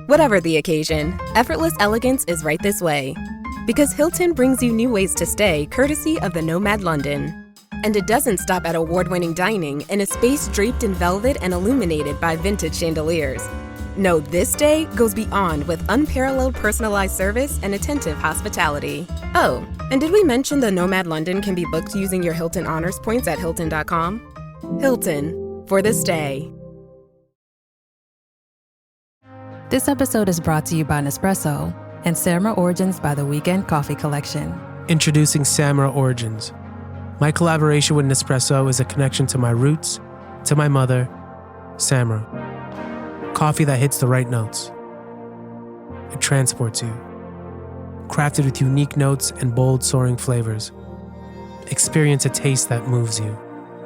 Whatever the occasion, effortless elegance is right this way. Because Hilton brings you new ways to stay courtesy of the Nomad London. And it doesn't stop at award-winning dining in a space draped in velvet and illuminated by vintage chandeliers. No, this day goes beyond with unparalleled personalized service and attentive hospitality. Oh, and did we mention the Nomad London can be booked using your Hilton Honors points at Hilton.com? Hilton, for the stay. This episode is brought to you by Nespresso and Samra Origins by the Weekend Coffee Collection. Introducing Samra Origins. My collaboration with Nespresso is a connection to my roots, to my mother, Samra. Coffee that hits the right notes. It transports you. Crafted with unique notes and bold, soaring flavors. Experience a taste that moves you.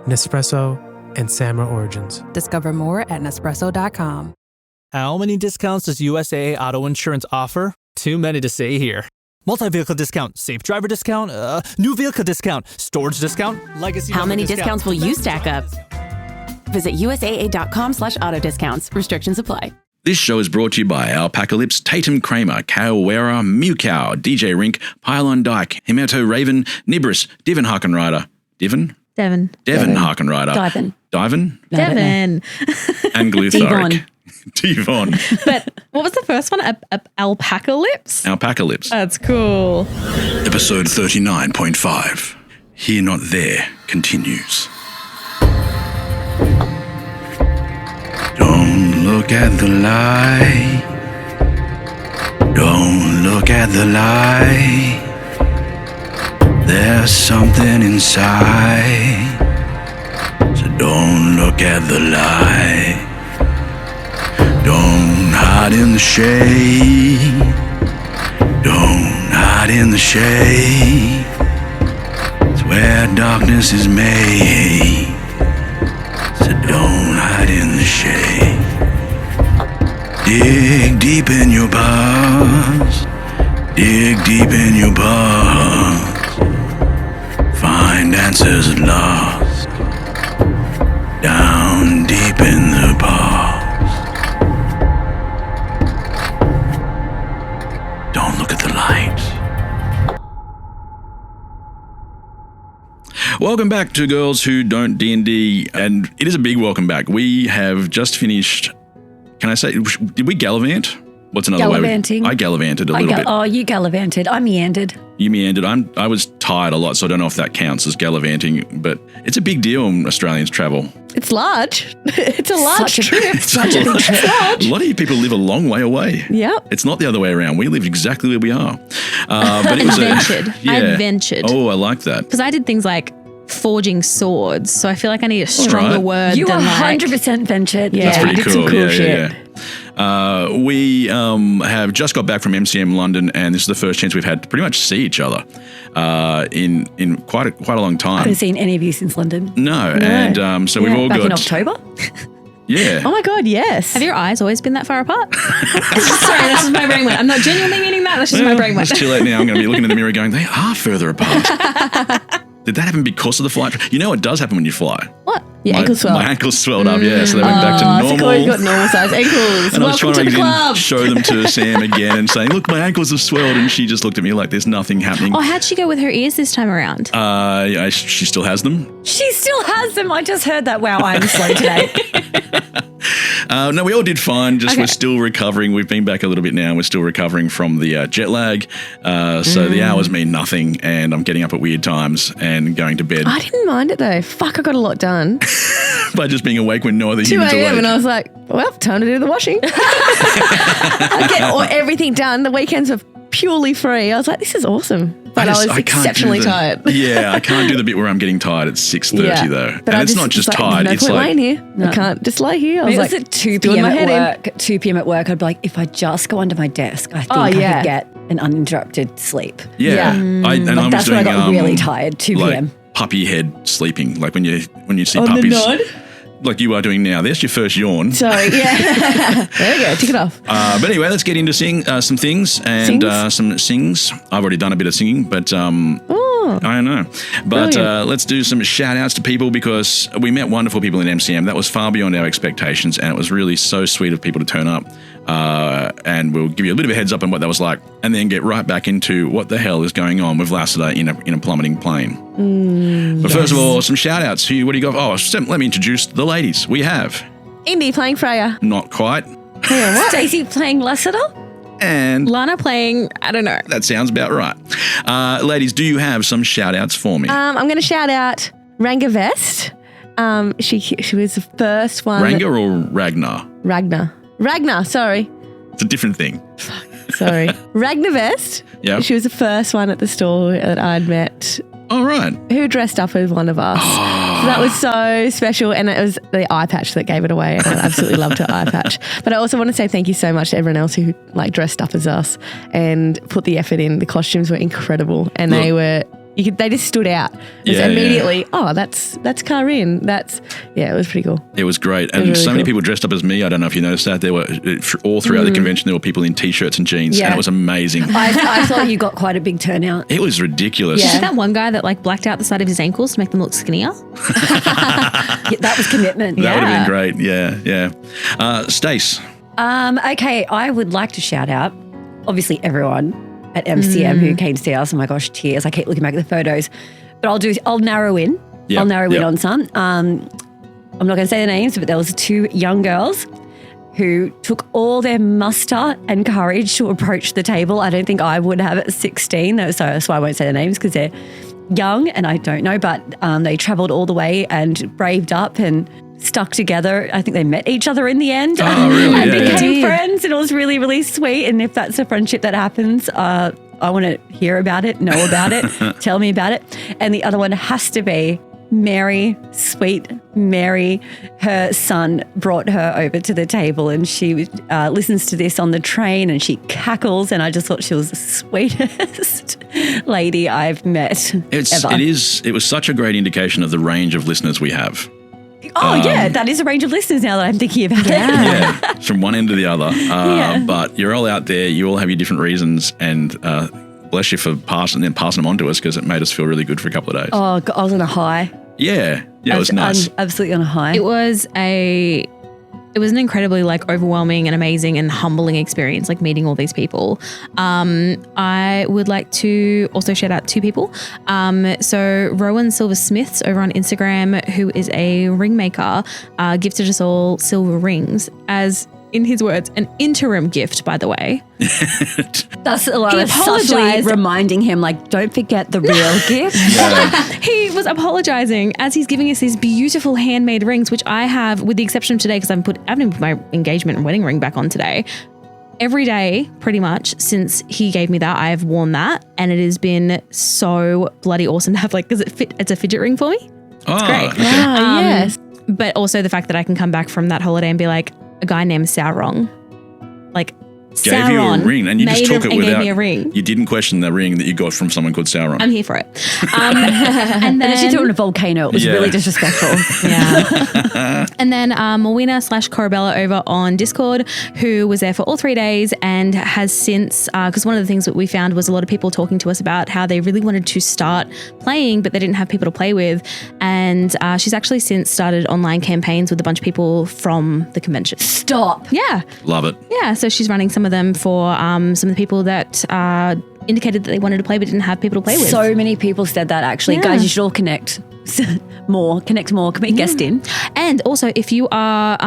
Nespresso and Samra Origins. Discover more at Nespresso.com. How many discounts does USAA Auto Insurance offer? Too many to say here. Multi-vehicle discount, safe driver discount, new vehicle discount, storage discount, legacy. How many discounts will you stack up? Visit USAA.com/auto discounts. Restrictions apply. This show is brought to you by Alpacalypse, Tatum Kramer, Kaa'Riin, Mew Cow, DJ Rink, Pylon Dyke, Himeto Raven, Nibris, Divin Harkenrider. Devon Harkenrider. Devon, and Gluthark. Devon. But what was the first one? Alpaca Lips? Alpaca Lips. That's cool. Episode 39.5. Here Not There continues. Don't look at the light. Don't look at the light. There's something inside. So don't look at the light. Don't hide in the shade. Don't hide in the shade. It's where darkness is made. So don't hide in the shade. Dig deep in your past. Dig deep in your past. Find answers at last. Down deep in the past. Don't look at the light. Welcome back to Girls Who Don't D&D, and it is a big welcome back. We have just finished, can I say, did we gallivant? What's another Gallivanting. way? I gallivanted a little bit. Oh, you gallivanted. I meandered. You meandered. I was tired a lot, so I don't know if that counts as gallivanting, but it's a big deal when Australians travel. It's large. It's a large trip. Such a big trip. A lot of you people live a long way away. Yep. It's not the other way around. We live exactly where we are. But it was I adventured. Oh, I like that. Because I did things like forging swords, so I feel like I need a stronger word You than are like... 100% ventured. Yeah. That's pretty did cool. some cool shit. We have just got back from MCM London, and this is the first chance we've had to pretty much see each other in quite a long time. I haven't seen any of you since London. No. And so we've all back got... in October? Yeah. Oh my God, yes. Have your eyes always been that far apart? Sorry, that's just my brain went. I'm not genuinely meaning that. That's just my brain went. Let's chill out now. I'm going to be looking in the mirror going, they are further apart. Did that happen because of the flight? You know what does happen when you fly? What? Your ankles swelled. My ankles swelled up, yeah. So they went back to normal. So Cory's got normal size ankles. And I was Welcome trying to the club. show them to Sam again and saying, look, my ankles have swelled. And she just looked at me like there's nothing happening. Oh, how'd she go with her ears this time around? Yeah, she still has them. She still has them. I just heard that. Wow, I'm slow today. No, we all did fine. Just we're still recovering. We've been back a little bit now. We're still recovering from the jet lag. So the hours mean nothing, and I'm getting up at weird times and going to bed. I didn't mind it though. Fuck, I got a lot done. By just being awake when no other 2 humans a.m. awake. and I was like, well, time to do the washing. I get everything done. The weekends are purely free. I was like, this is awesome. But I was exceptionally tired. Yeah, I can't do the bit where I'm getting tired at 6:30 though. But and it's not just tired. No it's point like laying here. No. I can't just lay here. I was like, at 2 doing p.m. my head at work. 2 p.m. at work, I'd be like, if I just go under my desk, I think I could get an uninterrupted sleep. Yeah. I was that's doing, when I got really tired, 2 p.m. Like puppy head sleeping, like when you see puppies. The nod? Like you are doing now. There's your first yawn. Sorry, yeah. There we go, tick it off. But anyway, let's get into some things and some sings. I've already done a bit of singing, but Oh. I know. But let's do some shout outs to people because we met wonderful people in MCM. That was far beyond our expectations and it was really so sweet of people to turn up. And we'll give you a bit of a heads up on what that was like and then get right back into what the hell is going on with Lassiter in a plummeting plane. But first of all, some shout outs. What do you got? Oh, let me introduce the ladies. We have Indy playing Freya. Not quite. Stacey playing Lassiter. And Lana playing, I don't know. That sounds about right. Ladies, do you have some shout outs for me? I'm going to shout out Ranga Vest. She was the first one. Ranga or Ragnar? Ragnar, sorry. It's a different thing. Sorry. Ragnar Vest. Yeah. She was the first one at the store that I'd met. Oh, right. Who dressed up as one of us. So that was so special. And it was the eye patch that gave it away. And I absolutely loved her eye patch. But I also want to say thank you so much to everyone else who dressed up as us and put the effort in. The costumes were incredible. And they just stood out. Immediately, that's Kaa'Riin. It was pretty cool. It was great. And really many people dressed up as me. I don't know if you noticed that. There were, all throughout the convention, there were people in T-shirts and jeans. Yeah. And it was amazing. I thought you got quite a big turnout. It was ridiculous. Yeah. That one guy that blacked out the side of his ankles to make them look skinnier? That was commitment. That would have been great. Yeah. Stace. Okay, I would like to shout out, obviously, everyone at MCM who came to see us. Oh my gosh, tears. I keep looking back at the photos. But I'll narrow in. Yep. I'll narrow in on some. I'm not going to say the names, but there was 2 young girls who took all their muster and courage to approach the table. I don't think I would have at 16. So I won't say the names because they're young and I don't know, but they travelled all the way and braved up and stuck together. I think they met each other in the end and became friends, and it was really, really sweet. And if that's a friendship that happens, I want to hear about it, know about it, tell me about it. And the other one has to be Mary, sweet Mary. Her son brought her over to the table and she listens to this on the train and she cackles, and I just thought she was the sweetest lady I've met ever. It was such a great indication of the range of listeners we have. That is a range of listeners now that I'm thinking about it. Yeah, from one end to the other. But you're all out there. You all have your different reasons, and bless you for passing them on to us because it made us feel really good for a couple of days. Oh, God, I was on a high. Yeah, it was nice. Absolutely on a high. It was an incredibly overwhelming and amazing and humbling experience, meeting all these people. I would like to also shout out 2 people. So Rowan Silver Smiths over on Instagram, who is a ring maker, gifted us all silver rings as, in his words, an interim gift, by the way. That's Alana subtly reminding him, don't forget the real gift. He was apologizing as he's giving us these beautiful handmade rings, which I have, with the exception of today, because I haven't put my engagement and wedding ring back on today. Every day, pretty much, since he gave me that, I have worn that, and it has been so bloody awesome to have, because it's a fidget ring for me. It's great. Okay. Yes. But also the fact that I can come back from that holiday and be a guy named Sauron, gave you a ring and you just took it without. Gave me a ring. You didn't question the ring that you got from someone called Sauron. I'm here for it. And then she threw it in a volcano. It was really disrespectful. Yeah. And then Malwina/Corabella over on Discord, who was there for all 3 days and has since, because one of the things that we found was a lot of people talking to us about how they really wanted to start playing, but they didn't have people to play with. And she's actually since started online campaigns with a bunch of people from the convention. Stop. Yeah. Love it. Yeah. So she's running some of them for some of the people that indicated that they wanted to play but didn't have people to play with. So many people said that, actually. Yeah. Guys, you should all connect more. Can we guest in? And also, if you are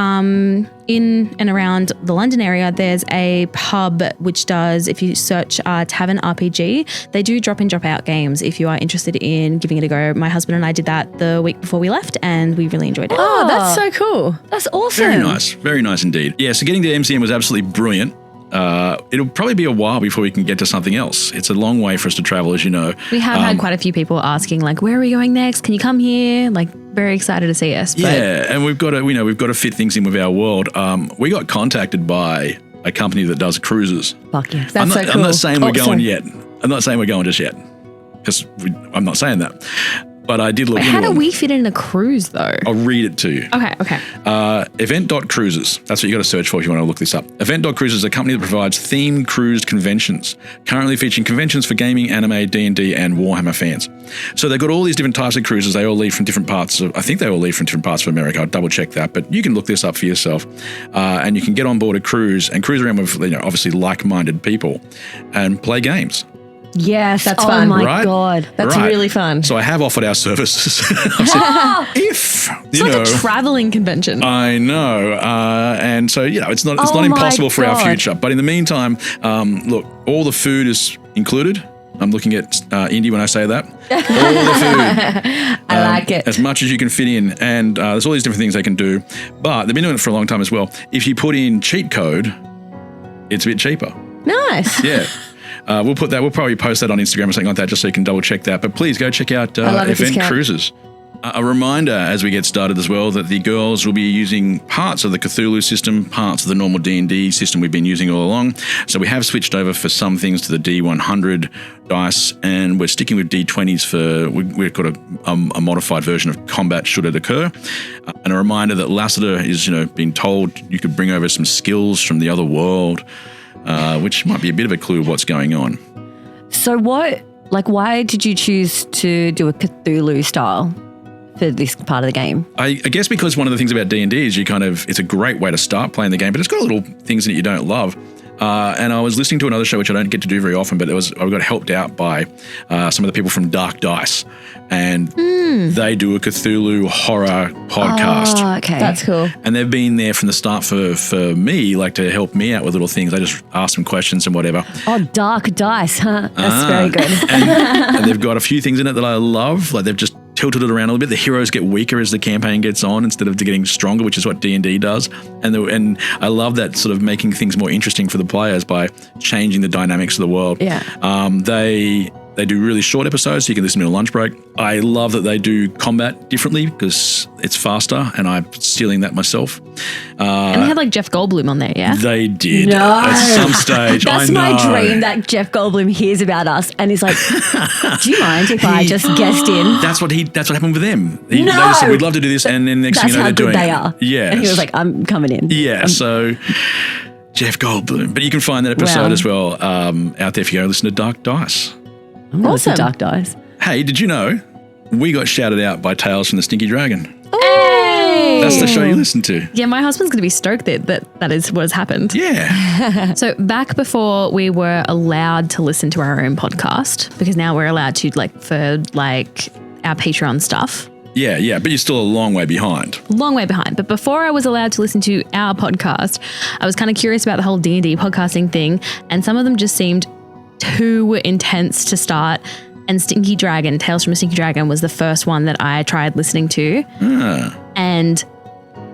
in and around the London area, there's a pub which does, if you search Tavern RPG, they do drop in, drop out games if you are interested in giving it a go. My husband and I did that the week before we left and we really enjoyed it. Oh, that's so cool. That's awesome. Very nice. Very nice indeed. Yeah, so getting to MCM was absolutely brilliant. It'll probably be a while before we can get to something else. It's a long way for us to travel, as you know. We have had quite a few people asking, where are we going next? Can you come here? Very excited to see us. Yeah, and we've got to fit things in with our world. We got contacted by a company that does cruises. Fuck yes. That's so cool. I'm not saying we're going yet. I'm not saying we're going just yet, because I'm not saying that. But I did look into How do them. we fit in a cruise though? I'll read it to you. Okay. Event.cruises. That's what you got to search for if you want to look this up. Event.cruises is a company that provides themed cruised conventions, currently featuring conventions for gaming, anime, D&D, and Warhammer fans. So they've got all these different types of cruises. They all leave from different parts of, I think they all leave from different parts of America. I'll double check that, but you can look this up for yourself. And you can get on board a cruise and cruise around with, obviously like-minded people and play games. Yes, That's fun. Oh my Right? God. That's Right. really fun. So I have offered our services. I said, if, It's like a traveling convention. I know, and so it's not Oh impossible my for our God. future. But in the meantime, look, all the food is included. I'm looking at Indy when I say that. All the food, I like it. as much as you can fit in, and there's all these different things they can do. But they've been doing it for a long time as well. If you put in cheat code, it's a bit cheaper. Nice. Yeah. We'll put that. We'll probably post that on Instagram or something like that, just so you can double check that. But please go check out love a Event discount. Cruises. A reminder as we get started as well that the girls will be using parts of the Cthulhu system, parts of the normal D&D system we've been using all along. So we have switched over for some things to the D100 dice, and we're sticking with D20s for. We've got a modified version of combat should it occur. And a reminder that Lassiter is being told you could bring over some skills from the other world. Which might be a bit of a clue of what's going on. So why did you choose to do a Cthulhu style for this part of the game? I guess because one of the things about D&D is it's a great way to start playing the game, but it's got little things in it you don't love. And I was listening to another show, which I don't get to do very often, but I got helped out by some of the people from Dark Dice, and they do a Cthulhu horror podcast. Oh, okay. That's cool. And they've been there from the start for me, to help me out with little things. I just ask them questions and whatever. Oh, Dark Dice, huh? That's very good. And they've got a few things in it that I love. They've just tilted it around a little bit. The heroes get weaker as the campaign gets on instead of getting stronger, which is what D&D does. And I love that sort of making things more interesting for the players by changing the dynamics of the world. Yeah. They do really short episodes, so you can listen to a lunch break. I love that they do combat differently because it's faster, and I'm stealing that myself. And they had Jeff Goldblum on there, yeah? They did No. at some stage. That's I know. my dream, that Jeff Goldblum hears about us and he's like, do you mind if I just guest in? That's what happened with them. They No. just said, we'd love to do this, and then next That's thing you know, how they're doing good they it. are. Yeah. And he was like, I'm coming in. Yeah, so Jeff Goldblum. But you can find that episode Wow. as well out there if you go listen to Dark Dice. I'm gonna listen to Awesome. Dark Dice. Hey, did you know we got shouted out by Tales from the Stinky Dragon? Hey! That's the show you listen to. Yeah, my husband's going to be stoked that is what has happened. Yeah. So back before we were allowed to listen to our own podcast, because now we're allowed to for our Patreon stuff. Yeah, but you're still a long way behind. Long way behind. But before I was allowed to listen to our podcast, I was kind of curious about the whole D&D podcasting thing, and some of them just seemed too intense to start. And Stinky Dragon, Tales from a Stinky Dragon, was the first one that I tried listening to. And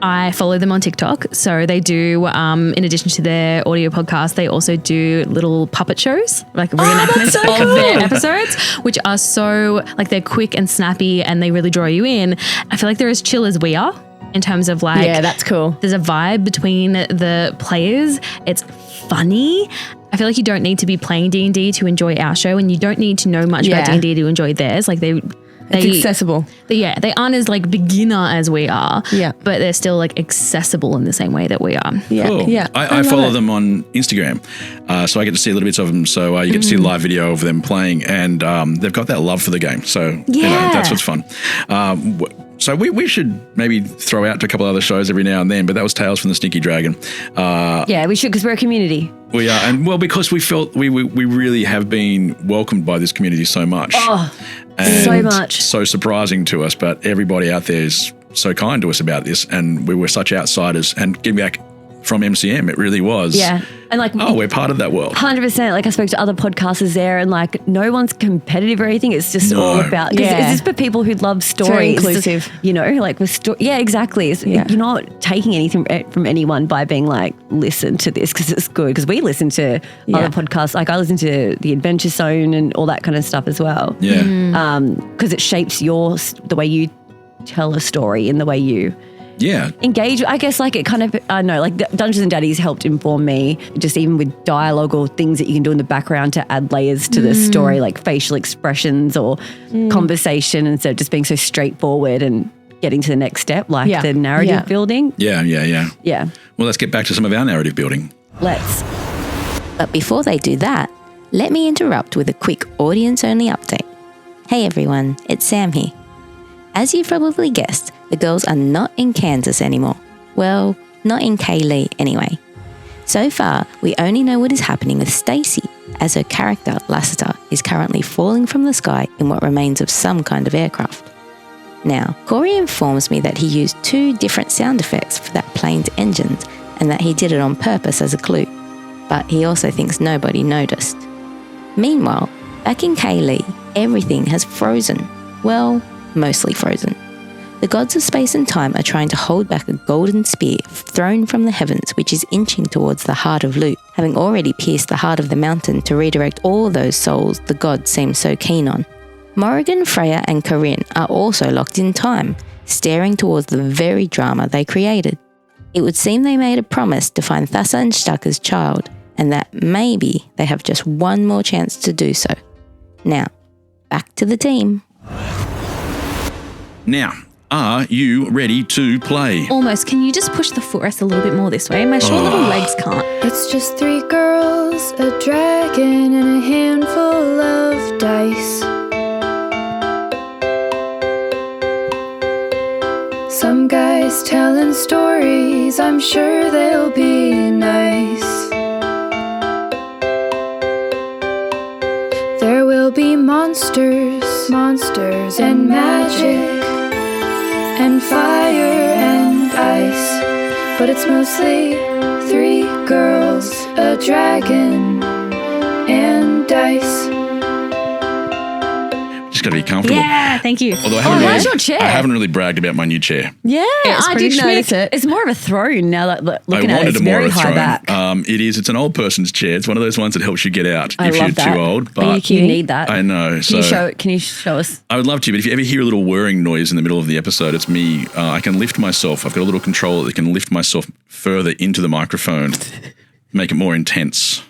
I follow them on TikTok. So they do, in addition to their audio podcast, they also do little puppet shows, reenactments of their episodes, which are so, they're quick and snappy and they really draw you in. I feel like they're as chill as we are in terms of Yeah, that's cool. there's a vibe between the players. It's funny. I feel like you don't need to be playing D&D to enjoy our show, and you don't need to know much about Yeah. D&D to enjoy theirs. It's accessible. They aren't as beginner as we are, Yeah. but they're still accessible in the same way that we are. Yeah. Cool. Yeah. I love follow it. them on Instagram, so I get to see little bits of them. So you get to see live video of them playing, and they've got that love for the game. So that's what's fun. So we should maybe throw out to a couple other shows every now and then, but that was Tales from the Stinky Dragon. Yeah, we should, because we're a community. We are, and because we felt we really have been welcomed by this community so much. And so much. So surprising to us, but everybody out there is so kind to us about this, and we were such outsiders, and getting back from MCM, it really was. Yeah. And we're part of that world. 100%. I spoke to other podcasters there, and no one's competitive or anything. It's just all about, Yeah. it's just for people who love stories. very It's inclusive. just, with yeah, exactly. You're not taking anything from anyone by being listen to this because it's good. Because we listen to other podcasts. I listen to the Adventure Zone and all that kind of stuff as well. Yeah. Because it shapes the way you tell a story and the way you engage. I guess like it kind of, I know, like Dungeons and Daddies helped inform me, just even with dialogue or things that you can do in the background to add layers to the story, like facial expressions or conversation, instead of just being so straightforward and getting to the next step, like the narrative building. Yeah. Yeah. Well, let's get back to some of our narrative building. Let's. But before they do that, let me interrupt with a quick audience-only update. Hey everyone, it's Sam here. As you've probably guessed, the girls are not in Kansas anymore. Well, not in Kaa'Riin anyway. So far, we only know what is happening with Stacey, as her character, Lassiter, is currently falling from the sky in what remains of some kind of aircraft. Now, Cory informs me that he used 2 different sound effects for that plane's engines and that he did it on purpose as a clue. But he also thinks nobody noticed. Meanwhile, back in Kaa'Riin, everything has frozen. Well, mostly frozen. The gods of space and time are trying to hold back a golden spear thrown from the heavens which is inching towards the heart of Luke, having already pierced the heart of the mountain to redirect all those souls the gods seem so keen on. Morrigan, Freya and Kaa'Riin are also locked in time, staring towards the very drama they created. It would seem they made a promise to find Thassa and Stacker's child, and that maybe they have just one more chance to do so. Now, back to the team. Now, are you ready to play? Almost. Can you just push the footrest a little bit more this way? My short little legs can't. It's just 3 girls, a dragon, and a handful of dice. Some guys telling stories, I'm sure they'll be nice. There will be monsters and magic and fire and ice, but it's mostly 3 girls, a dragon, and dice. Just got to be comfortable. Yeah, thank you. Although I haven't really bragged about my new chair. Yeah, I did notice it. It's more of a throne now that looking at it. It's very high back. It's an old person's chair. It's one of those ones that helps you get out if you're too old. But you need that. I know. Can you show us? I would love to, but if you ever hear a little whirring noise in the middle of the episode, it's me. I can lift myself. I've got a little controller that can lift myself further into the microphone, make it more intense.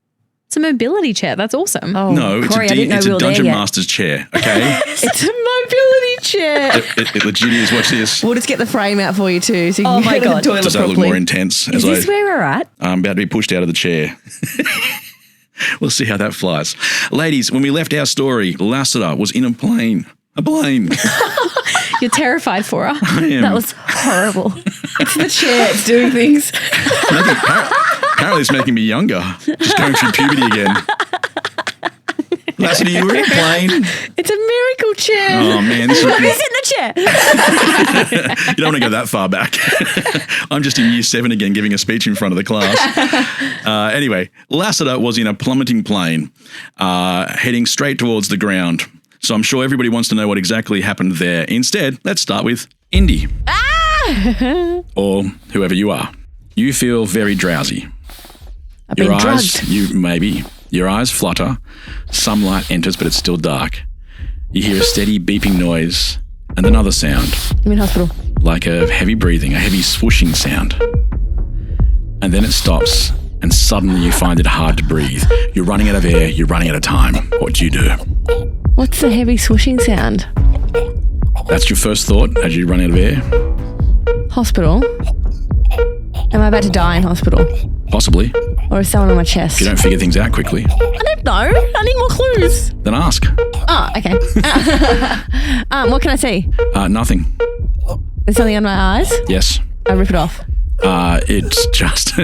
It's a mobility chair. That's awesome. Oh, no, Cory, it's a Dungeon Master's chair, okay? It's a mobility chair. It legit is. Watch this. We'll just get the frame out for you too, so you can my get to the toilet Does that properly. look more intense? Is this where we're at? I'm about to be pushed out of the chair. We'll see how that flies. Ladies, when we left our story, Lassiter was in a plane. A plane. You're terrified for her. I am. That was horrible. It's the chair. It's doing things. Apparently it's making me younger. Just going through puberty again. Lassiter, you were in a plane. It's a miracle chair. Oh, man. Who's in the chair? You don't want to go that far back. I'm just in year 7 again giving a speech in front of the class. Anyway, Lassiter was in a plummeting plane heading straight towards the ground. So I'm sure everybody wants to know what exactly happened there. Instead, let's start with Indy. Or whoever you are. You feel very drowsy. I've been drugged. Your eyes flutter. Some light enters, but it's still dark. You hear a steady beeping noise and another sound. I'm in hospital. Like a heavy breathing, a heavy swooshing sound. And then it stops, and suddenly you find it hard to breathe. You're running out of air, you're running out of time. What do you do? What's the heavy swooshing sound? That's your first thought as you run out of air? Hospital? Am I about to die in hospital? Possibly. Or is someone on my chest? If you don't figure things out quickly. I don't know. I need more clues. Then ask. Oh, okay. What can I see? Nothing. There's something on my eyes? Yes. I rip it off. It's just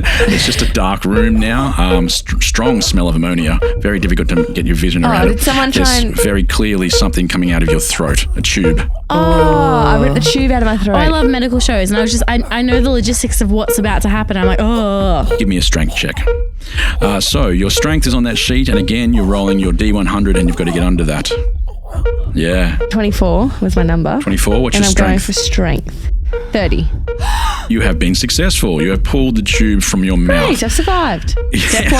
a dark room now. Strong smell of ammonia. Very difficult to get your vision around. Did someone try and... very clearly something coming out of your throat. A tube. I ripped the tube out of my throat. I love medical shows, and I know the logistics of what's about to happen. I'm like, oh. Give me a strength check. So your strength is on that sheet, and again, you're rolling your D100, and you've got to get under that. Yeah. 24 was my number. 24. What's your strength? And I'm going for strength. 30. You have been successful. You have pulled the tube from your mouth. Great, I've survived. Yes. Step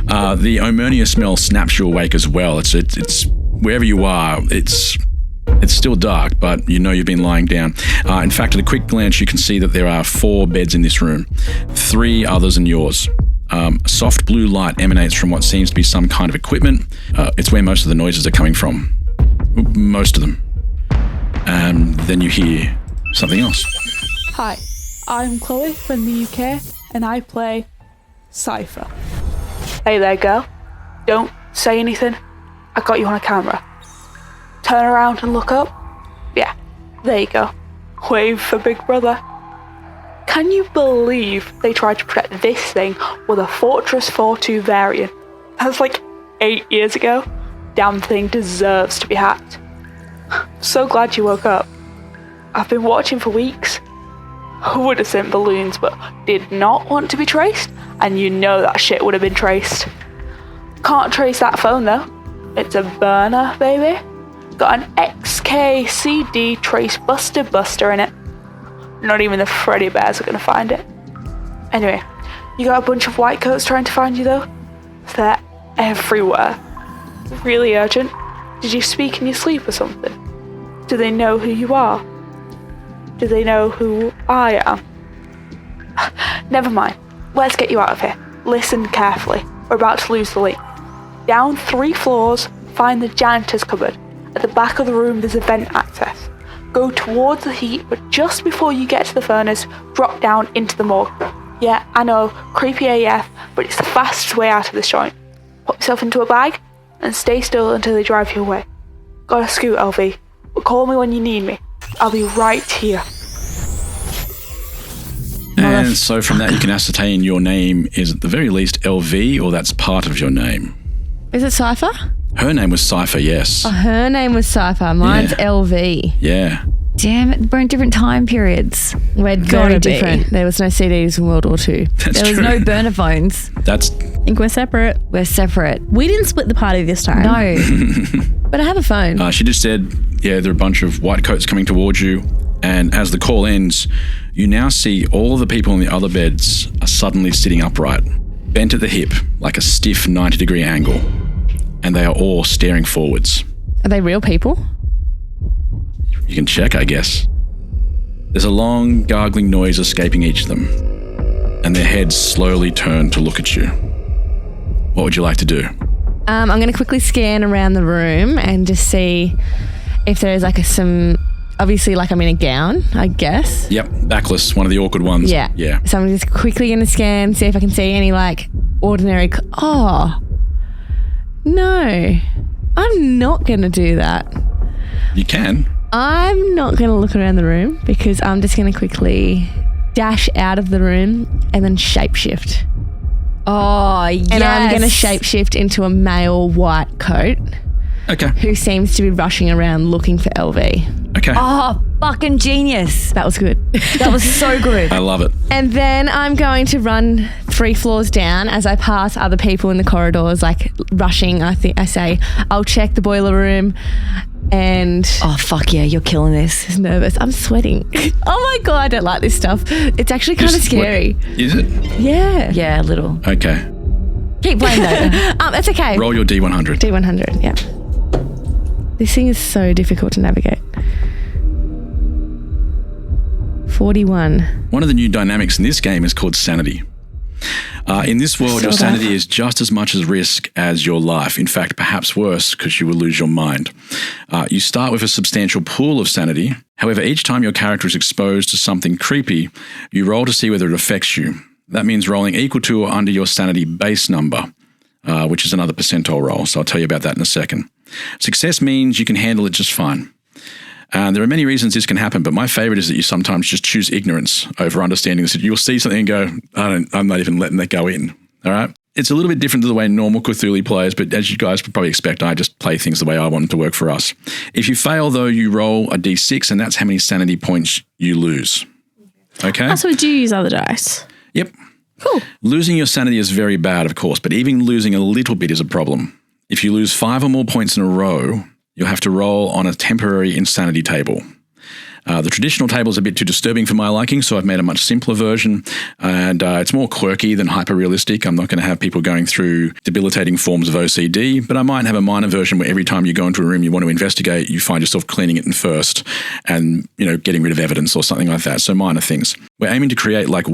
1. The ammonia smell snaps you awake as well. It's wherever you are. It's It's still dark, but you know you've been lying down. In fact, at a quick glance, you can see that there are 4 beds in this room, 3 others than yours. A soft blue light emanates from what seems to be some kind of equipment. It's where most of the noises are coming from. Most of them. And then you hear something else. Hi, I'm Chloe from the UK, and I play Cypher. Hey there, girl. Don't say anything. I got you on a camera. Turn around and look up. Yeah, there you go. Wave for Big Brother. Can you believe they tried to protect this thing with a Fortress 4-2 variant? That's like 8 years ago. Damn thing deserves to be hacked. So glad you woke up. I've been watching for weeks. I would have sent balloons, but did not want to be traced, and you know that shit would have been traced. Can't trace that phone though. It's a burner, baby. Got an XKCD Trace Buster in it. Not even the Freddy Bears are gonna find it. Anyway, you got a bunch of white coats trying to find you though? They're everywhere. Really urgent. Did you speak in your sleep or something? Do they know who you are? Do they know who I am? Never mind. Let's get you out of here. Listen carefully. We're about to lose the link. Down 3 floors, find the janitor's cupboard. At the back of the room, there's a vent access. Go towards the heat, but just before you get to the furnace, drop down into the morgue. Yeah, I know, creepy AF, but it's the fastest way out of this joint. Put yourself into a bag and stay still until they drive you away. Gotta scoot, LV, but call me when you need me. I'll be right here. And so from that, you can ascertain your name is at the very least LV, or that's part of your name. Is it Cypher? Her name was Cypher, yes. Oh, her name was Cypher. Mine's LV. Yeah. Damn it, we're in different time periods. We're very different. There was no CDs in World War II. There was no burner phones. I think we're separate. We're separate. We didn't split the party this time. No. But I have a phone. She just said, yeah, there are a bunch of white coats coming towards you. And as the call ends, you now see all of the people in the other beds are suddenly sitting upright, bent at the hip, like a stiff 90-degree angle. And they are all staring forwards. Are they real people? You can check, I guess. There's a long, gargling noise escaping each of them, and their heads slowly turn to look at you. What would you like to do? I'm going to quickly scan around the room and just see if there's like obviously like I'm in a gown, I guess. Yep, backless, one of the awkward ones. Yeah. Yeah. So I'm just quickly going to scan, see if I can see any like ordinary... No, I'm not going to do that. You can. I'm not going to look around the room because I'm just going to quickly dash out of the room and then shapeshift. Oh, yes. And I'm going to shapeshift into a male white coat. Okay. Who seems to be rushing around looking for LV. Okay. Oh, fucking genius. That was good. That was so good. I love it. And then I'm going to run 3 floors down as I pass other people in the corridors, like rushing. I say, I'll check the boiler room and... Oh, fuck yeah, you're killing this. I'm nervous. I'm sweating. Oh my God, I don't like this stuff. It's actually kind of scary. Is it? Yeah. Yeah, a little. Okay. Keep playing though. It's okay. Roll your D100. D100, yeah. This thing is so difficult to navigate. 41. One of the new dynamics in this game is called sanity. In this world, your sanity is just as much as risk as your life. In fact, perhaps worse, because you will lose your mind. You start with a substantial pool of sanity. However, each time your character is exposed to something creepy, you roll to see whether it affects you. That means rolling equal to or under your sanity base number, which is another percentile roll. So I'll tell you about that in a second. Success means you can handle it just fine. There are many reasons this can happen, but my favorite is that you sometimes just choose ignorance over understanding this. You'll see something and go, I'm not even letting that go in. All right. It's a little bit different to the way normal Cthulhu plays, but as you guys would probably expect, I just play things the way I want them to work for us. If you fail, though, you roll a d6, and that's how many sanity points you lose. Okay? So do you use other dice? Yep. Cool. Losing your sanity is very bad, of course, but even losing a little bit is a problem. If you lose 5 or more points in a row, you'll have to roll on a temporary insanity table. The traditional table is a bit too disturbing for my liking, so I've made a much simpler version, and it's more quirky than hyper-realistic. I'm not going to have people going through debilitating forms of OCD, but I might have a minor version where every time you go into a room you want to investigate, you find yourself cleaning it in first and, getting rid of evidence or something like that. So minor things. We're aiming to create like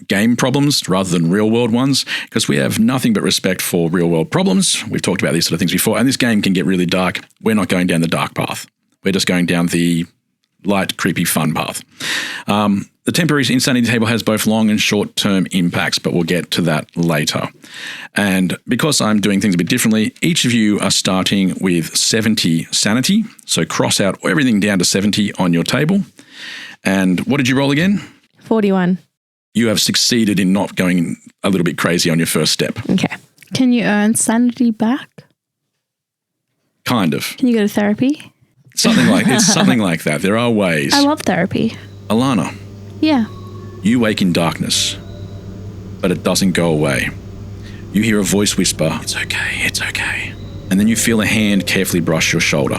game problems rather than real-world ones because we have nothing but respect for real-world problems. We've talked about these sort of things before, and this game can get really dark. We're not going down the dark path. We're just going down the light, creepy, fun path. The temporary insanity table has both long and short-term impacts, but we'll get to that later. And because I'm doing things a bit differently, each of you are starting with 70 sanity. So cross out everything down to 70 on your table. And what did you roll again? 41. You have succeeded in not going a little bit crazy on your first step. Okay. Can you earn sanity back? Kind of. Can you go to therapy? Something like that. There are ways. I love therapy. Alana. Yeah. You wake in darkness, but it doesn't go away. You hear a voice whisper, "It's okay, it's okay." And then you feel a hand carefully brush your shoulder.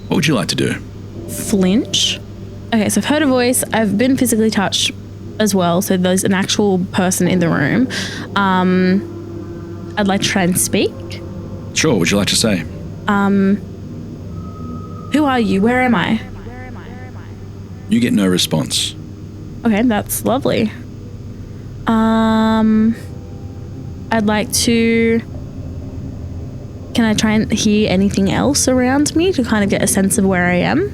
What would you like to do? Flinch. Okay, so I've heard a voice. I've been physically touched as well. So there's an actual person in the room. I'd like to try and speak. Sure, what would you like to say? Who are you? Where am I? You get no response. Okay, that's lovely. I'd like to... Can I try and hear anything else around me to kind of get a sense of where I am?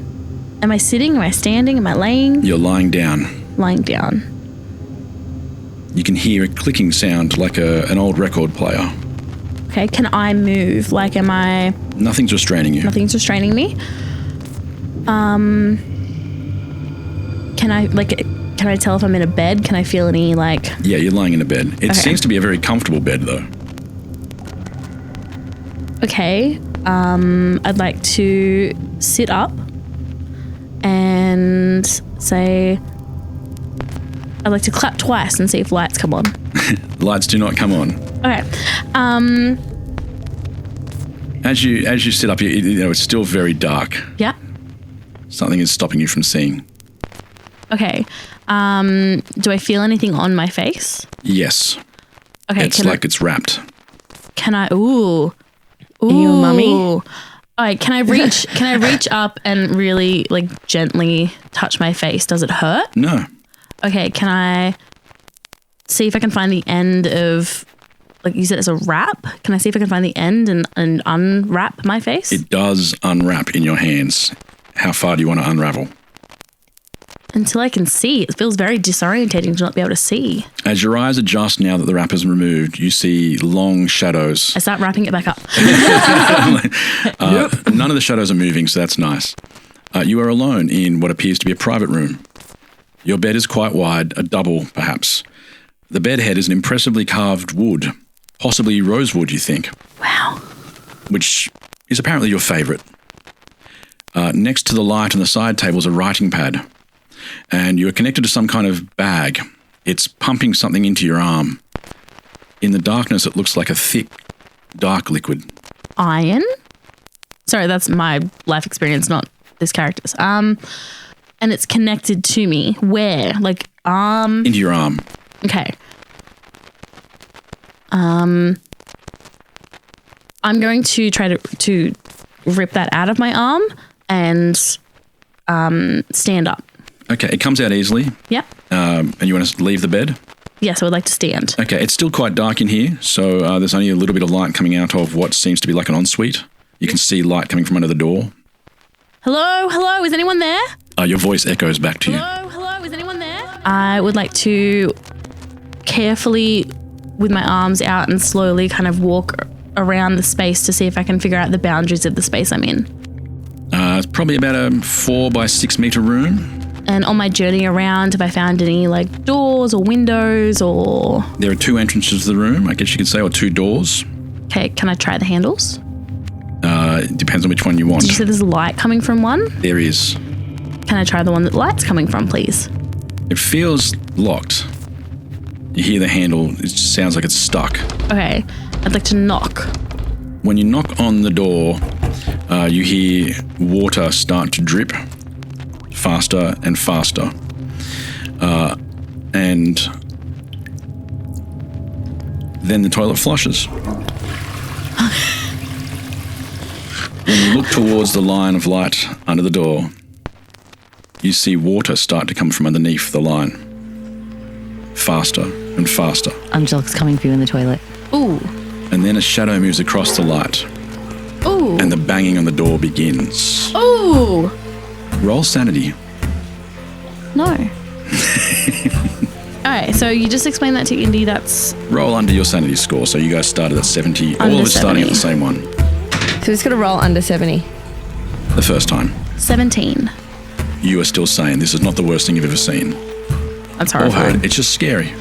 Am I sitting? Am I standing? Am I laying? You're lying down. Lying down. You can hear a clicking sound like an old record player. Okay, can I move? Like, am I... Nothing's restraining you. Nothing's restraining me. Can I tell if I'm in a bed? Can I feel any, like... Yeah, you're lying in a bed. It seems to be a very comfortable bed, though. Okay. I'd like to sit up and say... I'd like to clap twice and see if lights come on. Lights do not come on. Okay. As you sit up, it's still very dark. Yeah. Something is stopping you from seeing. Okay. Do I feel anything on my face? Yes. Okay. It's like it's wrapped. Can I? Ooh. Are you a mummy? All right. Can I reach up and really like gently touch my face? Does it hurt? No. Okay. Can I see if I can find the end of, like you said, it's a wrap? Can I see if I can find the end and unwrap my face? It does unwrap in your hands. How far do you want to unravel? Until I can see. It feels very disorientating to not be able to see. As your eyes adjust now that the wrap is removed, you see long shadows. I start wrapping it back up. None of the shadows are moving, so that's nice. You are alone in what appears to be a private room. Your bed is quite wide, a double perhaps. The bed head is an impressively carved wood, possibly rosewood, you think. Wow. Which is apparently your favourite. Next to the light on the side table is a writing pad, and you are connected to some kind of bag. It's pumping something into your arm. In the darkness, it looks like a thick, dark liquid. Iron? Sorry, that's my life experience, not this character's. And it's connected to me. Where? Like arm? Into your arm. Okay. I'm going to try to rip that out of my arm and stand up. Okay, it comes out easily. Yeah. And you want to leave the bed? Yes, I would like to stand. Okay, it's still quite dark in here, so there's only a little bit of light coming out of what seems to be like an ensuite. You can see light coming from under the door. Hello, hello, is anyone there? Your voice echoes back to you. Hello, hello, is anyone there? I would like to carefully, with my arms out and slowly kind of walk around the space to see if I can figure out the boundaries of the space I'm in. It's probably about a 4 by 6 meter room. And on my journey around, have I found any like doors or windows or... There are 2 entrances to the room, I guess you could say, or 2 doors. Okay, can I try the handles? It depends on which one you want. Did you say there's light coming from one? There is. Can I try the one that light's coming from, please? It feels locked. You hear the handle, it sounds like it's stuck. Okay, I'd like to knock. When you knock on the door, you hear water start to drip, faster and faster. And then the toilet flushes. When you look towards the line of light under the door, you see water start to come from underneath the line. Faster and faster. Angelic's coming for you in the toilet. Ooh. And then a shadow moves across the light. Ooh. And the banging on the door begins. Ooh. Roll sanity. No. Alright, so you just explained that to Indy. That's... Roll under your sanity score. So you guys started at 70. All of us starting at the same one. So he's going to roll under 70. The first time. 17. You are still saying this is not the worst thing you've ever seen. That's Or horrifying. heard. It's just scary.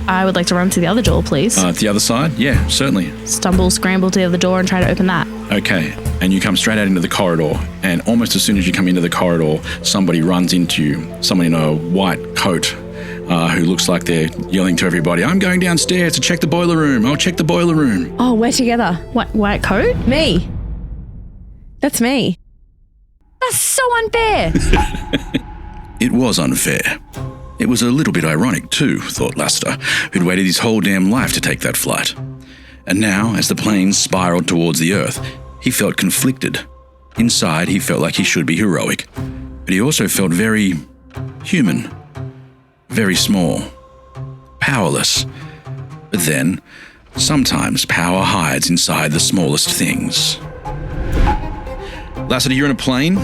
I would like to run to the other door, please. The other side? Yeah, certainly. Stumble, scramble to the other door and try to open that. Okay, and you come straight out into the corridor, and almost as soon as you come into the corridor, somebody runs into you, someone in a white coat who looks like they're yelling to everybody, I'm going downstairs to check the boiler room. I'll check the boiler room. Oh, we're together. White coat? Me. That's me. That's so unfair. It was unfair. It was a little bit ironic too, thought Lassiter, who'd waited his whole damn life to take that flight. And now, as the plane spiraled towards the Earth, he felt conflicted. Inside, he felt like he should be heroic, but he also felt very human, very small, powerless. But then, sometimes power hides inside the smallest things. Lassiter, you're in a plane?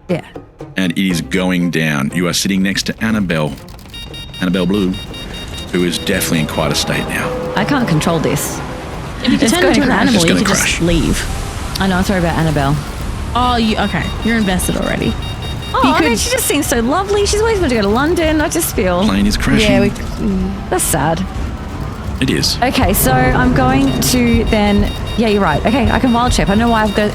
Yeah. And it is going down. You are sitting next to Annabelle Blue, who is definitely in quite a state now. I can't control this. If you can turn into an animal, you can just leave. I know, sorry about Annabelle. Oh, okay. You're invested already. Oh, she just seems so lovely. She's always wanted to go to London. I just feel... Plane is crashing. Yeah, that's sad. It is. Okay, so I'm going to then... Yeah, you're right. Okay, I can wild shape. I know why I've got...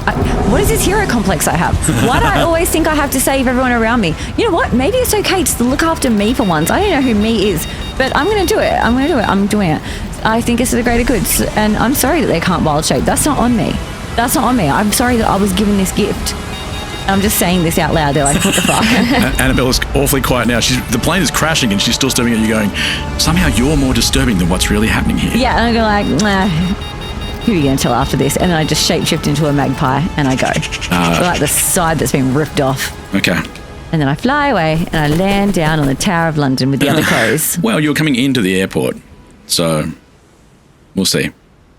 what is this hero complex I have? Why do I always think I have to save everyone around me? You know what? Maybe it's okay to look after me for once. I don't know who me is, but I'm going to do it. I'm doing it. I think it's for the greater good. And I'm sorry that they can't wild shape. That's not on me. I'm sorry that I was given this gift. I'm just saying this out loud. They're like, what the fuck? Annabelle is awfully quiet now. The plane is crashing and she's still staring at you going, somehow you're more disturbing than what's really happening here. Yeah, and I go like, nah, who are you going to tell after this? And then I just shapeshift into a magpie and I go. Like the side that's been ripped off. Okay. And then I fly away and I land down on the Tower of London with the other crows. Well, you're coming into the airport, so we'll see.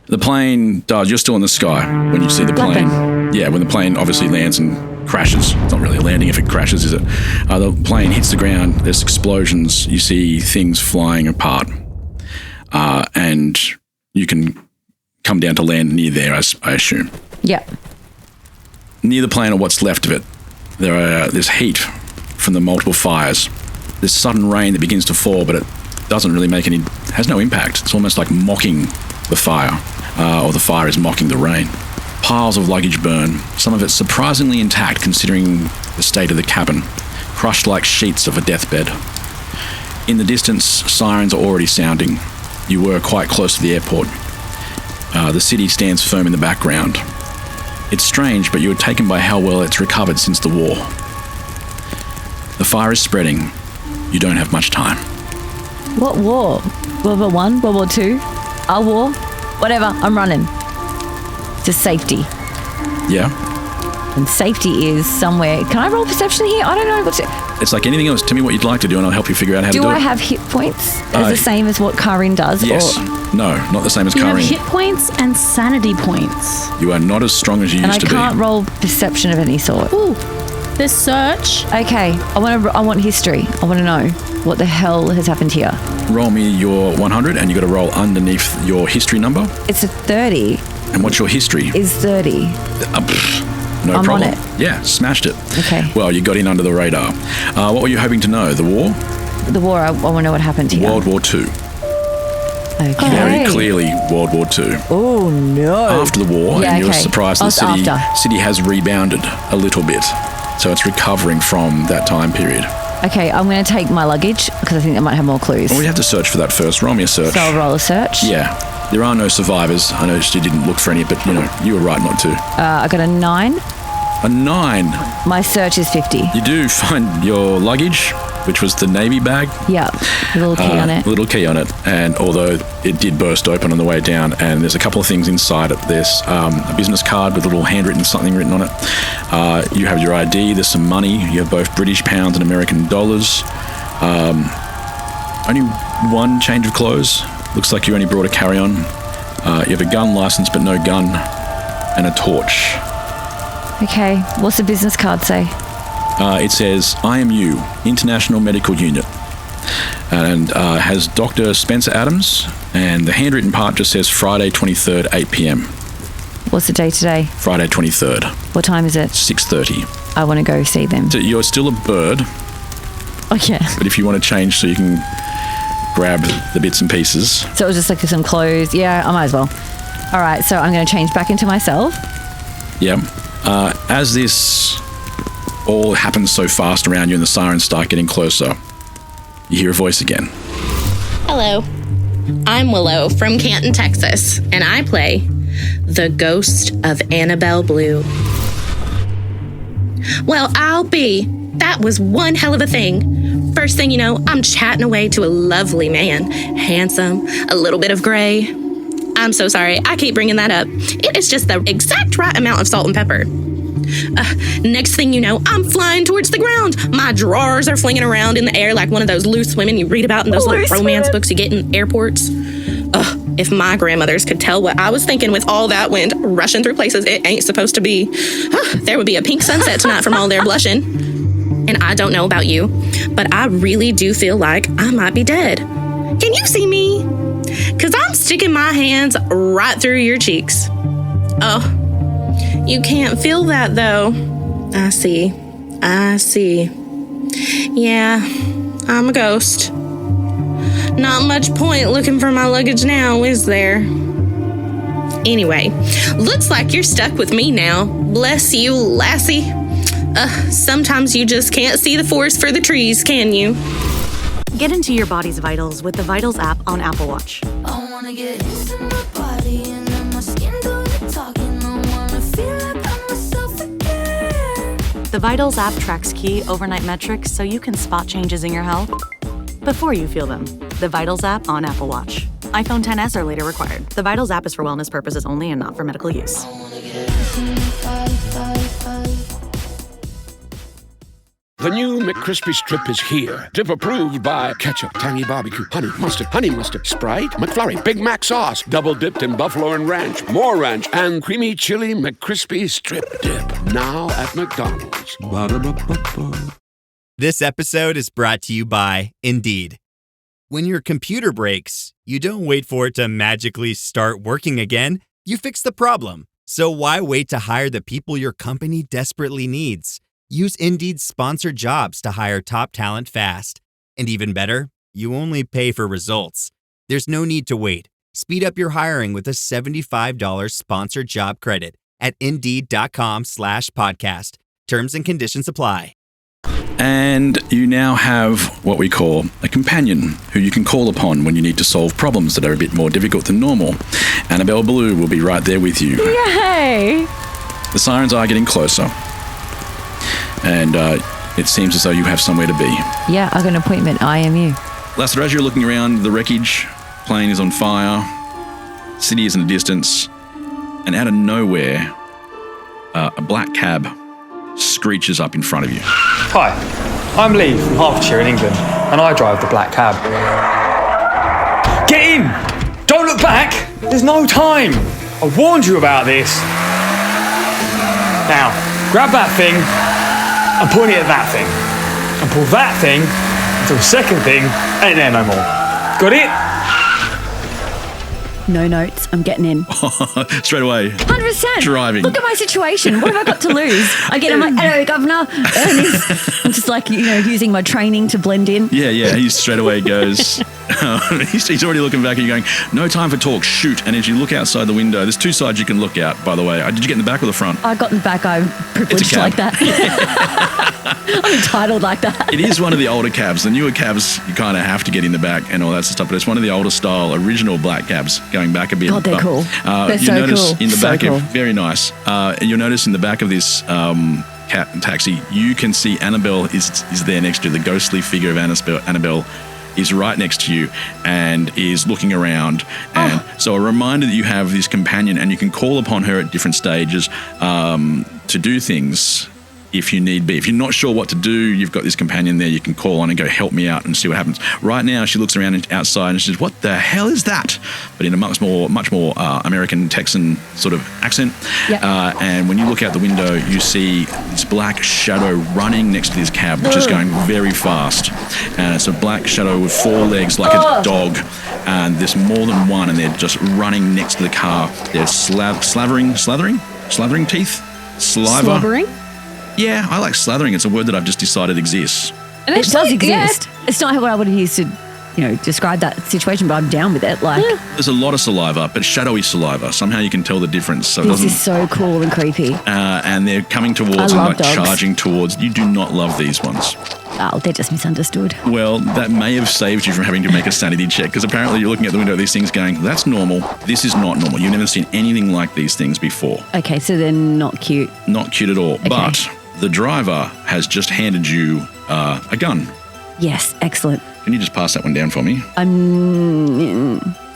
The plane does. You're still in the sky when you see the plane. Yeah, when the plane obviously lands and crashes. It's not really a landing if it crashes, is it? The plane hits the ground. There's explosions. You see things flying apart. And you can come down to land near there, I assume. Yeah. Near the plane, or what's left of it, there's heat from the multiple fires. There's sudden rain that begins to fall, but it doesn't really has no impact. It's almost like mocking the fire, or the fire is mocking the rain. Piles of luggage burn, some of it surprisingly intact considering the state of the cabin, crushed like sheets of a deathbed. In the distance, sirens are already sounding. You were quite close to the airport. The city stands firm in the background. It's strange, but you were taken by how well it's recovered since the war. The fire is spreading. You don't have much time. What war? World War I? World War II? Our war? Whatever, I'm running. To safety. Yeah. And safety is somewhere. Can I roll perception here? I don't know what to... It's like anything else. Tell me what you'd like to do and I'll help you figure out how to do it. Do I have hit points as the same as what Kaa'Riin does? Yes. No, not the same as You have Kaa'Riin. hit points and sanity points. You are not as strong as you used to be. And I can't roll perception of any sort. Ooh. There's search. Okay. I want history. I want to know what the hell has happened here. Roll me your 100 and you got to roll underneath your history number. It's a 30. And what's your history? Is 30. No I'm problem. on it. Yeah, smashed it. Okay. Well, you got in under the radar. What were you hoping to know? The war? The war, I want to know what happened here. World War II. Okay. Very clearly World War II. Oh, no. After the war, and you're surprised the city has rebounded a little bit. So it's recovering from that time period. Okay, I'm going to take my luggage because I think that might have more clues. Well, we have to search for that first. Roll me a search. So I'll roll a search? Yeah. There are no survivors. I know you didn't look for any, but you were right not to. I got a 9. A 9. My search is 50. You do find your luggage, which was the navy bag. Yeah, a little key on it. Little key on it. And although it did burst open on the way down, and there's a couple of things inside it. There's a business card with a little handwritten something written on it. You have your ID. There's some money. You have both British pounds and American dollars. Only one change of clothes. Looks like you only brought a carry-on. You have a gun license, but no gun, and a torch. Okay, what's the business card say? It says, IMU, International Medical Unit, and has Dr. Spencer Adams, and the handwritten part just says Friday 23rd, 8 p.m. What's the day today? Friday 23rd. What time is it? 6:30. I want to go see them. So you're still a bird. Oh, yeah. But if you want to change so you can grab the bits and pieces. So it was just like some clothes. Yeah, I might as well. All right, so I'm going to change back into myself. Yeah. As this all happens so fast around you and the sirens start getting closer, you hear a voice again. Hello. I'm Willow from Canton, Texas, and I play the ghost of Annabelle Blue. Well, I'll be. That was one hell of a thing. First thing you know, I'm chatting away to a lovely man. Handsome, a little bit of gray. I'm so sorry, I keep bringing that up. It is just the exact right amount of salt and pepper. Next thing you know, I'm flying towards the ground. My drawers are flinging around in the air like one of those loose women you read about in those little romance books you get in airports. If my grandmothers could tell what I was thinking with all that wind rushing through places it ain't supposed to be, there would be a pink sunset tonight from all their blushing. And I don't know about you, but I really do feel like I might be dead. Can you see me? Because I'm sticking my hands right through your cheeks. Oh, you can't feel that though. I see. Yeah, I'm a ghost. Not much point looking for my luggage now, is there? Anyway, looks like you're stuck with me now. Bless you, lassie. Sometimes you just can't see the forest for the trees, can you? Get into your body's vitals with the Vitals app on Apple Watch. I wanna get into my body and let my skin do the talking. I wanna feel like I'm myself again. The Vitals app tracks key overnight metrics so you can spot changes in your health before you feel them. The Vitals app on Apple Watch. iPhone XS or later required. The Vitals app is for wellness purposes only and not for medical use. The new McCrispy Strip is here. Dip approved by ketchup, tangy barbecue, honey mustard, Sprite, McFlurry, Big Mac sauce, double dipped in buffalo and ranch, more ranch, and creamy chili McCrispy Strip Dip. Now at McDonald's. Ba-da-ba-ba-ba. This episode is brought to you by Indeed. When your computer breaks, you don't wait for it to magically start working again. You fix the problem. So why wait to hire the people your company desperately needs? Use Indeed's sponsored jobs to hire top talent fast. And even better, you only pay for results. There's no need to wait. Speed up your hiring with a $75 sponsored job credit at Indeed.com/podcast. Terms and conditions apply. And you now have what we call a companion who you can call upon when you need to solve problems that are a bit more difficult than normal. Annabelle Blue will be right there with you. Yay! The sirens are getting closer. And it seems as though you have somewhere to be. Yeah, I got an appointment, IMU. Lassiter, as you're looking around, the wreckage, plane is on fire, city is in the distance, and out of nowhere, a black cab screeches up in front of you. Hi, I'm Lee from Hertfordshire in England, and I drive the black cab. Get in! Don't look back! There's no time! I warned you about this. Now, grab that thing and point it at that thing. And pull that thing until the second thing ain't there no more. Got it? No notes, I'm getting in. Straight away. 100%. Driving. Look at my situation. What have I got to lose? I'm like, hello, governor. I'm just like, using my training to blend in. Yeah, he straight away goes, He's already looking back at you going, no time for talk, shoot. And as you look outside the window, there's two sides you can look out, by the way. Did you get in the back or the front? I got in the back. I'm privileged like that. I'm entitled like that. It is one of the older cabs. The newer cabs, you kind of have to get in the back and all that stuff, but it's one of the older style, original black cabs going back a bit. God, they're cool. They're so notice cool. in the So back, cool. very nice. You'll notice in the back of this taxi, you can see Annabelle is there next to you. The ghostly figure of Annabelle is right next to you and is looking around. And so a reminder that you have this companion and you can call upon her at different stages to do things if you need be. If you're not sure what to do, you've got this companion there you can call on and go, help me out and see what happens. Right now, she looks around outside and she says, what the hell is that? But in a much more American Texan sort of accent. Yep. And when you look out the window, you see this black shadow running next to this cab, which is going very fast. And it's a black shadow with four legs like a dog. And there's more than one, and they're just running next to the car. They're slathering teeth? Saliva? Slobbering? Yeah, I like slathering. It's a word that I've just decided exists. And it does exist. It's not what I would have used to, describe that situation, but I'm down with it. There's a lot of saliva, but shadowy saliva. Somehow you can tell the difference. So this is so cool and creepy. And they're coming towards I and love dogs. charging towards. You do not love these ones. Oh, they're just misunderstood. Well, that may have saved you from having to make a sanity check, because apparently you're looking at the window of these things going, that's normal. This is not normal. You've never seen anything like these things before. Okay, so they're not cute. Not cute at all. Okay. But the driver has just handed you a gun. Yes, excellent. Can you just pass that one down for me?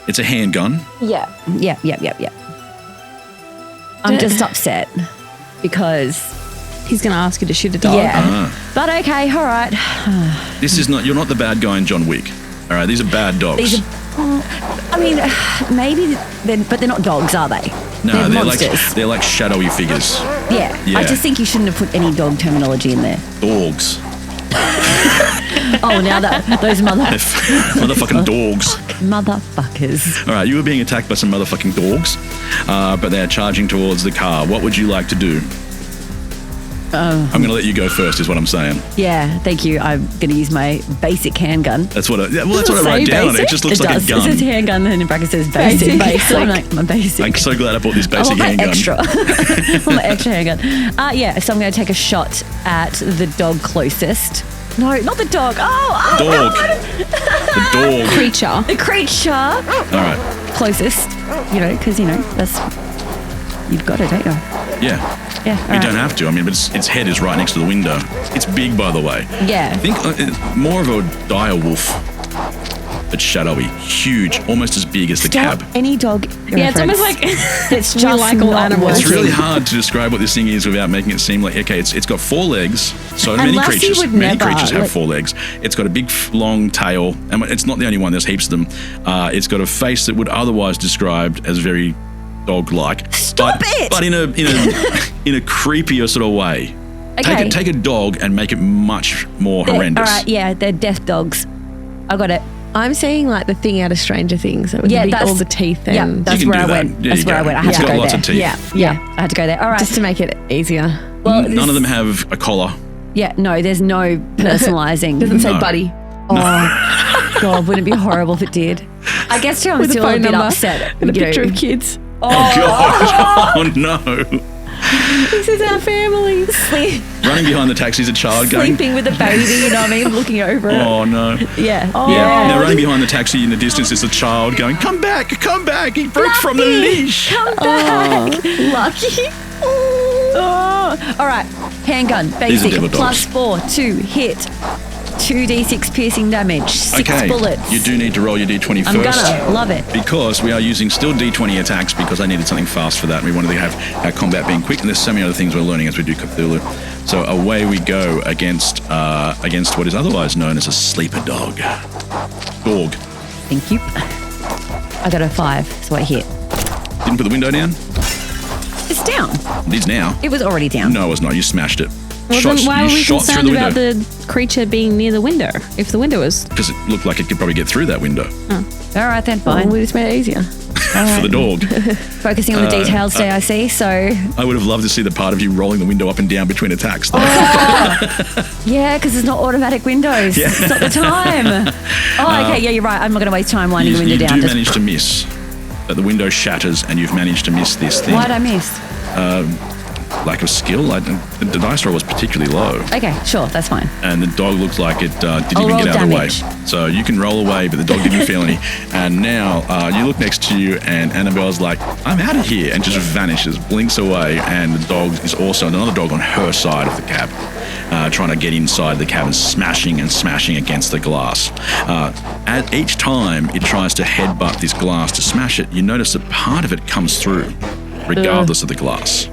It's a handgun. Yeah. I'm just upset because he's going to ask you to shoot a dog. Yeah. But okay, all right. You're not the bad guy in John Wick. All right, these are bad dogs. These are, maybe, but they're not dogs, are they? No, they're monsters. like shadowy figures. Yeah. I just think you shouldn't have put any dog terminology in there. Dogs. Oh, now those motherfucking dogs. Motherfuckers. All right, you were being attacked by some motherfucking dogs, but they're charging towards the car. What would you like to do? I'm going to let you go first, is what I'm saying. Yeah, thank you. I'm going to use my basic handgun. That's what I wrote down on it. It just looks like a gun. It says handgun, and in brackets says basic. So I'm like, my basic. I'm so glad I bought this basic I want my handgun. extra. I want my extra handgun. So I'm going to take a shot at the dog closest. No, not the dog. Oh, dog. The dog. Creature. The creature. All right. Closest. Because that's you've got it, don't you? Yeah. Yeah. You don't have to. I mean, but its head is right next to the window. It's big, by the way. Yeah. Think more of a dire wolf, but shadowy, huge, almost as big as the cab. Any dog. Yeah, it's almost like it's just like all animals. It's really hard to describe what this thing is without making it seem like, okay, it's got four legs. So many creatures have four legs. It's got a big, long tail, and it's not the only one. There's heaps of them. It's got a face that would otherwise described as very dog-like. But in a creepier sort of way. Okay. Take a dog and make it much more horrendous. All right, yeah, they're death dogs. I got it. I'm seeing like the thing out of Stranger Things. With all the teeth. And yeah, that's where I went. That's where I went. I had to go there. Lots of teeth. Yeah, I had to go there. All right. Just to make it easier. Well, none of them have a collar. Yeah, no, there's no personalising. Doesn't say buddy. Oh, God, wouldn't it be horrible if it did? I guess too, I'm still a bit upset. And a picture of kids. Oh, God. Oh, no. This is our family. Running behind the taxi is a child Sleeping with a baby, you know what I mean? Looking over it. Oh, no. Yeah. Oh. Yeah. Now, running behind the taxi in the distance is a child going, come back. He broke from the leash. Come back. Lucky. Oh. All right. Handgun, basic, +4 to hit. 2d6 piercing damage, 6 bullets. You do need to roll your d20 I'm first. gonna love it. Because we are using still d20 attacks because I needed something fast for that. And we wanted to have our combat being quick, and there's so many other things we're learning as we do Cthulhu. So away we go against what is otherwise known as a sleeper dog. Dog. Thank you. I got a 5, so I hit. Didn't put the window down? It's down. It is now. It was already down. No, it was not. You smashed it. Well, then why were we concerned about the creature being near the window? If the window was... Because it looked like it could probably get through that window. Oh. All right, then, fine. We just made it easier. for the dog. Focusing on the details, JIC. So I would have loved to see the part of you rolling the window up and down between attacks. Though. Yeah, because it's not automatic windows. Yeah. It's not the time. Okay. Yeah, you're right. I'm not going to waste time winding the window down. You do manage to miss. That the window shatters and you've managed to miss this thing. Why'd I miss? Lack of skill. The dice roll was particularly low. Okay, sure, that's fine. And the dog looked like it didn't even get out of the way. So you can roll away, but the dog didn't feel any. And now you look next to you, and Annabelle's like, I'm out of here, and just vanishes, blinks away. And the dog is also another dog on her side of the cab, trying to get inside the cab and smashing against the glass. At each time it tries to headbutt this glass to smash it, you notice that part of it comes through, regardless of the glass.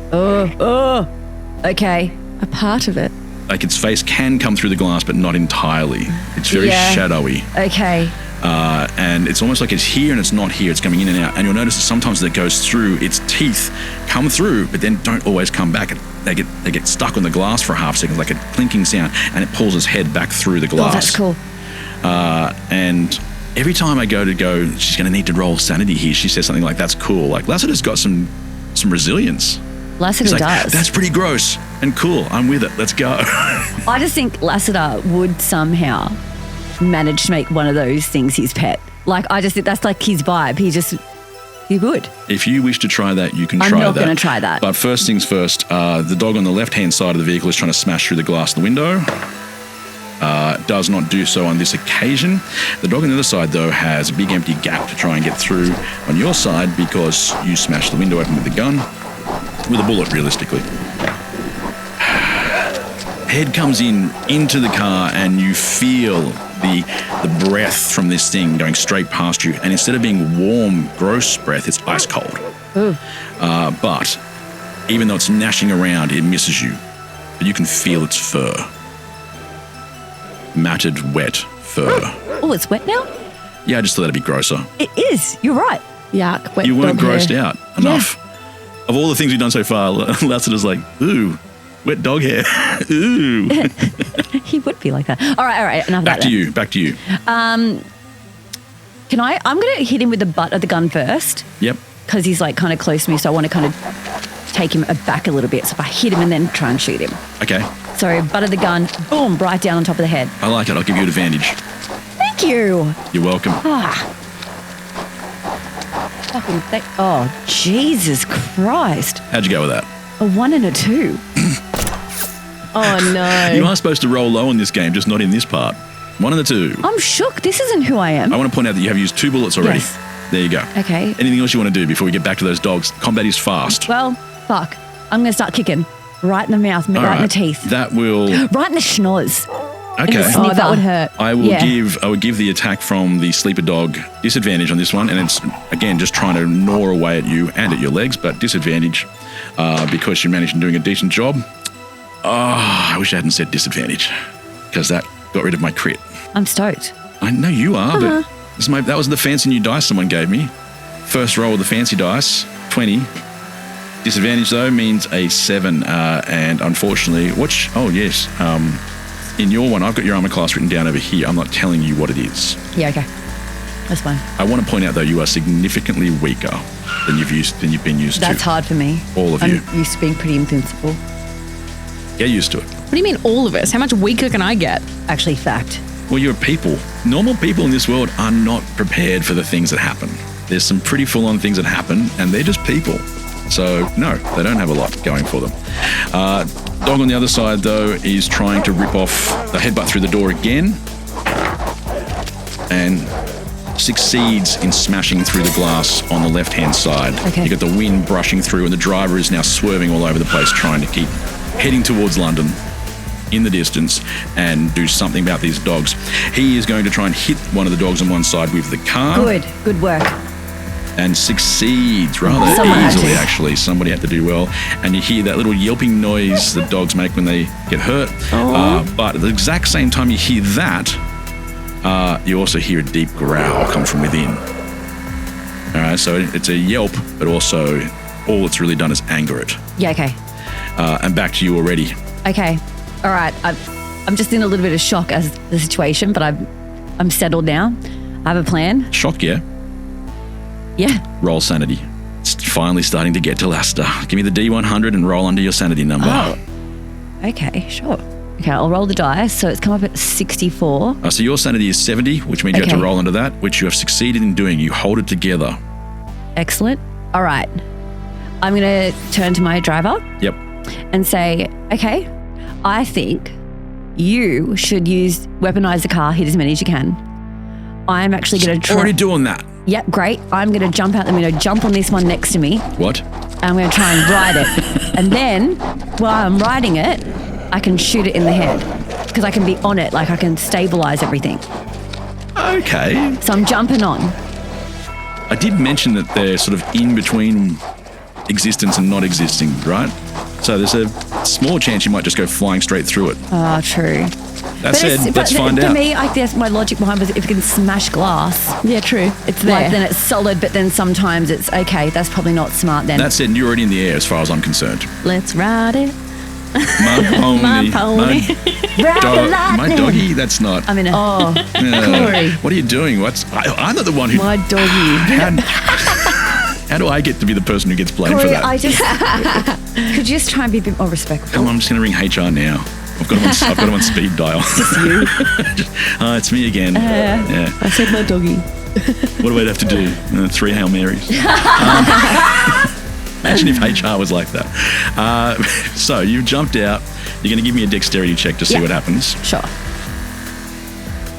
Okay. A part of it. Like its face can come through the glass, but not entirely. It's very shadowy. Okay. And it's almost like it's here and it's not here. It's coming in and out. And you'll notice that sometimes it goes through, its teeth come through, but then don't always come back. They get stuck on the glass for a half second, like a clinking sound, and it pulls its head back through the glass. Oh, that's cool. And every time I go, she's going to need to roll sanity here. She says something like, that's cool. Like, Lassiter's got some resilience. Lassiter does. That's pretty gross and cool. I'm with it. Let's go. I just think Lassiter would somehow manage to make one of those things his pet. Like, I just think that's like his vibe. He would. If you wish to try that, you can try that. I'm not going to try that. But first things first, the dog on the left-hand side of the vehicle is trying to smash through the glass of the window. Does not do so on this occasion. The dog on the other side, though, has a big empty gap to try and get through on your side because you smashed the window open with the gun. With a bullet, realistically. Head comes into the car and you feel the breath from this thing going straight past you. And instead of being warm, gross breath, it's ice cold. But even though it's gnashing around, it misses you. But you can feel its fur. Matted, wet fur. Oh, it's wet now? Yeah, I just thought that'd be grosser. It is. You're right. Yuck. Wet you weren't dog grossed hair. out enough. Yeah. Of all the things we've done so far, Lassiter's like, ooh, wet dog hair. Ooh. He would be like that. All right. Enough Back about that. Back to you. I'm going to hit him with the butt of the gun first. Yep. Because he's like kind of close to me, so I want to kind of take him aback a little bit. So if I hit him and then try and shoot him. Okay. So butt of the gun, boom, right down on top of the head. I like it. I'll give you advantage. Thank you. You're welcome. Oh, Jesus Christ. How'd you go with that? A 1 and a 2. Oh, no. You are supposed to roll low in this game, just not in this part. 1 and a 2. I'm shook. This isn't who I am. I want to point out that you have used 2 bullets already. Yes. There you go. Okay. Anything else you want to do before we get back to those dogs? Combat is fast. Well, fuck. I'm going to start kicking. Right in the mouth, right in the teeth. That will... Right in the schnoz. Okay. Oh, that would hurt. I will give the attack from the sleeper dog disadvantage on this one, and it's again just trying to gnaw away at you and at your legs, but disadvantage because you managed in doing a decent job. I wish I hadn't said disadvantage because that got rid of my crit. I'm stoked. I know you are, but that was the fancy new dice someone gave me. First roll with the fancy dice, 20. Disadvantage though means a 7, and unfortunately, in your one, I've got your armor class written down over here. I'm not telling you what it is. Yeah, okay. That's fine. I want to point out, though, you are significantly weaker than you've been used to. That's hard for me. All of you. I'm used to being pretty invincible. Get used to it. What do you mean all of us? How much weaker can I get? Actually, fact. Well, you're people. Normal people in this world are not prepared for the things that happen. There's some pretty full-on things that happen, and they're just people. So, no, they don't have a lot going for them. Dog on the other side, though, is trying to rip off the headbutt through the door again and succeeds in smashing through the glass on the left-hand side. Okay. You got the wind brushing through and the driver is now swerving all over the place trying to keep heading towards London in the distance and do something about these dogs. He is going to try and hit one of the dogs on one side with the car. Good work. And succeeds rather easily, actually. Somebody had to do well. And you hear that little yelping noise that dogs make when they get hurt. But at the exact same time you hear that, you also hear a deep growl come from within. All right, so it's a yelp, but also all it's really done is anger it. Yeah, okay. And back to you already. Okay. All right. I'm just in a little bit of shock as the situation, but I'm settled now. I have a plan. Shock, yeah? Yeah. Roll sanity. It's finally starting to get to Lasta. Give me the D100 and roll under your sanity number. Oh. Okay, sure. Okay, I'll roll the dice. So it's come up at 64. So your sanity is 70, which means you have to roll under that, which you have succeeded in doing. You hold it together. Excellent. All right. I'm going to turn to my driver. Yep. And say, okay, I think you should weaponize the car, hit as many as you can. I'm actually going to try. Already doing that. Yep, great. I'm going to jump out the window, jump on this one next to me. What? And I'm going to try and ride it. And then, while I'm riding it, I can shoot it in the head. Because I can be on it, like I can stabilize everything. Okay. So I'm jumping on. I did mention that they're sort of in between existence and not existing, right? So there's a small chance you might just go flying straight through it. Oh, true. That said, let's find out. For me, I guess my logic behind was if you can smash glass. Yeah, true. It's like then it's solid, but then sometimes it's okay. That's probably not smart then. That said, you're already in the air as far as I'm concerned. Let's ride it. My pony. My doggy. That's not. I'm in a. Oh, Cory. What are you doing? I'm not the one who. My doggy. How do I get to be the person who gets blamed Cory, for that? Could you just try and be a bit more respectful? Come on, I'm just going to ring HR now. I've got him on speed dial. Just you. It's me again. Yeah. I said my doggy. What do I have to do? 3 Hail Marys. Imagine if HR was like that. So you've jumped out. You're going to give me a dexterity check to see what happens. Sure.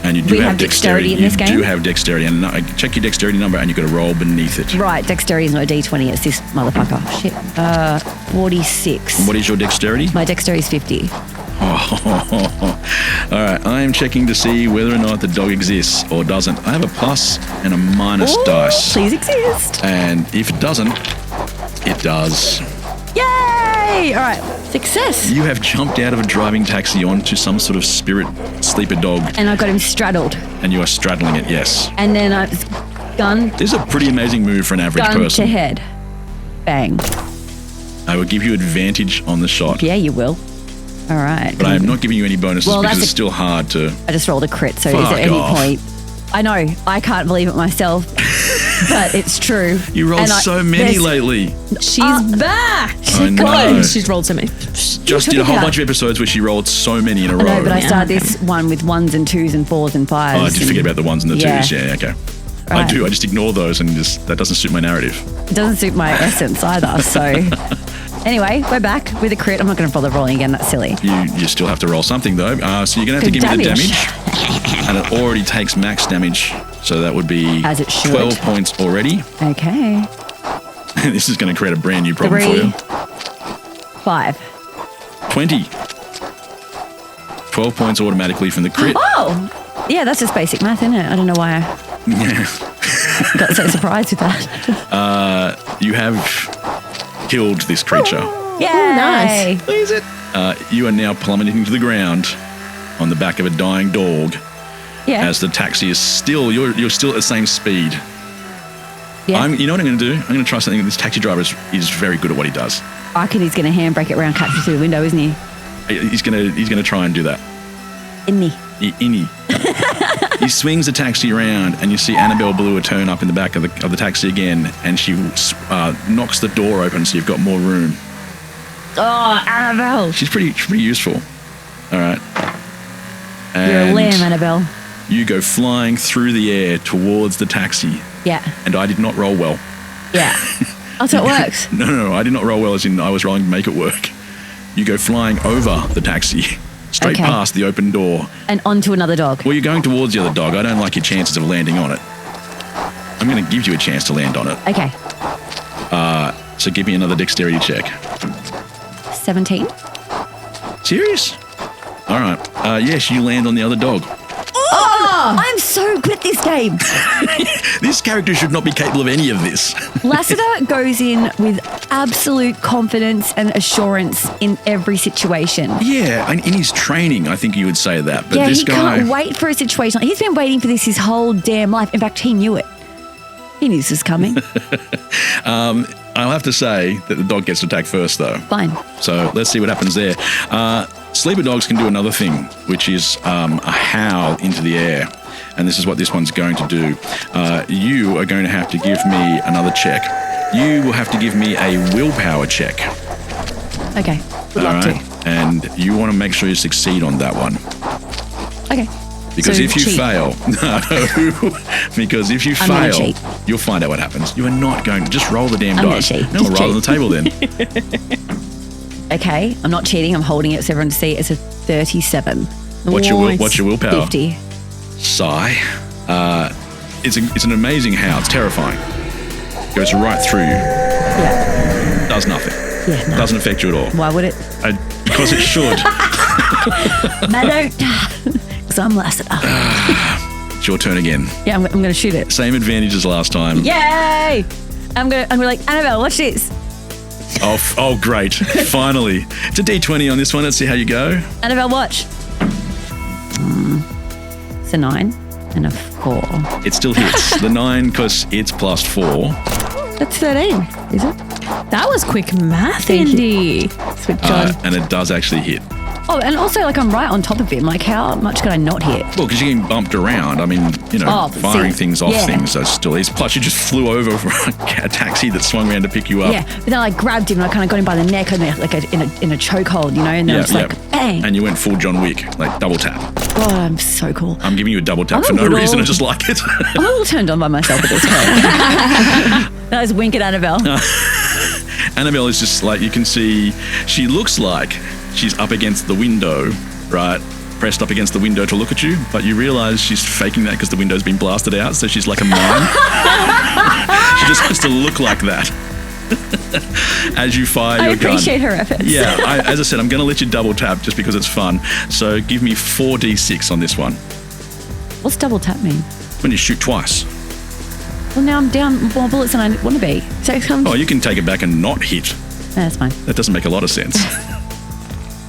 And you do have dexterity in this game? You do have dexterity. And check your dexterity number and you've got to roll beneath it. Right, dexterity is not a D20. It's this motherfucker. Shit. 46. And what is your dexterity? My dexterity is 50. All right, I am checking to see whether or not the dog exists or doesn't. I have a plus and a minus dice. Please exist. And if it doesn't, it does. Yay! All right, success. You have jumped out of a driving taxi onto some sort of spirit sleeper dog. And I got him straddled. And you are straddling it, yes. And then gun. This is a pretty amazing move for an average gun person. to head. Bang. I will give you advantage on the shot. Yeah, you will. All right. But I am not giving you any bonuses because it's still hard to... I just rolled a crit, so is there any point? I know, I can't believe it myself, but it's true. You rolled so many lately. She's back. I know. She's rolled so many. Just did a whole bunch of episodes where she rolled so many in a row. No, but I started this one with 1s and 2s and 4s and 5s. Oh, I did forget about the 1s and the 2s. Yeah, okay. Right. I do. I just ignore those and that doesn't suit my narrative. It doesn't suit my essence either, so... Anyway, we're back with a crit. I'm not going to bother rolling again. That's silly. You still have to roll something, though. So you're going to have to give me the damage. And it already takes max damage. So that would be as it should. 12 points already. Okay. This is going to create a brand new problem 3, for you. 5. 20. 12 points automatically from the crit. Oh! Yeah, that's just basic math, isn't it? I don't know why I got so surprised with that. You have killed this creature. Yeah, nice. Is it? You are now plummeting to the ground on the back of a dying dog. Yeah. As the taxi is still, you're still at the same speed. Yeah. You know what I'm going to do? I'm going to try something. This taxi driver is very good at what he does. I reckon he's going to handbrake it around, catch me through the window, isn't he? He's going to try and do that. Indy. He swings the taxi around, and you see Annabelle Blue turn up in the back of the taxi again, and she knocks the door open, so you've got more room. Oh, Annabelle! She's pretty useful. All right. You're a lamb, Annabelle. You go flying through the air towards the taxi. Yeah. And I did not roll well. Yeah. Oh, so it works. No, I did not roll well, as in I was rolling to make it work. You go flying over the taxi. Straight past the open door. And onto another dog. Well, you're going towards the other dog. I don't like your chances of landing on it. I'm going to give you a chance to land on it. Okay. So give me another dexterity check. 17. Serious? All right. Yes, you land on the other dog. Oh! I'm so good at this game. This character should not be capable of any of this. Lassiter goes in with absolute confidence and assurance in every situation. Yeah, in his training, I think you would say that. But yeah, this guy can't wait for a situation. He's been waiting for this his whole damn life. In fact, he knew it. He knew this was coming. I'll have to say that the dog gets attacked first, though. Fine. So let's see what happens there. Sleeper dogs can do another thing, which is a howl into the air. and this is what this one's going to do. You are going to have to give me another check. You will have to give me a willpower check. Okay. Would love to. And you want to make sure you succeed on that one. Okay. Because So if you cheat. fail, I'm gonna cheat. you'll find out what happens. You are not going to just roll the damn I'm gonna dice. cheat. No, Just roll on the cheat. table then. Okay, I'm not cheating. I'm holding it so everyone to see. It's a 37. What's your willpower? 50. Sigh. It's an amazing how. It's terrifying. Goes right through you. Yeah. Does nothing. Yeah. No. Doesn't affect you at all. Why would it? Because it should. No, don't. Because I'm lasted up. It's your turn again. Yeah, I'm going to shoot it. Same advantage as last time. Yay! I'm gonna like, Annabelle, watch this. Oh, great. Finally. It's a D20 on this one. Let's see how you go. Annabelle, watch. It's a 9 and a 4. It still hits. The 9, because it's plus 4. That's 13, is it? That was quick math, Thank you. Indy. Switch on. And it does actually hit. Oh, and also, like, I'm right on top of him. Like, how much can I not hit? Well, because you're getting bumped around. I mean, firing things off things are still easy. Plus, you just flew over for a taxi that swung around to pick you up. Yeah, but then I grabbed him and I kind of got him by the neck and like in a chokehold, and then I was like, bang. And you went full John Wick, like double tap. God, I'm so cool. I'm giving you a double tap I'm for a no little- reason. I just like it. I'm a little turned on by myself at this point. That was wink at Annabelle. Annabelle is just like, you can see, she looks like she's up against the window, right? Pressed up against the window to look at you, but you realise she's faking that because the window's been blasted out, so she's like a mime. She just has to look like that as you fire I your gun. appreciate her efforts. Yeah, as I said, I'm going to let you double tap just because it's fun. So give me 4d6 on this one. What's double tap mean? When you shoot twice. Well, now I'm down more bullets than I want to be. So it comes. Oh, you can take it back and not hit. That's fine. That doesn't make a lot of sense.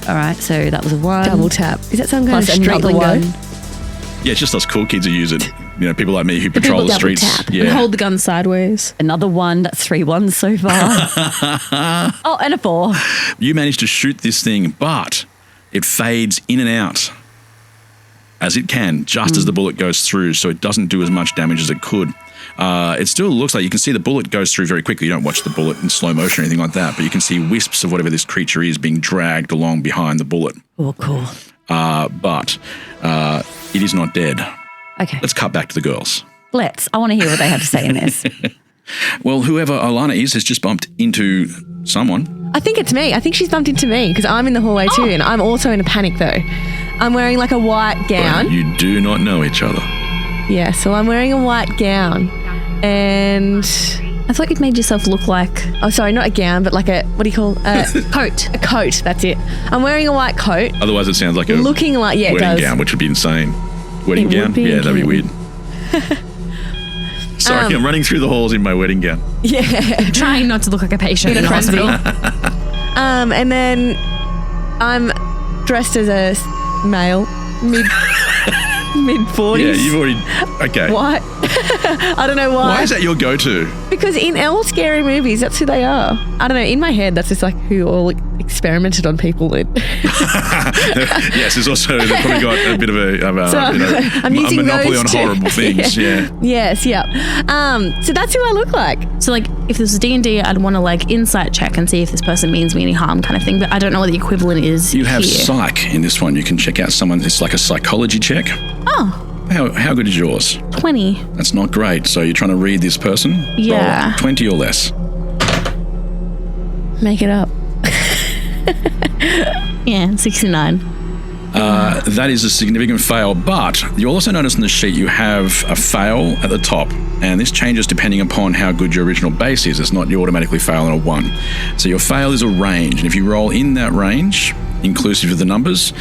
All right, so that was a 1. Double tap. Is that some kind of Plus another street lingo? 1. Yeah, it's just us cool kids who use it. You know, people like me who patrol the streets. And Yeah. hold the gun sideways. Another 1. That's 3 ones so far. Oh, and a 4. You manage to shoot this thing, but it fades in and out as it can, just as the bullet goes through, so it doesn't do as much damage as it could. It still looks like you can see the bullet goes through very quickly. You don't watch the bullet in slow motion or anything like that, but you can see wisps of whatever this creature is being dragged along behind the bullet. Oh, cool. But it is not dead. Okay. Let's cut back to the girls. Let's. I want to hear what they have to say in this. Well, whoever Alana is has just bumped into someone. I think it's me. I think she's bumped into me because I'm in the hallway too, and I'm also in a panic though. I'm wearing like a white gown. But you do not know each other. Yeah, so I'm wearing a white gown, and I thought you'd made yourself look like... Oh, sorry, not a gown, but like a, what do you call coat. A coat, that's it. I'm wearing a white coat. Otherwise, it sounds like a Looking like, yeah, it wedding does. gown, which would be insane. Wedding It would gown? be Yeah, that'd be again. weird. Sorry, I'm running through the halls in my wedding gown. Yeah. Trying not to look like a patient in a hospital. And then I'm dressed as a male, mid-40s. Yeah, you've already... Okay. Why? I don't know why. Why is that your go-to? Because in all scary movies, that's who they are. I don't know. In my head, that's just like who all experimented on people with. Yes, there's also... They've probably got a bit of a I'm using monopoly those on two. horrible things. Yeah. Yes, yeah. So that's who I look like. So like if this was D&D, I'd want to like insight check and see if this person means me any harm kind of thing, but I don't know what the equivalent is You have here. psych in this one. You can check out someone. It's like a psychology check. Oh, How good is yours? 20. That's not great. So you're trying to read this person? Yeah. Roll 20 or less. Make it up. Yeah, 69. That is a significant fail, but you'll also notice in the sheet you have a fail at the top, and this changes depending upon how good your original base is. It's not you automatically fail on a 1. So your fail is a range, and if you roll in that range, inclusive of the numbers,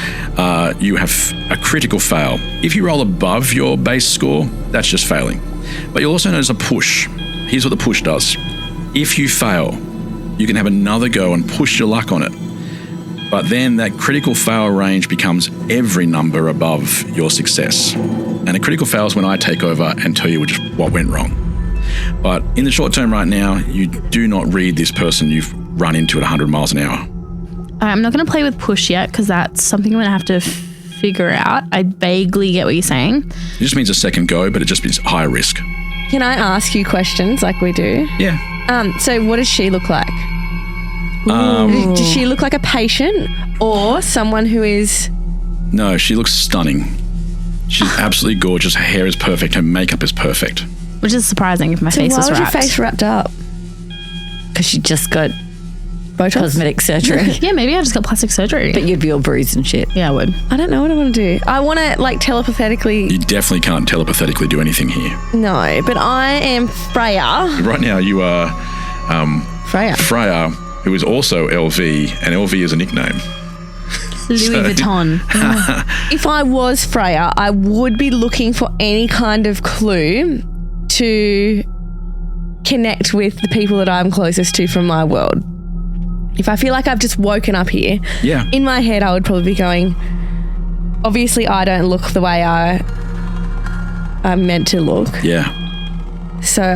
you have a critical fail. If you roll above your base score, that's just failing. But you'll also notice a push. Here's what the push does. If you fail, you can have another go and push your luck on it. But then that critical fail range becomes every number above your success. And a critical fail is when I take over and tell you just what went wrong. But in the short term right now, you do not read this person you've run into at 100 miles an hour. All right, I'm not going to play with push yet because that's something I'm going to have to figure out. I vaguely get what you're saying. It just means a second go, but it just means high risk. Can I ask you questions like we do? Yeah. So what does she look like? Does she look like a patient or someone who is... No, she looks stunning. She's absolutely gorgeous. Her hair is perfect. Her makeup is perfect. Which is surprising if my face was wrapped. Why was your face wrapped up? Because she just got Botox? Cosmetic surgery. Yeah, maybe I just got plastic surgery. But you'd be all bruised and shit. Yeah, I would. I don't know what I want to do. I want to like telepathically... You definitely can't telepathically do anything here. No, but I am Freya. Right now you are Freya, who is also LV, and LV is a nickname. Louis Vuitton. If I was Freya, I would be looking for any kind of clue to connect with the people that I'm closest to from my world. If I feel like I've just woken up here, in my head I would probably be going, obviously I don't look the way I'm meant to look. Yeah. So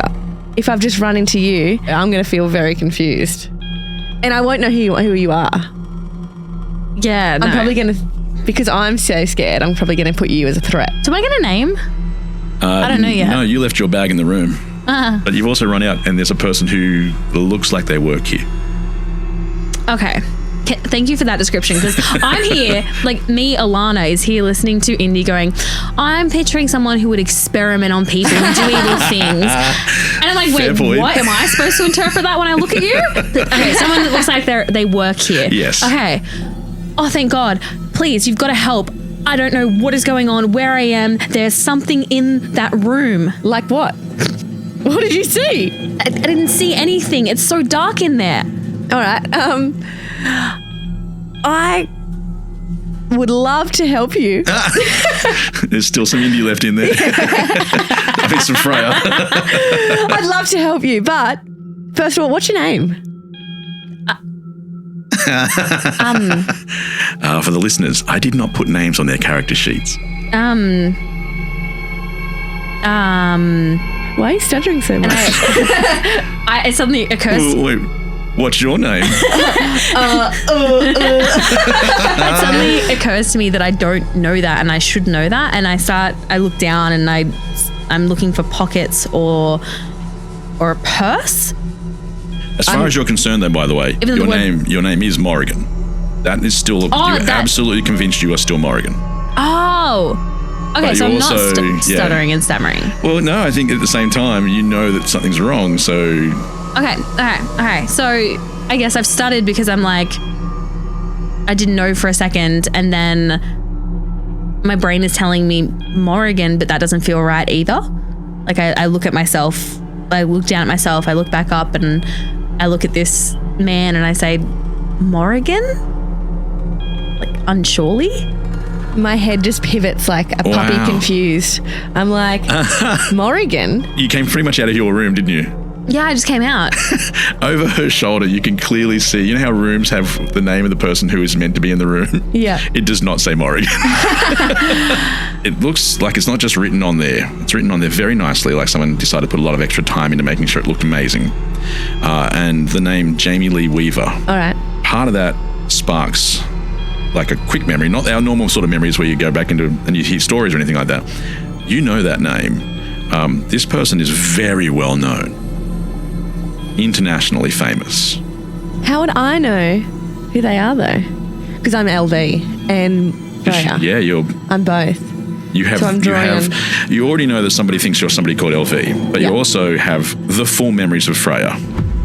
if I've just run into you, I'm going to feel very confused. And I won't know who you are. Yeah, I'm probably going to, because I'm so scared, I'm probably going to put you as a threat. Do I get a name? I don't know yet. No, you left your bag in the room. But you've also run out and there's a person who looks like they work here. Okay. Thank you for that description, because I'm here, like me, Alana, is here listening to Indy going, I'm picturing someone who would experiment on people and do evil things. And I'm like, wait, what? Am I supposed to interpret that when I look at you? Okay, someone that looks like they work here. Yes. Okay. Oh, thank God. Please, you've got to help. I don't know what is going on, where I am. There's something in that room. Like what? What did you see? I didn't see anything. It's so dark in there. All right. I would love to help you. There's still some Indy left in there. I think some Freya. I'd love to help you, but first of all, what's your name? For the listeners, I did not put names on their character sheets. Why are you stuttering so much? It suddenly occurs. Wait, what's your name? It suddenly occurs to me that I don't know that, and I should know that. And I look down, and I'm looking for pockets or a purse. As far as you're concerned, though, by the way, your name is Morrigan. That is still. You're absolutely convinced you are still Morrigan. Oh. Okay, so I'm not stuttering and stammering. Well, no, I think at the same time, you know that something's wrong, so... Okay. So I guess I've stuttered because I'm like, I didn't know for a second, and then my brain is telling me Morrigan, but that doesn't feel right either. Like I look at myself, I look down at myself, I look back up, and I look at this man and I say, Morrigan? Like, unsurely? My head just pivots like a puppy confused. I'm like, Morrigan? You came pretty much out of your room, didn't you? Yeah, I just came out. Over her shoulder, you can clearly see, you know how rooms have the name of the person who is meant to be in the room? Yeah. It does not say Morrigan. It looks like it's not just written on there. It's written on there very nicely, like someone decided to put a lot of extra time into making sure it looked amazing. And the name Jamie Lee Weaver. All right. Part of that sparks like a quick memory, not our normal sort of memories where you go back into and you hear stories or anything like that. You know that name. This person is very well known, internationally famous. How would I know who they are though? Because I'm LV and Freya. Yeah, I'm both. You already know that somebody thinks you're somebody called LV, but you also have the full memories of Freya.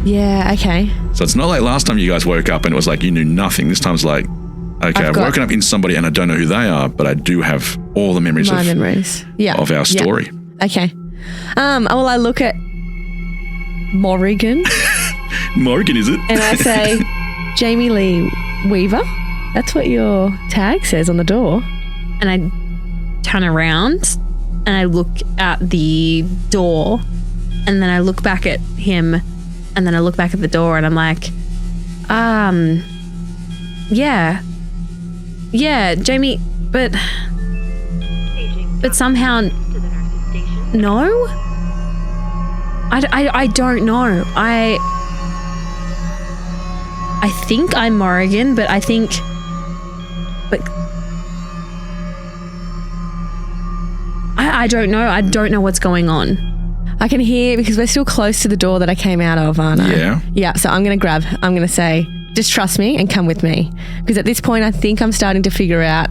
Yeah, okay. So it's not like last time you guys woke up and it was like you knew nothing. This time's like, okay, I've woken up in somebody and I don't know who they are, but I do have all the memories of our story. Yeah. Okay. Well, I look at Morrigan. Morrigan, is it? And I say, Jamie Lee Weaver. That's what your tag says on the door. And I turn around and I look at the door, and then I look back at him, and then I look back at the door, and I'm like, yeah, Jamie, but somehow, no, I don't know. I think I'm Morrigan, but I don't know. I don't know what's going on. I can hear, because we're still close to the door that I came out of, aren't I? Yeah. Yeah, so I'm going to say, just trust me and come with me. Because at this point, I think I'm starting to figure out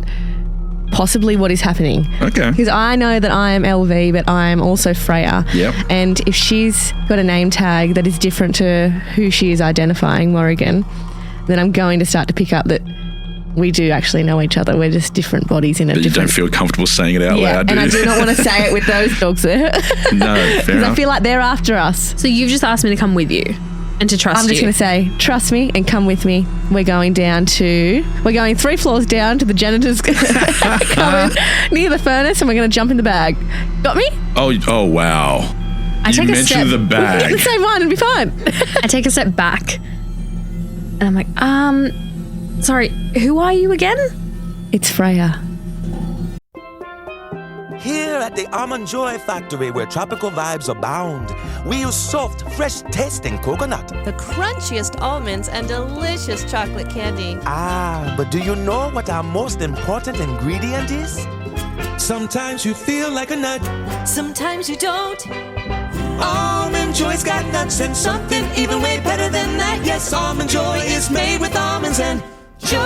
possibly what is happening. Okay. Because I know that I am LV, but I am also Freya. Yep. And if she's got a name tag that is different to who she is identifying, Morrigan, then I'm going to start to pick up that we do actually know each other. We're just different bodies in a But different... you don't feel comfortable saying it out loud, do and you? I do not want to say it with those dogs there. No, fair Because I enough. feel like they're after us. So you've just asked me to come with you and to trust you. I'm just going to say, trust me and come with me. We're going 3 floors down to the janitor's cabin near the furnace, and we're going to jump in the bag. Got me? Oh wow. I you take a mentioned step. the We bag. get the same one, it'll be fine. I take a step back and I'm like, sorry, who are you again? It's Freya. Here at the Almond Joy Factory, where tropical vibes abound, we use soft, fresh-tasting coconut. The crunchiest almonds and delicious chocolate candy. Ah, but do you know what our most important ingredient is? Sometimes you feel like a nut. Sometimes you don't. Almond Joy's got nuts and something even way better than that. Yes, Almond Joy is made with almonds and joy.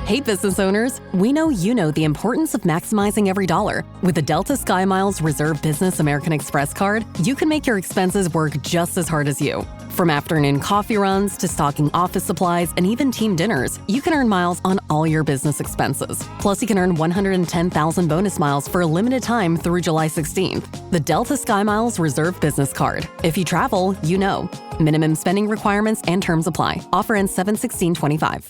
Hey business owners, we know you know the importance of maximizing every dollar. With the Delta SkyMiles Reserve Business American Express card, you can make your expenses work just as hard as you. From afternoon coffee runs to stocking office supplies and even team dinners, you can earn miles on all your business expenses. Plus, you can earn 110,000 bonus miles for a limited time through July 16th. The Delta SkyMiles Reserve Business Card. If you travel, you know. Minimum spending requirements and terms apply. Offer ends 7/16/25.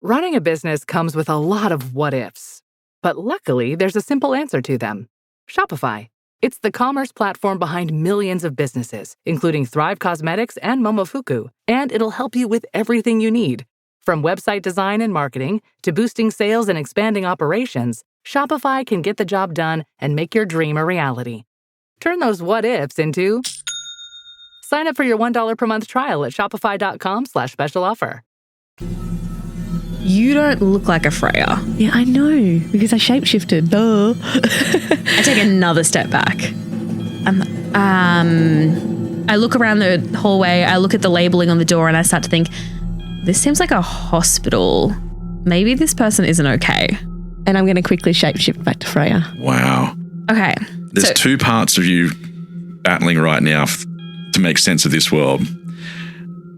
Running a business comes with a lot of what-ifs. But luckily, there's a simple answer to them. Shopify. It's the commerce platform behind millions of businesses, including Thrive Cosmetics and Momofuku, and it'll help you with everything you need. From website design and marketing to boosting sales and expanding operations, Shopify can get the job done and make your dream a reality. Turn those what-ifs into... Sign up for your $1 per month trial at shopify.com/special offer. You don't look like a Freya. Yeah, I know, because I shapeshifted. Duh. I take another step back. I look around the hallway, I look at the labeling on the door, and I start to think, this seems like a hospital. Maybe this person isn't okay. And I'm going to quickly shapeshift back to Freya. Wow. Okay. There's two parts of you battling right now to make sense of this world.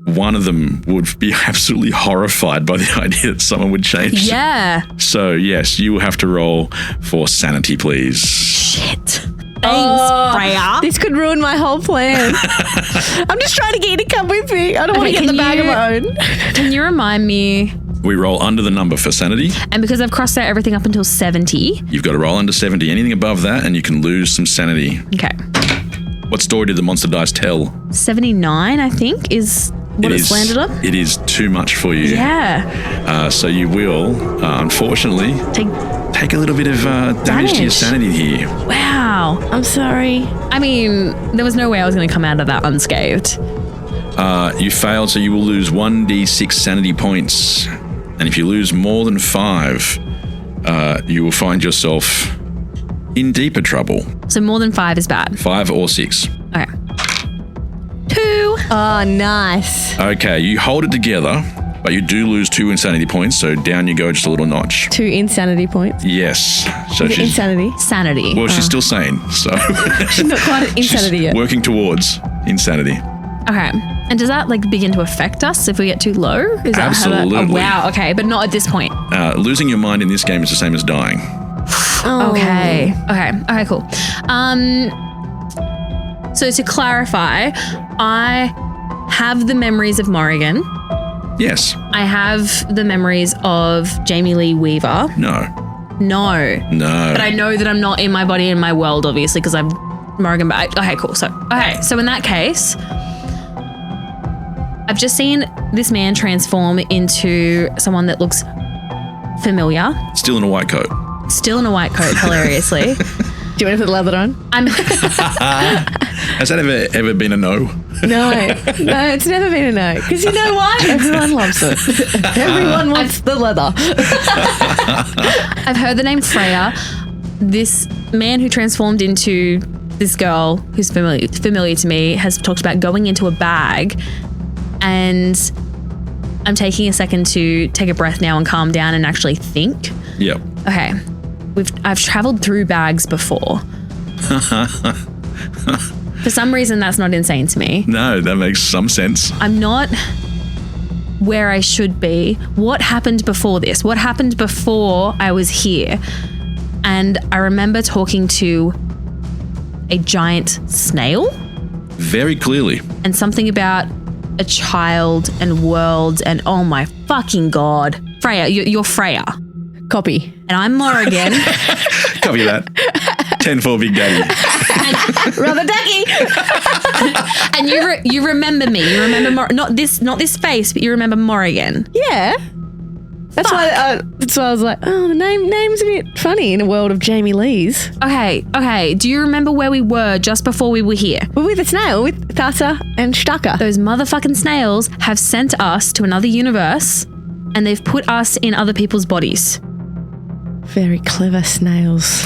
One of them would be absolutely horrified by the idea that someone would change. Yeah. So, yes, you will have to roll for sanity, please. Shit. Thanks, Freya. This could ruin my whole plan. I'm just trying to get you to come with me. I don't want to get in the bag of my own. Can you remind me? We roll under the number for sanity. And because I've crossed out everything up until 70. You've got to roll under 70. Anything above that, and you can lose some sanity. Okay. What story did the monster dice tell? 79, I think, is what it's landed on. It is too much for you. Yeah. So you will, unfortunately, take a little bit of damage to your sanity here. Wow. I'm sorry. I mean, there was no way I was going to come out of that unscathed. You failed, so you will lose 1d6 sanity points. And if you lose more than 5, you will find yourself in deeper trouble. So more than 5 is bad. 5 or 6. Okay. 2. Oh, nice. Okay, you hold it together, but you do lose 2 insanity points, so down you go just a little notch. 2 insanity points. Yes. So Is it she's insanity? Sanity. Well, she's still sane, so She's not quite at insanity she's yet. working towards insanity. Okay. And does that begin to affect us if we get too low? Is that Absolutely. How that, wow. Okay, but not at this point. Losing your mind in this game is the same as dying. Okay. Okay, cool. So to clarify, I have the memories of Morrigan. Yes. I have the memories of Jamie Lee Weaver. No. No. No. But I know that I'm not in my body, in my world, obviously, because I'm Morrigan. But okay, cool. So in that case, I've just seen this man transform into someone that looks familiar. Still in a white coat. Still in a white coat, hilariously. Do you want to put the leather on? Has that ever been a no? No, it's never been a no. Because you know why? Everyone loves it. Everyone wants the leather. I've heard the name Freya. This man who transformed into this girl who's familiar to me has talked about going into a bag, and I'm taking a second to take a breath now and calm down and actually think. Yep. Okay. I've traveled through bags before. For some reason, that's not insane to me. No, that makes some sense. I'm not where I should be. What happened before this? What happened before I was here? And I remember talking to a giant snail. Very clearly. And something about a child and worlds and oh my fucking God. Freya, you're Freya. Copy. And I'm Morrigan. Copy that. 10-4 Big Daddy. Rubber ducky. And you remember me. You remember not this face, but you remember Morrigan. Yeah. That's why I was like, oh, the name's a bit funny in a world of Jamie Lee's. Okay. Do you remember where we were just before we were here? We're with a snail, with Thassa and Stacey. Those motherfucking snails have sent us to another universe, and they've put us in other people's bodies. Very clever snails.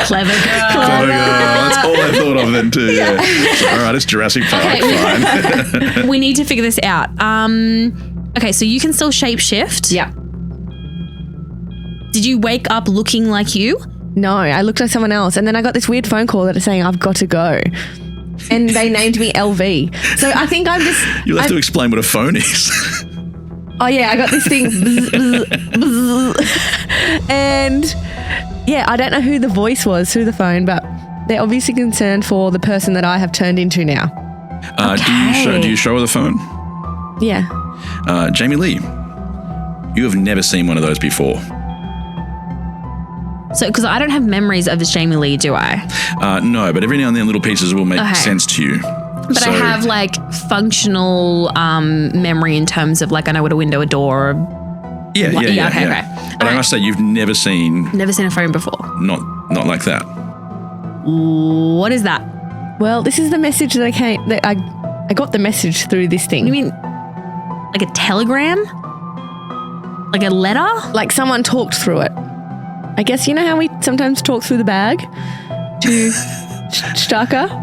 Clever girl. Clever girl. That's all I thought of then too. Yeah. So, all right, it's Jurassic Park. Okay, Fine. We need to figure this out. Okay, so you can still shapeshift. Yeah. Did you wake up looking like you? No, I looked like someone else, and then I got this weird phone call that is saying I've got to go, and they named me LV. So I think I'm just. You'll have to explain what a phone is. Oh yeah, I got this thing, and yeah, I don't know who the voice was through the phone, but they're obviously concerned for the person that I have turned into now. Do you show her the phone? Yeah. Jamie Lee, you have never seen one of those before. So, because I don't have memories of Jamie Lee, do I? No, but every now and then little pieces will make sense to you. But I have like functional memory in terms of like I know what a door. Yeah. Okay. But I must say you've never seen a phone before. Not like that. What is that? Well, this is the message that I got the message through this thing. You mean like a telegram? Like a letter? Like someone talked through it. I guess you know how we sometimes talk through the bag to Stacey?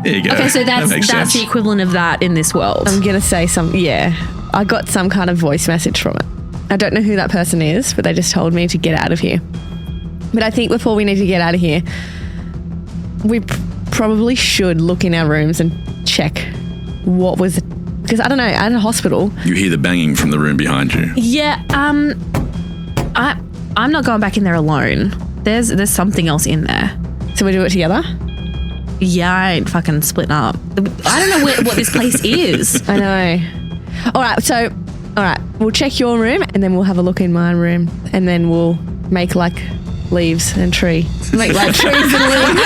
There you go. Okay, so that's sense. the equivalent of that in this world. I'm going to say I got some kind of voice message from it. I don't know who that person is, but they just told me to get out of here. But I think before we need to get out of here, we probably should look in our rooms and check what was, because I don't know, at a hospital. You hear the banging from the room behind you. Yeah, I'm not going back in there alone. There's something else in there. So we do it together? Yeah, I ain't fucking splitting up. I don't know what this place is. I know. All right, we'll check your room and then we'll have a look in my room and then we'll make like leaves and tree. Make like trees and leaves.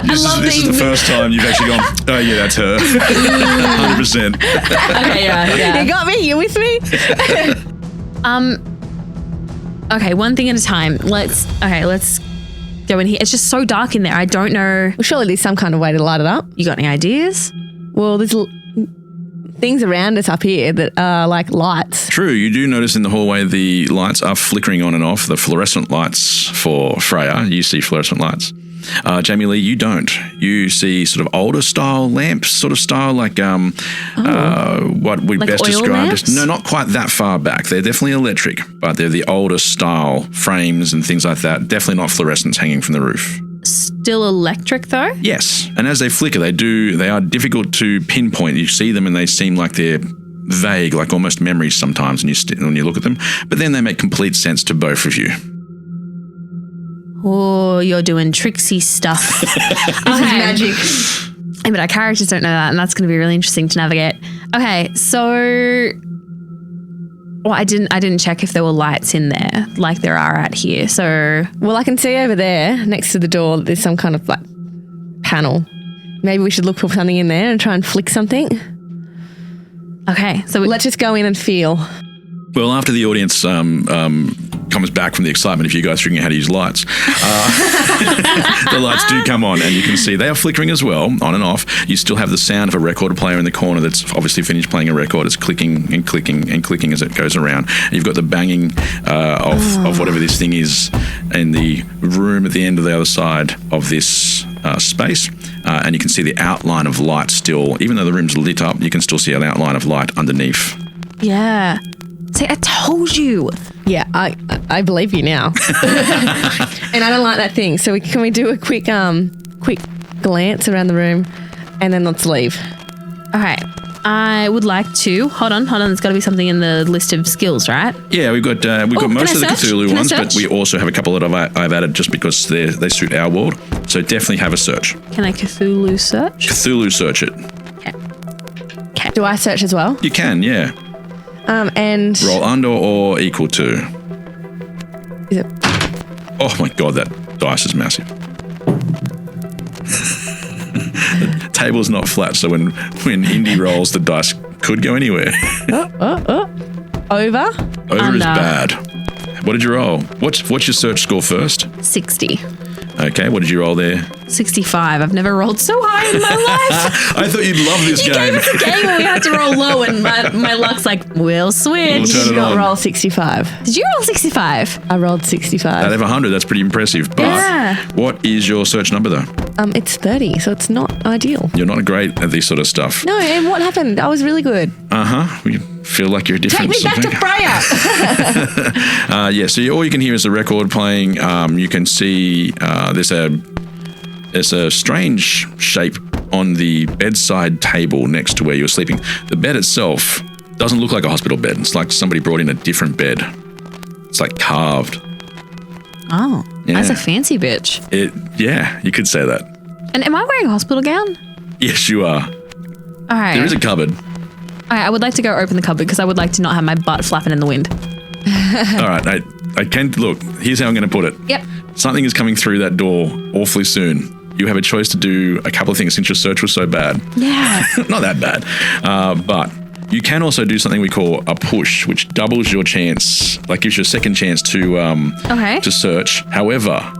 This is the first time you've actually gone, oh yeah, that's her. 100%. Okay, yeah. You got me? You with me? Okay, one thing at a time. Let's go in here. It's just so dark in there. I don't know. Well, surely there's some kind of way to light it up. You got any ideas? Well, there's things around us up here that are like lights. True. You do notice in the hallway the lights are flickering on and off, the fluorescent lights for Freya. You see fluorescent lights. Jamie Lee, you don't. You see sort of older style lamps, sort of style like what we like best oil describe lamps? as, no, not quite that far back. They're definitely electric, but they're the older style frames and things like that. Definitely not fluorescents hanging from the roof. Still electric though? Yes, and as they flicker, they are difficult to pinpoint. You see them and they seem like they're vague, like almost memories sometimes when you look at them, but then they make complete sense to both of you. Oh, you're doing tricksy stuff. Magic. But our characters don't know that, and that's going to be really interesting to navigate. Okay, so I didn't check if there were lights in there like there are out here. So I can see over there next to the door there's some kind of like panel. Maybe we should look for something in there and try and flick something. Okay, so let's just go in and feel. Well, after the audience kind comes back from the excitement of you guys figuring out how to use lights. The lights do come on, and you can see they are flickering as well, on and off. You still have the sound of a record player in the corner that's obviously finished playing a record. It's clicking and clicking and clicking as it goes around. And you've got the banging of whatever this thing is in the room at the end of the other side of this space. And you can see the outline of light still. Even though the room's lit up, you can still see an outline of light underneath. Yeah. See, I told you. Yeah, I believe you now. And I don't like that thing. So can we do a quick glance around the room and then let's leave? Okay. I would like to hold on. There's got to be something in the list of skills, right? Yeah, we've got most of the Cthulhu ones, but we also have a couple that I've added just because they suit our world. So definitely have a search. Can I Cthulhu search? Cthulhu search it. Okay. Do I search as well? You can, yeah. And roll under or equal to. Is it? Oh my god, that dice is massive. The table's not flat, so when Indy rolls, the dice could go anywhere. Over? Over is bad. What did you roll? What's your search score first? 60. Okay, what did you roll there? 65. I've never rolled so high in my life. I thought you'd love this game. You gave us a game where we had to roll low, and my luck's like, we'll switch. We'll turn it on. Roll 65. Did you roll 65? I rolled 65. Out of 100, that's pretty impressive. But what is your search number, though? It's 30, so it's not ideal. You're not great at this sort of stuff. No, and what happened? I was really good. You feel like you're different. Take me back to Freya. Yeah, so all you can hear is the record playing. You can see there's a strange shape on the bedside table next to where you're sleeping. The bed itself doesn't look like a hospital bed. It's like somebody brought in a different bed. It's like carved. Oh, that's a fancy bitch. Yeah, you could say that. And am I wearing a hospital gown? Yes, you are. All right. There is a cupboard. All right, I would like to go open the cupboard because I would like to not have my butt flapping in the wind. All right, I can look. Here's how I'm going to put it. Yep. Something is coming through that door awfully soon. You have a choice to do a couple of things since your search was so bad. Yeah. Not that bad, but you can also do something we call a push, which doubles your chance, like gives you a second chance to search. However,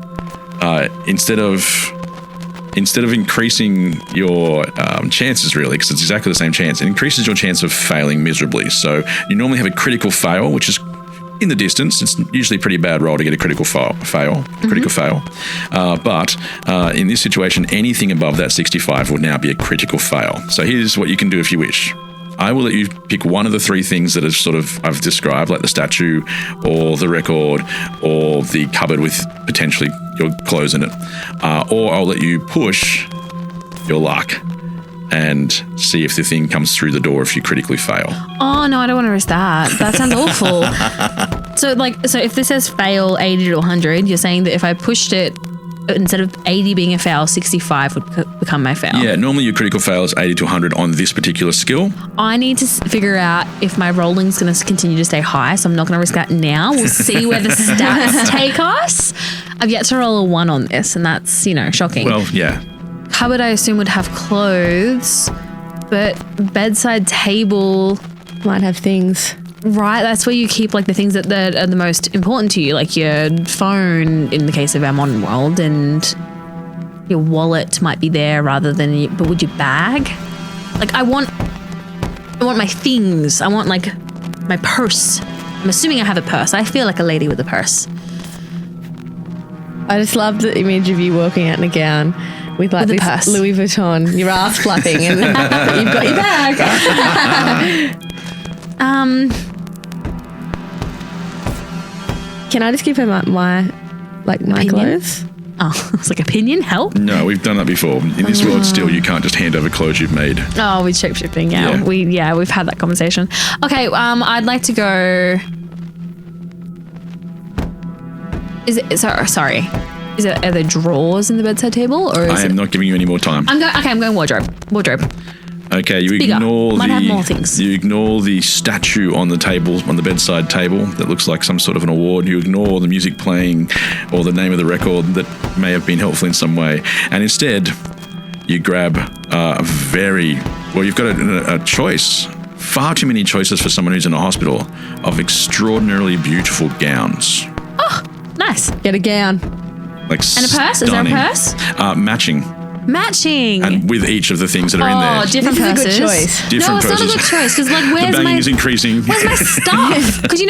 instead of increasing your chances, really, because it's exactly the same chance, it increases your chance of failing miserably. So you normally have a critical fail, which is in the distance. It's usually a pretty bad roll to get a critical fail. But in this situation, anything above that 65 would now be a critical fail. So here's what you can do if you wish. I will let you pick one of the three things that I've described, like the statue or the record or the cupboard with potentially your clothes in it. Or I'll let you push your luck and see if the thing comes through the door if you critically fail. Oh, no, I don't want to risk that. That sounds awful. So if this says fail 80 to 100, you're saying that if I pushed it, instead of 80 being a fail, 65 would become my fail. Yeah, normally your critical fail is 80 to 100 on this particular skill. I need to figure out if my rolling's going to continue to stay high, so I'm not going to risk that now. We'll see where the stats take us. I've yet to roll a 1 on this, and that's, shocking. Well, yeah. Cupboard, I assume, would have clothes, but bedside table might have things. Right, that's where you keep the things that are the most important to you, like your phone in the case of our modern world, and your wallet might be there rather than. But would you bag? I want my things. I want my purse. I'm assuming I have a purse. I feel like a lady with a purse. I just love the image of you walking out in a gown with this purse. Louis Vuitton, your ass flapping, and then you've got your bag. Can I just give her my clothes? Oh, it's opinion help? No, we've done that before. In this world, still, you can't just hand over clothes you've made. Oh, with shape-shifting, yeah. We've had that conversation. Okay, I'd like to go. Are there drawers in the bedside table, or I am not giving you any more time. I'm going wardrobe. Okay, you Bigger. ignore Might have more things. You ignore the statue on the bedside table that looks like some sort of an award. You ignore the music playing or the name of the record that may have been helpful in some way, and instead you grab you've got a choice. Far too many choices for someone who's in a hospital of extraordinarily beautiful gowns. Oh, nice. Get a gown. Like And a purse? Is there a stunning. purse? Matching. Matching. And with each of the things that are in there. Oh, different This is a purses. good choice. Different no, it's purses. not a good choice because like The where's banging my is increasing. where's my stuff? Because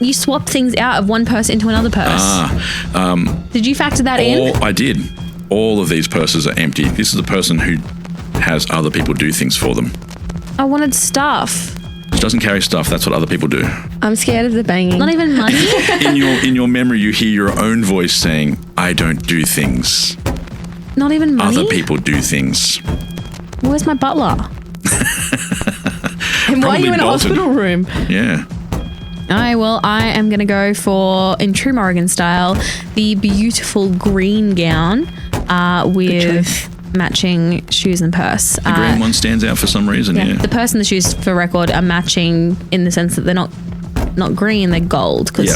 you swap things out of one purse into another purse. Did you factor that in? I did. All of these purses are empty. This is the person who has other people do things for them. I wanted stuff. She doesn't carry stuff. That's what other people do. I'm scared of the banging. Not even money. In your memory, you hear your own voice saying, "I don't do things. Not even money. Other people do things." Where's my butler? And why are Probably you in a bolted. hospital room? Yeah. I am going to go for, in true Morrigan style, the beautiful green gown with matching shoes and purse. The green one stands out for some reason. Yeah. The purse and the shoes, for record, are matching in the sense that they're not green, they're gold. Yeah.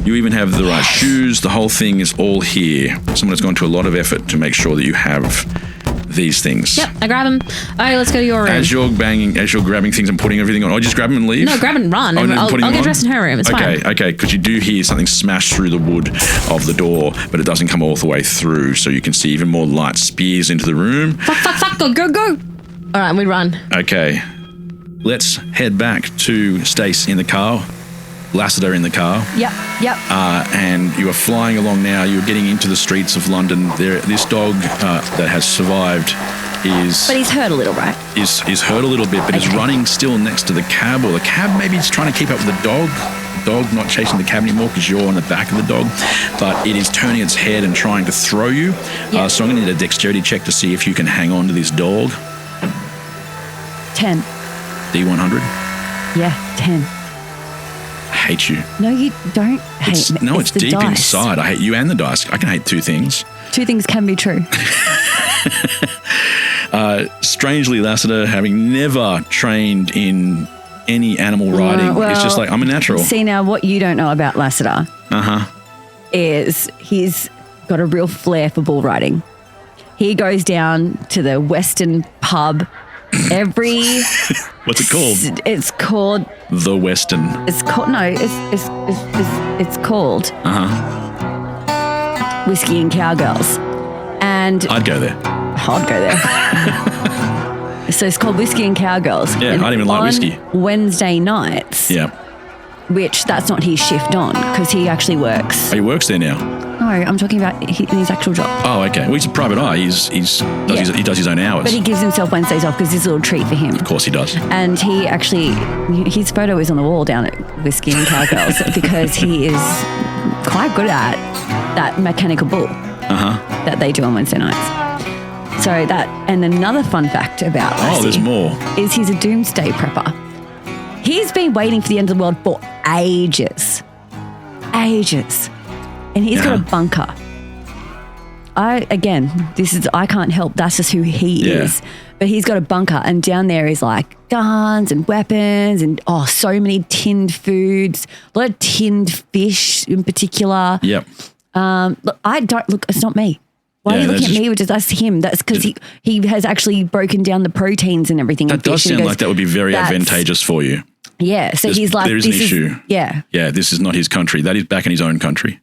You even have the right shoes. The whole thing is all here. Someone has gone to a lot of effort to make sure that you have these things. Yep, I grab them. All right, let's go to your room. As you're grabbing things and putting everything on, just grab them and leave? No, grab and run. Oh, and and I'll putting them get on? dressed in her room. It's fine. Okay, because you do hear something smash through the wood of the door, but it doesn't come all the way through, so you can see even more light spears into the room. Fuck, go. All right, we run. Okay, let's head back to Stace in the car, Lassiter in the car. Yep. And you are flying along now. You're getting into the streets of London. This dog that has survived But he's hurt a little, right? is hurt a little bit, but is running still next to the cab, or the cab maybe is trying to keep up with the dog. The dog not chasing the cab anymore because you're on the back of the dog, but it is turning its head and trying to throw you. So I'm going to need a dexterity check to see if you can hang on to this dog. 10. D100. Yeah, 10. I hate you. No, you don't hate me. No, it's the deep dice. inside. I hate you and the dice. I can hate two things. Two things can be true. Strangely, Lassiter, having never trained in any animal riding, it's just like, I'm a natural. See, now what you don't know about Lassiter is he's got a real flair for bull riding. He goes down to the Western pub every... What's it called? It's called... The Western. It's called... No, it's called... Whiskey and Cowgirls. And... I'd go there. I'd go there. So it's called Whiskey and Cowgirls. Yeah, and I don't even like whiskey. Wednesday nights, which that's not his shift on because he actually works. Oh, he works there now? No, I'm talking about his actual job. Oh, okay. Well, he's a private eye. He does his own hours. But he gives himself Wednesdays off because it's a little treat for him. Of course he does. And he actually, his photo is on the wall down at Whiskey and Cowgirls because he is quite good at that mechanical bull that they do on Wednesday nights. So that, and another fun fact about Lassie there's more. is he's a doomsday prepper. He's been waiting for the end of the world for ages. And he's got a bunker. I can't help, that's just who he is. But he's got a bunker, and down there is like guns and weapons and so many tinned foods, a lot of tinned fish in particular. Yep. Look, it's not me. Why are you looking at me? That's him. That's because he has actually broken down the proteins and everything. That does sound like that would be very advantageous for you. Yeah. So he's like, there is an issue. Yeah, this is not his country. That is back in his own country.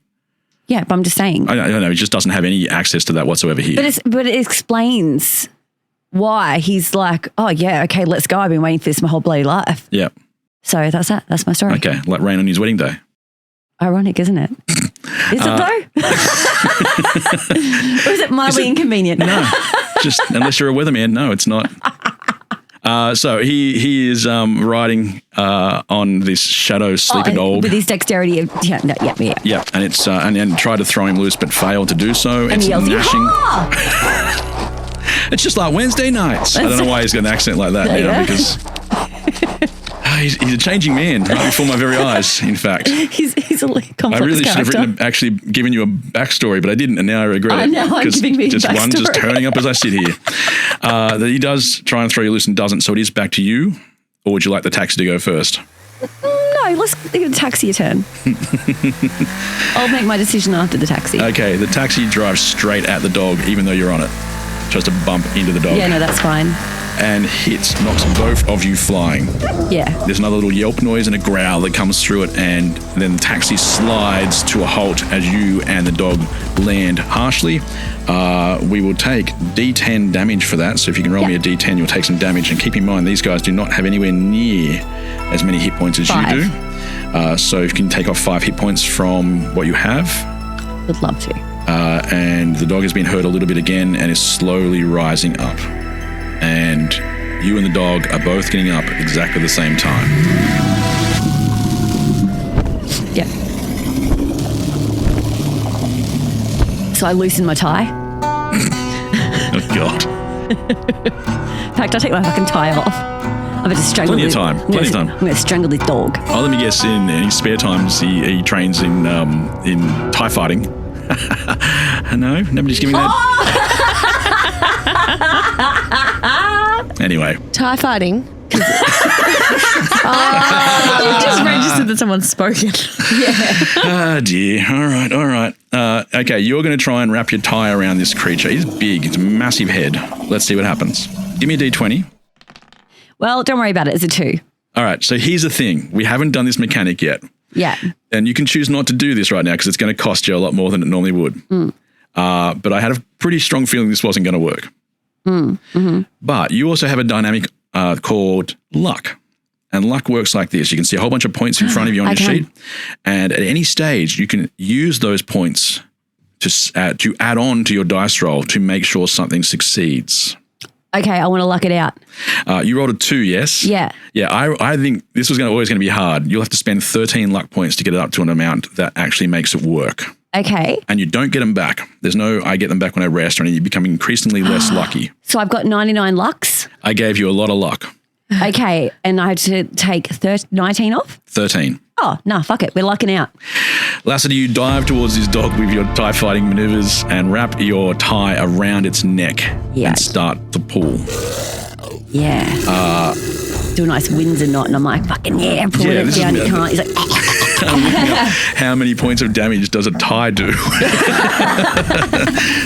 Yeah, but I'm just saying. I don't know. He just doesn't have any access to that whatsoever here. But it explains why he's like, oh yeah, okay, let's go. I've been waiting for this my whole bloody life. Yeah. So that's that. That's my story. Okay, like rain on his wedding day. Ironic, isn't it? Is it though? Or is it mildly inconvenient? No, just unless you're a weatherman. No, it's not. So he is riding on this shadow sleeper dog with his dexterity. Yeah, and it's and try to throw him loose, but fail to do so. And it's he yells, gnashing. It's just like Wednesday nights. I don't know why he's got an accent like that now because. He's a changing man right before my very eyes, in fact. He's a complex I really character. should have actually given you a backstory, but I didn't, and now I regret it. I know, I'm giving me a just one just backstory. turning up as I sit here. That he does try and throw you loose and doesn't, so it is back to you. Or would you like the taxi to go first? No, let's give the taxi a turn. I'll make my decision after the taxi. Okay, the taxi drives straight at the dog, even though you're on it. Tries to bump into the dog. Yeah, no, that's fine. and hits, knocks both of you flying. Yeah. There's another little yelp noise and a growl that comes through it, and then the taxi slides to a halt as you and the dog land harshly. We will take D10 damage for that, so if you can roll me a D10, you'll take some damage, and keep in mind these guys do not have anywhere near as many hit points as 5. you do. So if you can take off 5 hit points from what you have. Would love to. And the dog has been hurt a little bit again and is slowly rising up. And you and the dog are both getting up at exactly the same time. Yeah. So I loosen my tie. Oh, God. In fact, I take my fucking tie off. I'm going to strangle Plenty of time. Plenty of time. I'm going to strangle this dog. Oh, let me guess, in any spare times, he trains in TIE fighting. No? Nobody's giving that? Anyway. TIE fighting. You just registered that someone's spoken. Oh, dear. All right. Okay, you're going to try and wrap your tie around this creature. He's big. It's a massive head. Let's see what happens. Give me a D20. Well, don't worry about it. It's a 2. All right, so here's the thing. We haven't done this mechanic yet. Yeah. And you can choose not to do this right now because it's going to cost you a lot more than it normally would. But I had a pretty strong feeling this wasn't going to work. Mm-hmm. But you also have a dynamic called luck. And luck works like this. You can see a whole bunch of points in front of you on your sheet. And at any stage, you can use those points to add on to your dice roll to make sure something succeeds. Okay, I want to luck it out. You rolled a 2, yes? Yeah. Yeah, I think this was always going to be hard. You'll have to spend 13 luck points to get it up to an amount that actually makes it work. Okay. And you don't get them back. There's no, I get them back when I rest, or anything. You become increasingly less lucky. So I've got 99 lucks? I gave you a lot of luck. Okay, and I had to take 19 off? 13. Oh, no, fuck it. We're lucking out. Lassiter, you dive towards this dog with your TIE fighting maneuvers and wrap your tie around its neck and start to pull. Yeah. Do a nice Windsor knot, and I'm like, fucking yeah, pull it down. You can't. He's like, how many points of damage does a tie do?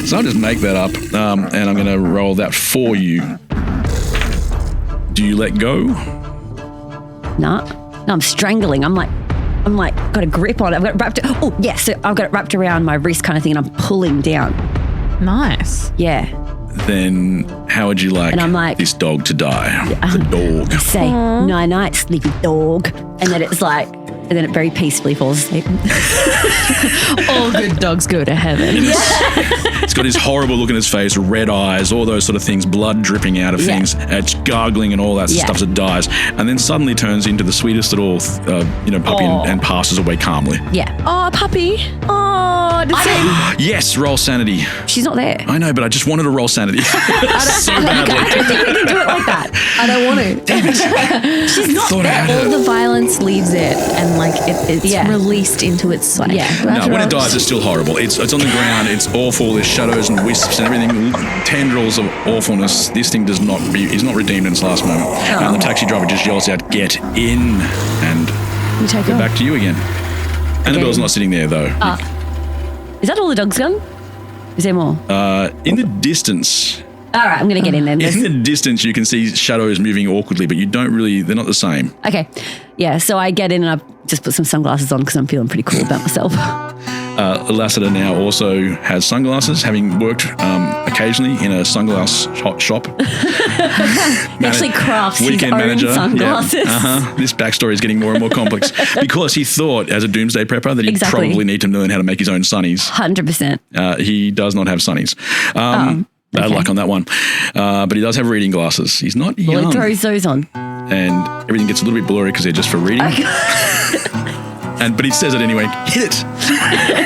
So I'll just make that up, and I'm going to roll that for you. Do you let go? No, I'm strangling. I'm like, got a grip on it. I've got it wrapped. Oh, yes. So I've got it wrapped around my wrist kind of thing, and I'm pulling down. Nice. Yeah. Then how would you like, this dog to die? The dog. Say, night night, sleepy dog. And then it's like, and then it very peacefully falls asleep. All good dogs go to heaven. It's got his horrible look in his face, red eyes, all those sort of things, blood dripping out of things, it's gargling and all that stuff as it dies, and then suddenly turns into the sweetest little, puppy and passes away calmly. Yeah. Oh, puppy. Oh, Yes, roll sanity. She's not there. I know, but I just wanted to roll sanity so badly. I don't think we can do it like that. I don't want to. Damn it. She's not there. All the violence leaves it, and like it's released into its like. No, when it dies, it's still horrible. It's on the ground. It's awful. There's shadows and wisps and everything, tendrils of awfulness. This thing is not redeemed in its last moment. And the taxi driver just yells out, "Get in!" And we're back to you again. Annabelle's not sitting there though. Is that all the dog's gone? Is there more? In the distance. All right, I'm going to get in then. In the distance, you can see shadows moving awkwardly, but they're not the same. Okay. Yeah, so I get in and I just put some sunglasses on because I'm feeling pretty cool about myself. Lassiter now also has sunglasses, having worked occasionally in a sunglass shop. He actually crafts weekend his own manager. sunglasses. Yeah. This backstory is getting more and more complex because he thought, as a doomsday prepper, that he'd probably need to learn how to make his own sunnies. 100%. He does not have sunnies. Bad luck on that one. But he does have reading glasses. He's not young. Well, he throws those on. And everything gets a little bit blurry because they're just for reading. But he says it anyway. Hit it.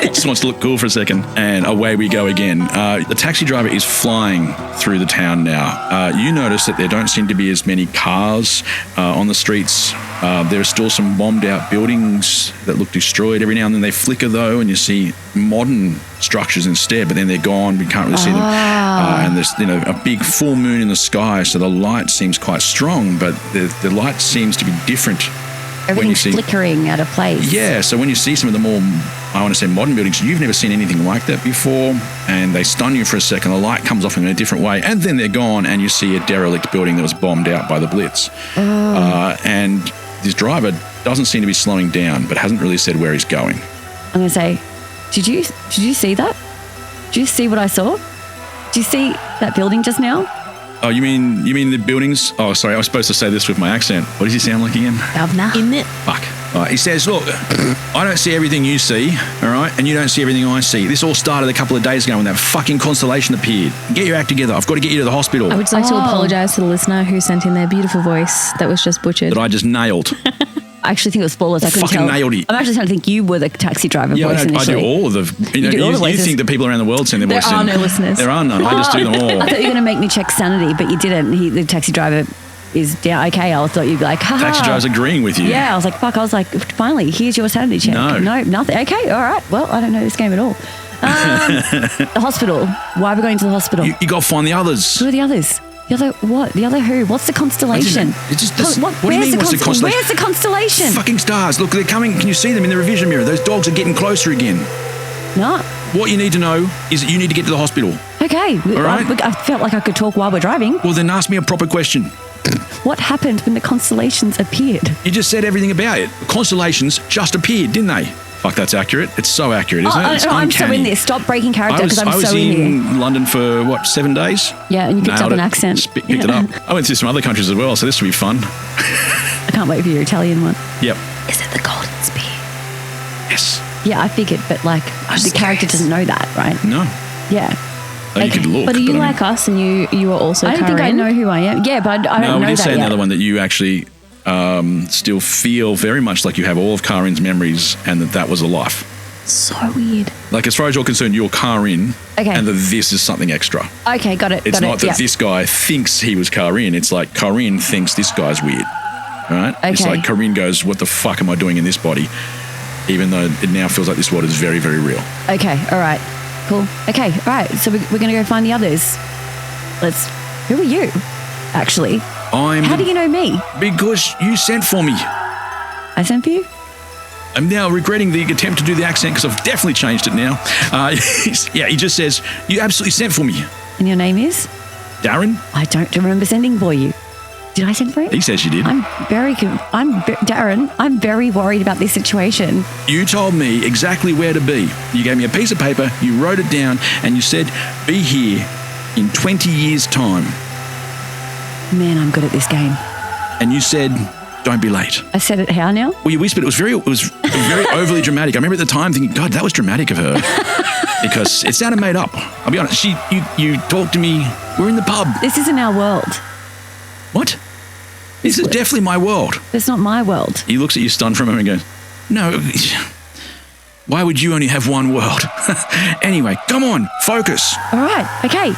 He just wants to look cool for a second. And away we go again. The taxi driver is flying through the town now. You notice that there don't seem to be as many cars on the streets. There are still some bombed out buildings that look destroyed. Every now and then they flicker though, and you see modern structures instead, but then they're gone. We can't really see them. And there's a big full moon in the sky, so the light seems quite strong, but the light seems to be different. Everything's flickering out of place. Yeah, so when you see some of the more I want to say modern buildings, you've never seen anything like that before, and they stun you for a second, the light comes off in a different way, and then they're gone, and you see a derelict building that was bombed out by the Blitz. And this driver doesn't seem to be slowing down, but hasn't really said where he's going. I'm going to say, did you see that? Did you see what I saw? Did you see that building just now? Oh, you mean the buildings? Oh, sorry, I was supposed to say this with my accent. What does he sound like again? In it. Fuck. He says, look, I don't see everything you see, all right? And you don't see everything I see. This all started a couple of days ago when that fucking constellation appeared. Get your act together. I've got to get you to the hospital. I would like to apologise to the listener who sent in their beautiful voice that was just butchered. That I just nailed. I actually think it was flawless. I couldn't fucking tell. nailed it. I'm actually starting to think you were the taxi driver voice I initially. do all of the... You think that people around the world send their voices in. There are no listeners. There are none. I just do them all. I thought you were going to make me check sanity, but you didn't. The taxi driver is down. Okay, I thought you'd be like, ha. Taxi driver's agreeing with you. Yeah, I was like, fuck. I was like, finally, here's your sanity check. No, nothing. Okay, all right. Well, I don't know this game at all. The hospital. Why are we going to the hospital? You got to find the others. Who are the others? The other what? The other who? What's the constellation? It's just this, what do you mean, what's the constellation? Where's the constellation? Fucking stars. Look, they're coming. Can you see them in the revision mirror? Those dogs are getting closer again. No. What you need to know is that you need to get to the hospital. Okay. All right? I felt like I could talk while we're driving. Well, then ask me a proper question. What happened when the constellations appeared? You just said everything about it. Constellations just appeared, didn't they? Fuck, that's accurate. It's so accurate, isn't it? It's I'm so in this. Stop breaking character because I'm so in here. I was in London for, 7 days? Yeah, and you picked up an accent. Picked it up. I went to some other countries as well, so this will be fun. I can't wait for your Italian one. Yep. Is it the golden spear? Yes. Yeah, I figured, but the character doesn't know that, right? No. Yeah. Oh, you could look. But are you like us and you are also I don't think I Kaa'Riin? know who I am. Yeah, but I don't know that No, we did say in the yet. other one that you actually still feel very much like you have all of Kaa'Riin's memories and that was a life. So weird. Like, as far as you're concerned, you're Kaa'Riin, Okay. and that this is something extra. Okay, got it. It's got not it. that Yeah. this guy thinks he was Kaa'Riin. It's like Kaa'Riin thinks this guy's weird. All right? It's Okay. like Kaa'Riin goes, what the fuck am I doing in this body? Even though it now feels like this world is very, very real. Okay, all right. Cool. Okay, all right. So we're going to go find the others. Who are you, actually? How do you know me? Because you sent for me. I sent for you? I'm now regretting the attempt to do the accent because I've definitely changed it now. Yeah, he just says, you absolutely sent for me. And your name is? Darren? I don't remember sending for you. Did I send for you? He says you did. Darren, I'm very worried about this situation. You told me exactly where to be. You gave me a piece of paper, you wrote it down, and you said, be here in 20 years' time. Man, I'm good at this game. And you said, don't be late. I said it how now? Well, you whispered. It was very overly dramatic. I remember at the time thinking, God, that was dramatic of her. Because it sounded made up. I'll be honest. You talked to me. We're in the pub. This isn't our world. What? This is definitely my world. It's not my world. He looks at you stunned for a moment and goes, no, why would you only have one world? Anyway, come on, focus. All right, okay.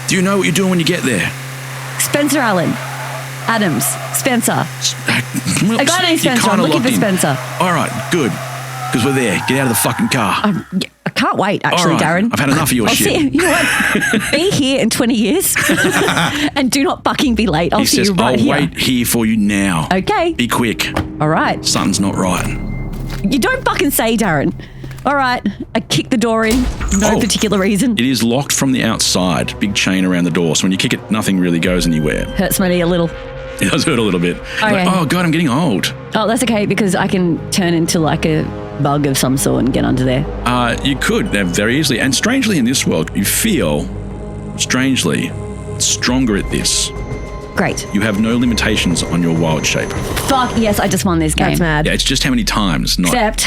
Do you know what you're doing when you get there? Spencer Allen. Adams. Spencer. A guy named Spencer. I'm looking for Spencer. All right, good. Because we're there. Get out of the fucking car. I can't wait, actually, All right, Darren. I've had enough of your I'll shit. See, you know what? Be here in 20 years and do not fucking be late. I'll He see says, you right I'll here. wait here for you now. Okay. Be quick. All right. Something's not right. You don't fucking say, Darren. All right. I kick the door in. No particular reason. It is locked from the outside. Big chain around the door. So when you kick it, nothing really goes anywhere. Hurts my knee a little. It does hurt a little bit. Okay. Like, oh, God, I'm getting old. Oh, that's okay because I can turn into like a bug of some sort and get under there. You could very easily. And strangely in this world, you feel, strangely, stronger at this. Great. You have no limitations on your wild shape. Fuck, yes, I just won this game. That's mad. Yeah, it's just how many times. Not, Except,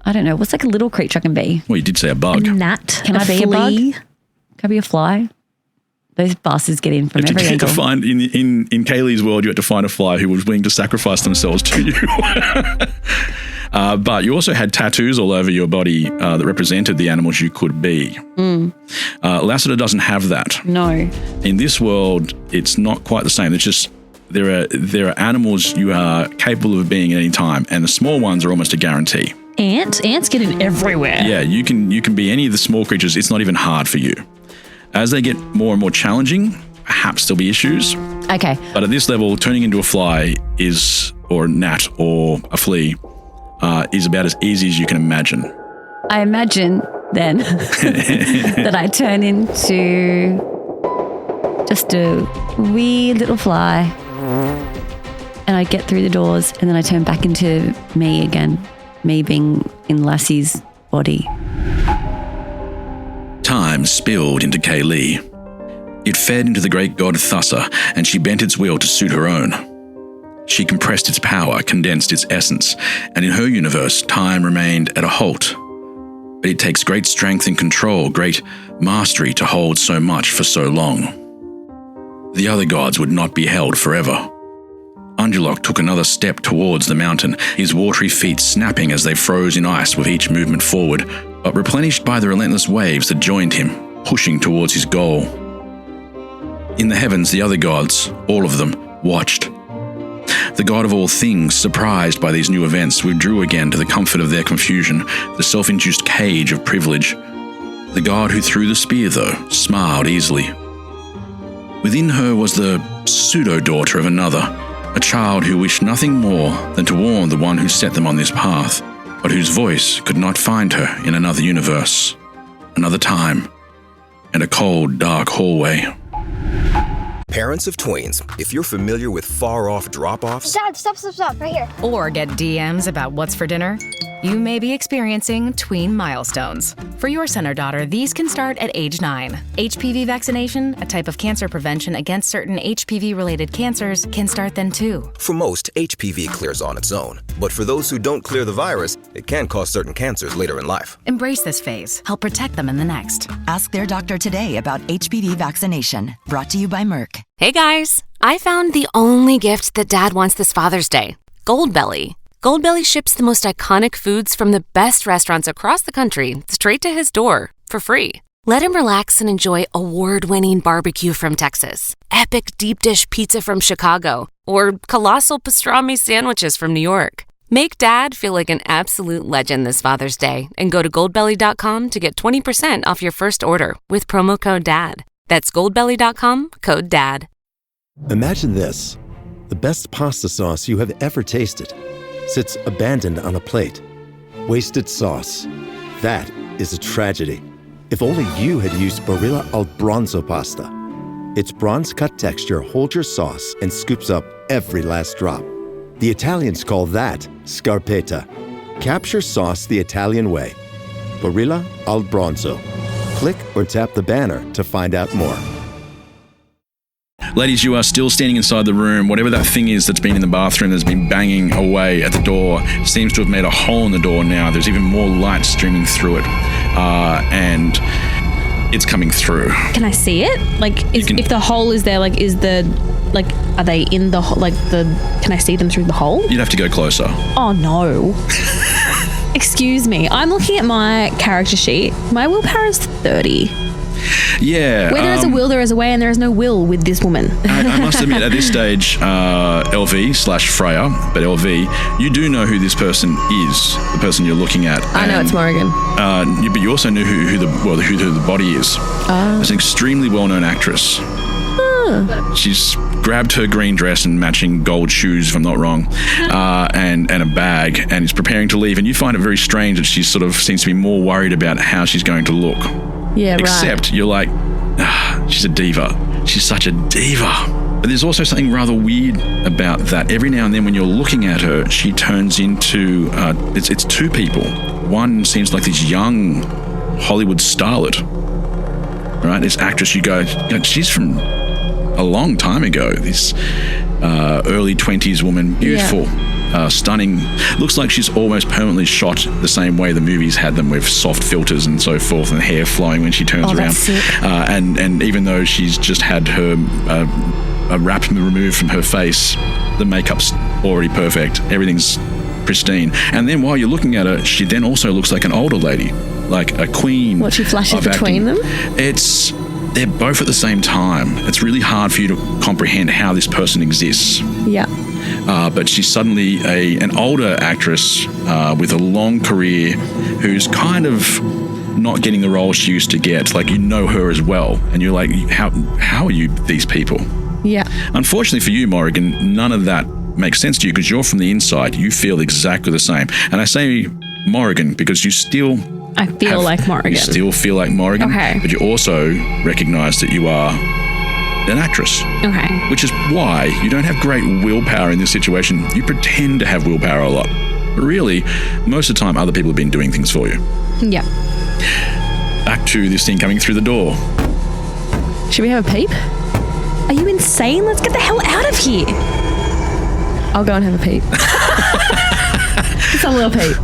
I don't know, what's like a little creature I can be? Well, you did say a bug. Gnat. Can I be a bug? Can I be a fly? Those bastards get in from every You had angle. to find in Kaylee's world, you had to find a fly who was willing to sacrifice themselves to you. But you also had tattoos all over your body that represented the animals you could be. Lassiter doesn't have that. No. In this world, it's not quite the same. It's just there are animals you are capable of being at any time, and the small ones are almost a guarantee. Ants get in everywhere. Yeah, you can be any of the small creatures. It's not even hard for you. As they get more and more challenging, perhaps there'll be issues. Okay. But at this level, turning into a fly or a gnat or a flea is about as easy as you can imagine. I imagine then that I turn into just a wee little fly and I get through the doors and then I turn back into me again, me being in Lassie's body. Time spilled into Kaa'Riin. It fed into the great god Thassa, and she bent its will to suit her own. She compressed its power, condensed its essence, and in her universe, time remained at a halt. But it takes great strength and control, great mastery to hold so much for so long. The other gods would not be held forever. Undulok took another step towards the mountain, his watery feet snapping as they froze in ice with each movement forward, but replenished by the relentless waves that joined him, pushing towards his goal. In the heavens, the other gods, all of them, watched. The god of all things, surprised by these new events, withdrew again to the comfort of their confusion, the self-induced cage of privilege. The god who threw the spear, though, smiled easily. Within her was the pseudo-daughter of another, a child who wished nothing more than to warn the one who set them on this path, but whose voice could not find her in another universe, another time, and a cold, dark hallway. Parents of tweens, if you're familiar with far-off drop-offs... Dad, stop, right here. Or get DMs about what's for dinner, you may be experiencing tween milestones. For your son or daughter, these can start at age 9. HPV vaccination, a type of cancer prevention against certain HPV-related cancers, can start then too. For most, HPV clears on its own. But for those who don't clear the virus, it can cause certain cancers later in life. Embrace this phase. Help protect them in the next. Ask their doctor today about HPV vaccination. Brought to you by Merck. Hey guys, I found the only gift that Dad wants this Father's Day. Goldbelly. Goldbelly ships the most iconic foods from the best restaurants across the country straight to his door for free. Let him relax and enjoy award-winning barbecue from Texas, epic deep dish pizza from Chicago, or colossal pastrami sandwiches from New York. Make Dad feel like an absolute legend this Father's Day and go to goldbelly.com to get 20% off your first order with promo code DAD. That's goldbelly.com, code DAD. Imagine this. The best pasta sauce you have ever tasted sits abandoned on a plate. Wasted sauce. That is a tragedy. If only you had used Barilla al Bronzo pasta. Its bronze-cut texture holds your sauce and scoops up every last drop. The Italians call that scarpetta. Capture sauce the Italian way. Barilla al Bronzo. Click or tap the banner to find out more. Ladies, you are still standing inside the room. Whatever that thing is that's been in the bathroom that's been banging away at the door seems to have made a hole in the door now. There's even more light streaming through it. And it's coming through. Can I see it? If the hole is there, are they in the, can I see them through the hole? You'd have to go closer. Oh, no. Excuse me. I'm looking at my character sheet. My willpower is 30. Yeah. Where there is a will, there is a way, and there is no will with this woman. I must admit, at this stage, LV/Freya, but LV, you do know who this person is, the person you're looking at. I know it's Morrigan. But you also know who the body is. It's an extremely well-known actress. She's grabbed her green dress and matching gold shoes, if I'm not wrong, and a bag, and is preparing to leave. And you find it very strange that she sort of seems to be more worried about how she's going to look. Yeah, Except you're like, she's a diva. She's such a diva. But there's also something rather weird about that. Every now and then when you're looking at her, she turns into, it's two people. One seems like this young Hollywood starlet, right? This actress, you go, she's from a long time ago. This early 20s woman, beautiful. Yeah. Stunning. Looks like she's almost permanently shot the same way the movies had them, with soft filters and so forth, and hair flowing when she turns around. And even though she's just had her a wrap removed from her face, the makeup's already perfect. Everything's pristine. And then while you're looking at her, she then also looks like an older lady, like a queen. What, she flashes between them? They're both at the same time. It's really hard for you to comprehend how this person exists. Yeah. But she's suddenly an older actress with a long career who's kind of not getting the role she used to get. Like, you know her as well. And you're like, how are you these people? Yeah. Unfortunately for you, Morrigan, none of that makes sense to you because you're from the inside. You feel exactly the same. And I say Morrigan, because you still I feel like Morrigan. You still feel like Morrigan. Okay. But you also recognise that you are an actress. Okay. Which is why you don't have great willpower in this situation. You pretend to have willpower a lot. But really, most of the time, other people have been doing things for you. Yeah. Back to this thing coming through the door. Should we have a peep? Are you insane? Let's get the hell out of here. I'll go and have a peep. Just a little peep.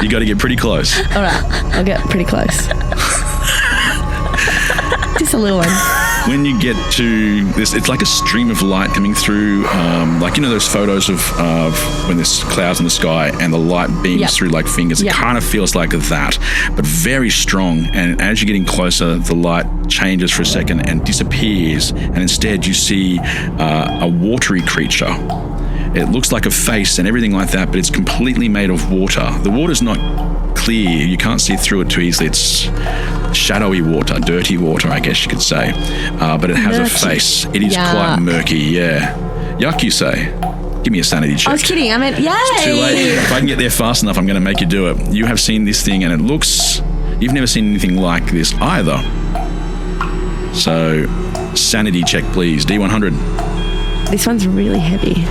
You got to get pretty close. All right, I'll get pretty close. Just a little one. When you get to this, it's like a stream of light coming through, like, you know, those photos of when there's clouds in the sky and the light beams through like fingers. It kind of feels like that, but very strong. And as you're getting closer, the light changes for a second and disappears. And instead you see a watery creature. It looks like a face and everything like that, but it's completely made of water. The water's not clear. You can't see through it too easily. It's shadowy water, dirty water, I guess you could say. But it has a face. It is quite murky, yeah. Yuck, you say. Give me a sanity check. I was kidding. I meant, yay! It's too late. If I can get there fast enough, I'm going to make you do it. You have seen this thing and it looks... You've never seen anything like this either. So, sanity check, please. D100. This one's really heavy.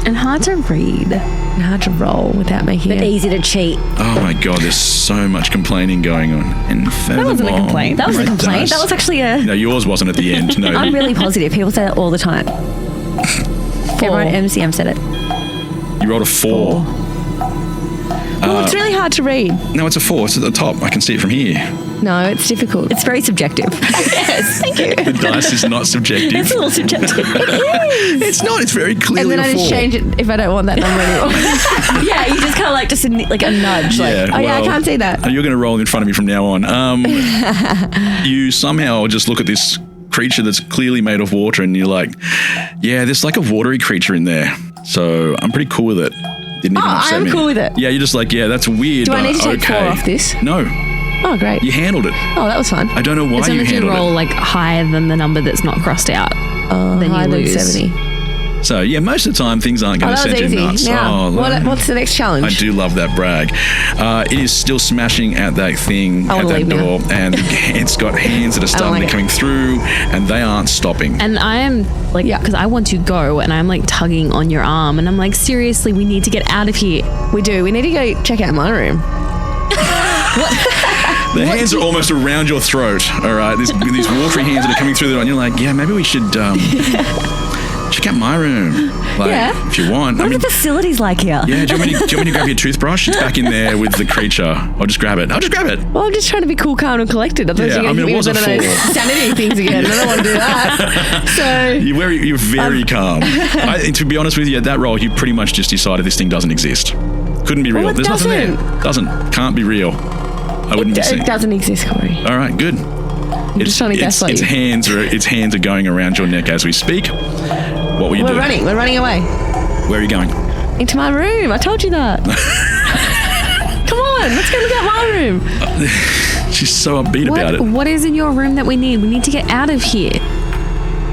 And hard to read. And hard to roll without making it. But easy to cheat. Oh my God, there's so much complaining going on. And that wasn't a complaint. That was a complaint. That was actually a... No, yours wasn't at the end. No. I'm really positive. People say that all the time. Everyone at MCM said it. You rolled a 4. Well, it's really hard to read. No, it's a 4. It's at the top. I can see it from here. No, it's difficult. It's very subjective. Yes, thank you. The dice is not subjective. It's a little subjective. It is. It's not. It's very clearly and then I just change it if I don't want that number anymore. Yeah, you just kind of like just like a nudge. Yeah, like, I can't see that. You're going to roll in front of me from now on. You somehow just look at this creature that's clearly made of water and you're like, yeah, there's like a watery creature in there. So I'm pretty cool with it. Didn't even upset me. I'm cool with it. Yeah, you're just like, yeah, that's weird. Do I need to take 4 off this? No. Oh, great. You handled it. Oh, that was fun. I don't know why as long you as handled you roll it. like higher than the number that's not crossed out, then you lose. 70. So, yeah, most of the time things aren't going to send you nuts. Now, what's the next challenge? I do love that brag. It is still smashing at that thing, at that door, and it's got hands that are starting coming through, and they aren't stopping. And I am like, because I want to go, and I'm like tugging on your arm, and I'm like, seriously, we need to get out of here. We do. We need to go check out my room. The hands are almost around your throat, all right? These watery hands that are coming through the door, and you're like, yeah, maybe we should check out my room. Like, if you want. What are the facilities like here? Yeah, do you want me to grab your toothbrush? It's back in there with the creature. I'll just grab it. Well, I'm just trying to be cool, calm, and collected. I thought you were going to give me one of those sanity things again. I don't want to do that. So you're very calm. To be honest with you, at that roll, you pretty much just decided this thing doesn't exist. Couldn't be real. Well, There's nothing there. Can't be real. I wouldn't be seeing. It doesn't exist, Cory. All right, good. I'm just trying to gaslight its you. Its hands are going around your neck as we speak. What will you do? We're running away. Where are you going? Into my room. I told you that. Come on, let's go look at my room. She's so upbeat about it. What is in your room that we need? We need to get out of here.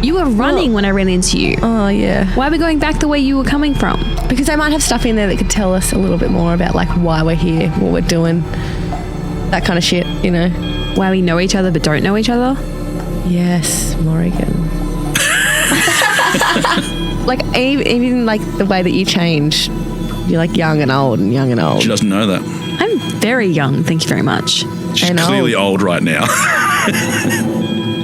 You were running when I ran into you. Oh, yeah. Why are we going back the way you were coming from? Because they might have stuff in there that could tell us a little bit more about like why we're here, what we're doing, that kind of shit, you know. Why we know each other but don't know each other? Yes, Morrigan. Like even like the way that you change, you're like young and old and young and old. She doesn't know that. I'm very young, thank you very much. She's clearly old right now.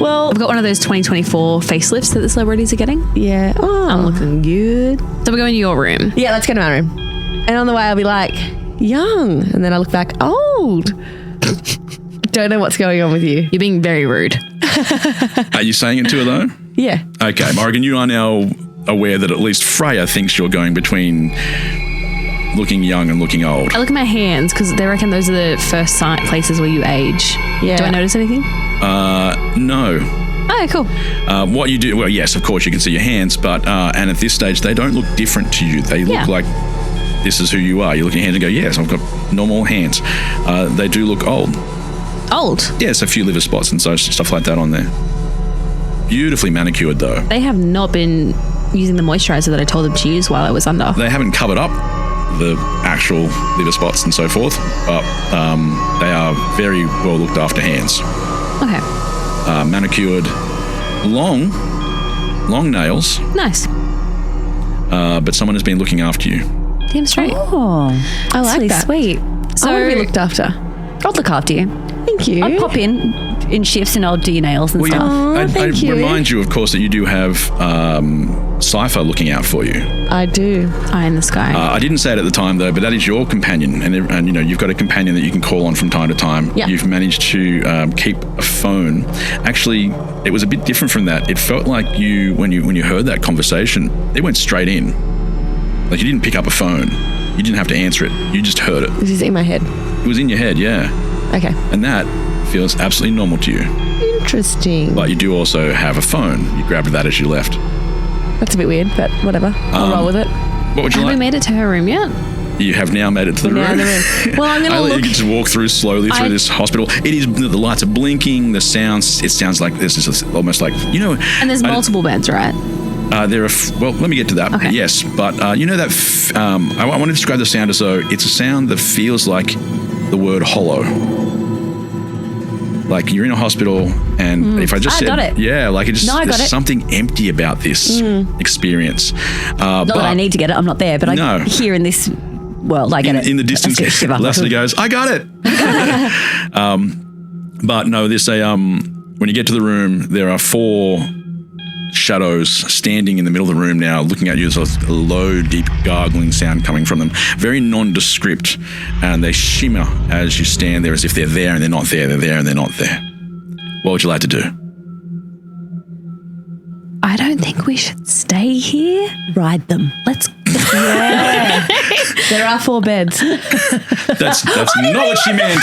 Well, I've got one of those 2024 facelifts that the celebrities are getting. Yeah. Oh. I'm looking good. So we're going to your room. Yeah, let's go to my room. And on the way I'll be like, young. And then I look back, old. Don't know what's going on with you. You're being very rude. Are you saying it to her though? Yeah. Okay, Morrigan, you are now aware that at least Freya thinks you're going between looking young and looking old. I look at my hands because they reckon those are the first places where you age. Yeah. Do I notice anything? No. Oh, cool. What you do, well, yes, of course you can see your hands, but and at this stage they don't look different to you. They look like this is who you are. You look at your hands and go, yes, I've got normal hands. They do look old. Old? Yes, a few liver spots and so stuff like that on there. Beautifully manicured though. They have not been using the moisturizer that I told them to use while I was under. They haven't covered up the actual liver spots and so forth, but they are very well looked after hands. Okay. Manicured, long nails. Nice. But someone has been looking after you. Damn straight. Oh, I like really that. sweet. I want to be looked after. I'll look after you. Thank you. I'll pop in shifts and I'll do your nails and stuff. I thank you. remind you, of course, that you do have Cypher looking out for you. I do. Eye in the sky. I didn't say it at the time, though, but that is your companion. And you know, you've got a companion that you can call on from time to time. Yep. You've managed to keep a phone. Actually, it was a bit different from that. It felt like when you heard that conversation, it went straight in. Like you didn't pick up a phone. You didn't have to answer it. You just heard it. This is in my head. It was in your head, yeah. Okay. And that feels absolutely normal to you. Interesting. But you do also have a phone. You grabbed that as you left. That's a bit weird, but whatever. I'll roll with it. What would you Have like? we made it to her room yet? You have now made it to the We're now room. in the room. Well, I'm going I to let look. you just walk through slowly through this hospital. It is, the lights are blinking, the sounds, it sounds like this is almost like, you know. And there's multiple beds, right? There are, well, let me get to that. Okay. Yes, but you know that, I want to describe the sound as though it's a sound that feels like the word hollow. Like you're in a hospital and if I just said, got it. yeah, like it just, No, I got there's it. something empty about this experience. Not that I need to get it. I'm not there, but I hear in this world, I get it. In the distance, Let's get Leslie goes, I got it. But no, there's when you get to the room, there are 4 shadows standing in the middle of the room now, looking at you. There's a low, deep gargling sound coming from them. Very nondescript, and they shimmer as you stand there as if they're there and they're not there, they're there and they're not there. What would you like to do? I don't think we should stay here. Ride them. Let's. Yeah. There are 4 beds. That's not what she meant.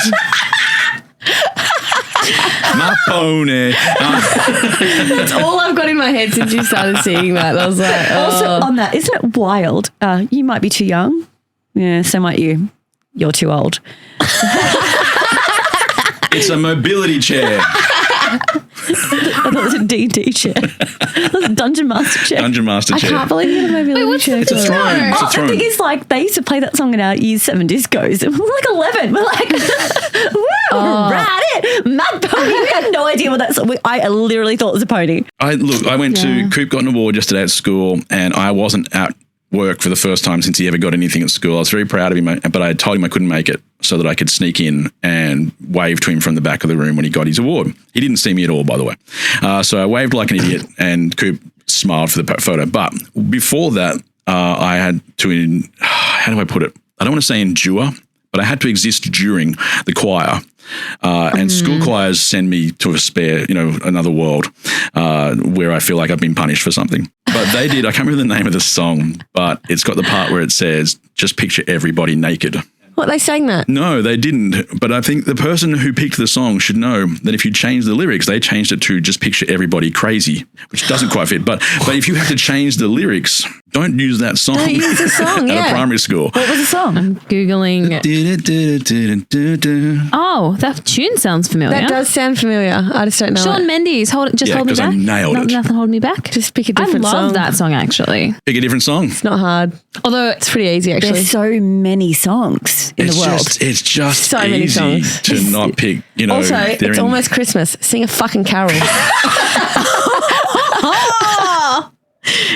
My pony. That's all I've got in my head since you started singing that. I was like, Also, on that, isn't it wild? You might be too young. Yeah, so might you. You're too old. It's a mobility chair. I thought it was a D&D chair. It was a Dungeon Master chair. Dungeon Master I chair. can't believe you had a mobility chair. It's a throne. It's a throne. The thing is, like, they used to play that song in our Year 7 discos. And we're like 11. We're like, woo, ride it. Mad pony. We had no idea what that song was. I literally thought it was a pony. I went to Coop got an award yesterday at school, and I wasn't at work for the first time since he ever got anything at school. I was very proud of him, but I told him I couldn't make it so that I could sneak in and wave to him from the back of the room when he got his award. He didn't see me at all, by the way. So I waved like an idiot, and Coop smiled for the photo. But before that, I had to, how do I put it? I don't want to say endure, but I had to exist during the choir. And school choirs send me to a spare, another world where I feel like I've been punished for something. But they did. I can't remember the name of the song, but it's got the part where it says, just picture everybody naked. What, they sang that? No, they didn't. But I think the person who picked the song should know that if you change the lyrics, they changed it to just picture everybody crazy, which doesn't quite fit. But if you have to change the lyrics, don't use that song. Don't use the song, at a primary school. What was the song? I'm Googling. Oh, that tune sounds familiar. That does sound familiar. I just don't know. Shawn Mendes, hold me 'cause back. I nailed it. Nothing hold me back. Just pick a different I song. love that song actually. Pick a different song. It's not hard. Although it's pretty easy actually. There's so many songs in the world. It's just So many easy songs. to not pick, Also, they're it's in- almost Christmas. Sing a fucking carol.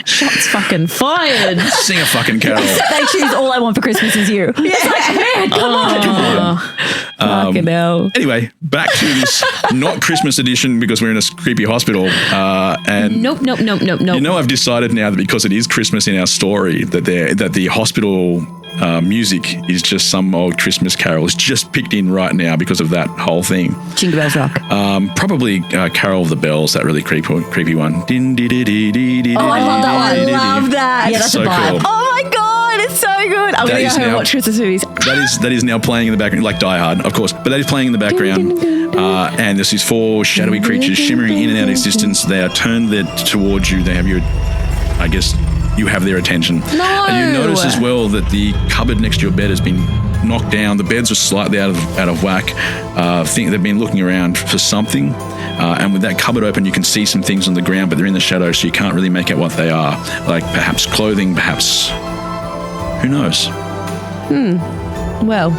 Shots fucking fired. Sing a fucking carol. They choose All I Want for Christmas Is You. It's like, man, come on. Fucking hell. Anyway, back to this not Christmas edition because we're in a creepy hospital. And Nope. I've decided now that because it is Christmas in our story that the hospital music is just some old Christmas carol. It's just picked in right now because of that whole thing. Jingle Bells Rock. Probably Carol of the Bells, that really creepy one. Oh, I love that one. I love that. Yeah, that's So a vibe. cool. Oh my God, it's so good. I'm That going to is go home and now- watch Christmas movies. That is now playing in the background, like Die Hard, of course, but that is playing in the background. And there's these 4 shadowy creatures shimmering in and out of existence. They are turned towards you. They have your, I guess, you have their attention. No. And you notice as well that the cupboard next to your bed has been knocked down. The beds are slightly out of whack. I think they've been looking around for something. And with that cupboard open, you can see some things on the ground, but they're in the shadow, so you can't really make out what they are. Like perhaps clothing, perhaps, who knows? Well.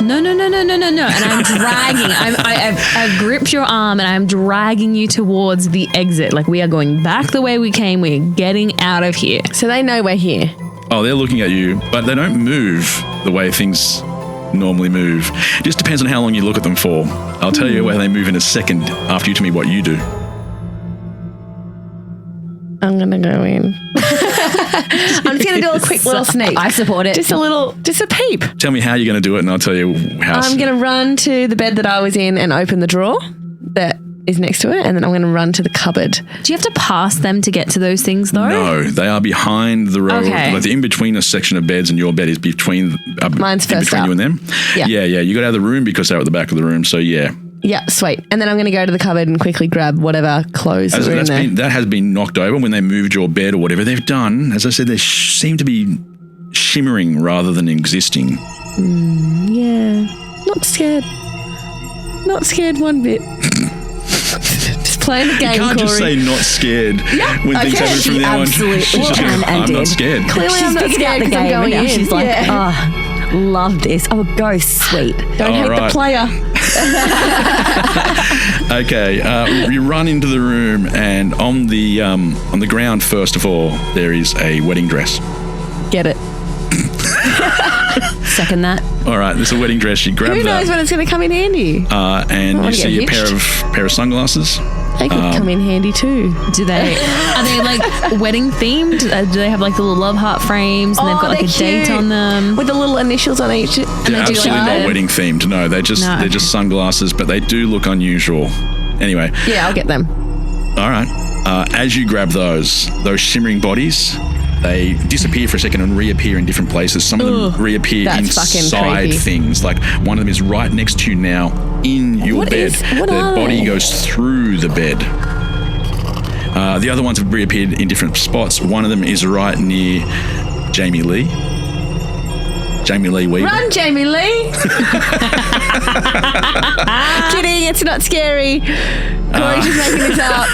No. And I'm dragging. I've gripped your arm and I'm dragging you towards the exit. Like we are going back the way we came. We're getting out of here. So they know we're here. Oh, they're looking at you, but they don't move the way things normally move. Just depends on how long you look at them for. I'll tell you where they move in a second after you tell me what you do. I'm going to go in. I'm just going to do a quick little sneak. I support it. Just a peep. Tell me how you're going to do it and I'll tell you how. I'm going to run to the bed that I was in and open the drawer that is next to it, and then I'm going to run to the cupboard. Do you have to pass them to get to those things though? No, they are behind the row. Okay. Like the in between a section of beds and your bed is between. Mine's in first between up. you and them. Yeah. Yeah. You got out of the room because they're at the back of the room. So yeah. Yeah, sweet. And then I'm going to go to the cupboard and quickly grab whatever clothes that are in there. That has been knocked over when they moved your bed or whatever they've done. As I said, they seem to be shimmering rather than existing. Yeah. Not scared. Not scared one bit. Just playing the game, You can't Cory. just say not scared when things happen from now on. Absolutely can and I'm did. not scared. Clearly I'm not figured out scared the 'cause I'm game, going and now in. she's like, Yeah. love this. Oh, go sweet. Don't hate right. the player. Okay, you run into the room, and on the ground, first of all, there is a wedding dress. Get it. Second that. All right, there's a wedding dress. You grab Who knows that, when it's going to come in handy? and you wanna see a get pair of sunglasses. They could come in handy too. Do they? Are they like wedding themed? Do they have like the little love heart frames and they've got like a date on them with the little initials on each? And They're they do absolutely like not wedding themed. No, they're just sunglasses, but they do look unusual. Anyway. Yeah, I'll get them. All right. As you grab those shimmering bodies, they disappear for a second and reappear in different places. Some of them reappear that's fucking inside creepy. things. Like one of them is right next to you now in your bed. What Their are body they? goes through the bed. The other ones have reappeared in different spots. One of them is right near Jamie Lee. Jamie Lee Weaver. Run, Jamie Lee! Kidding, it's not scary. Cory's just making this up.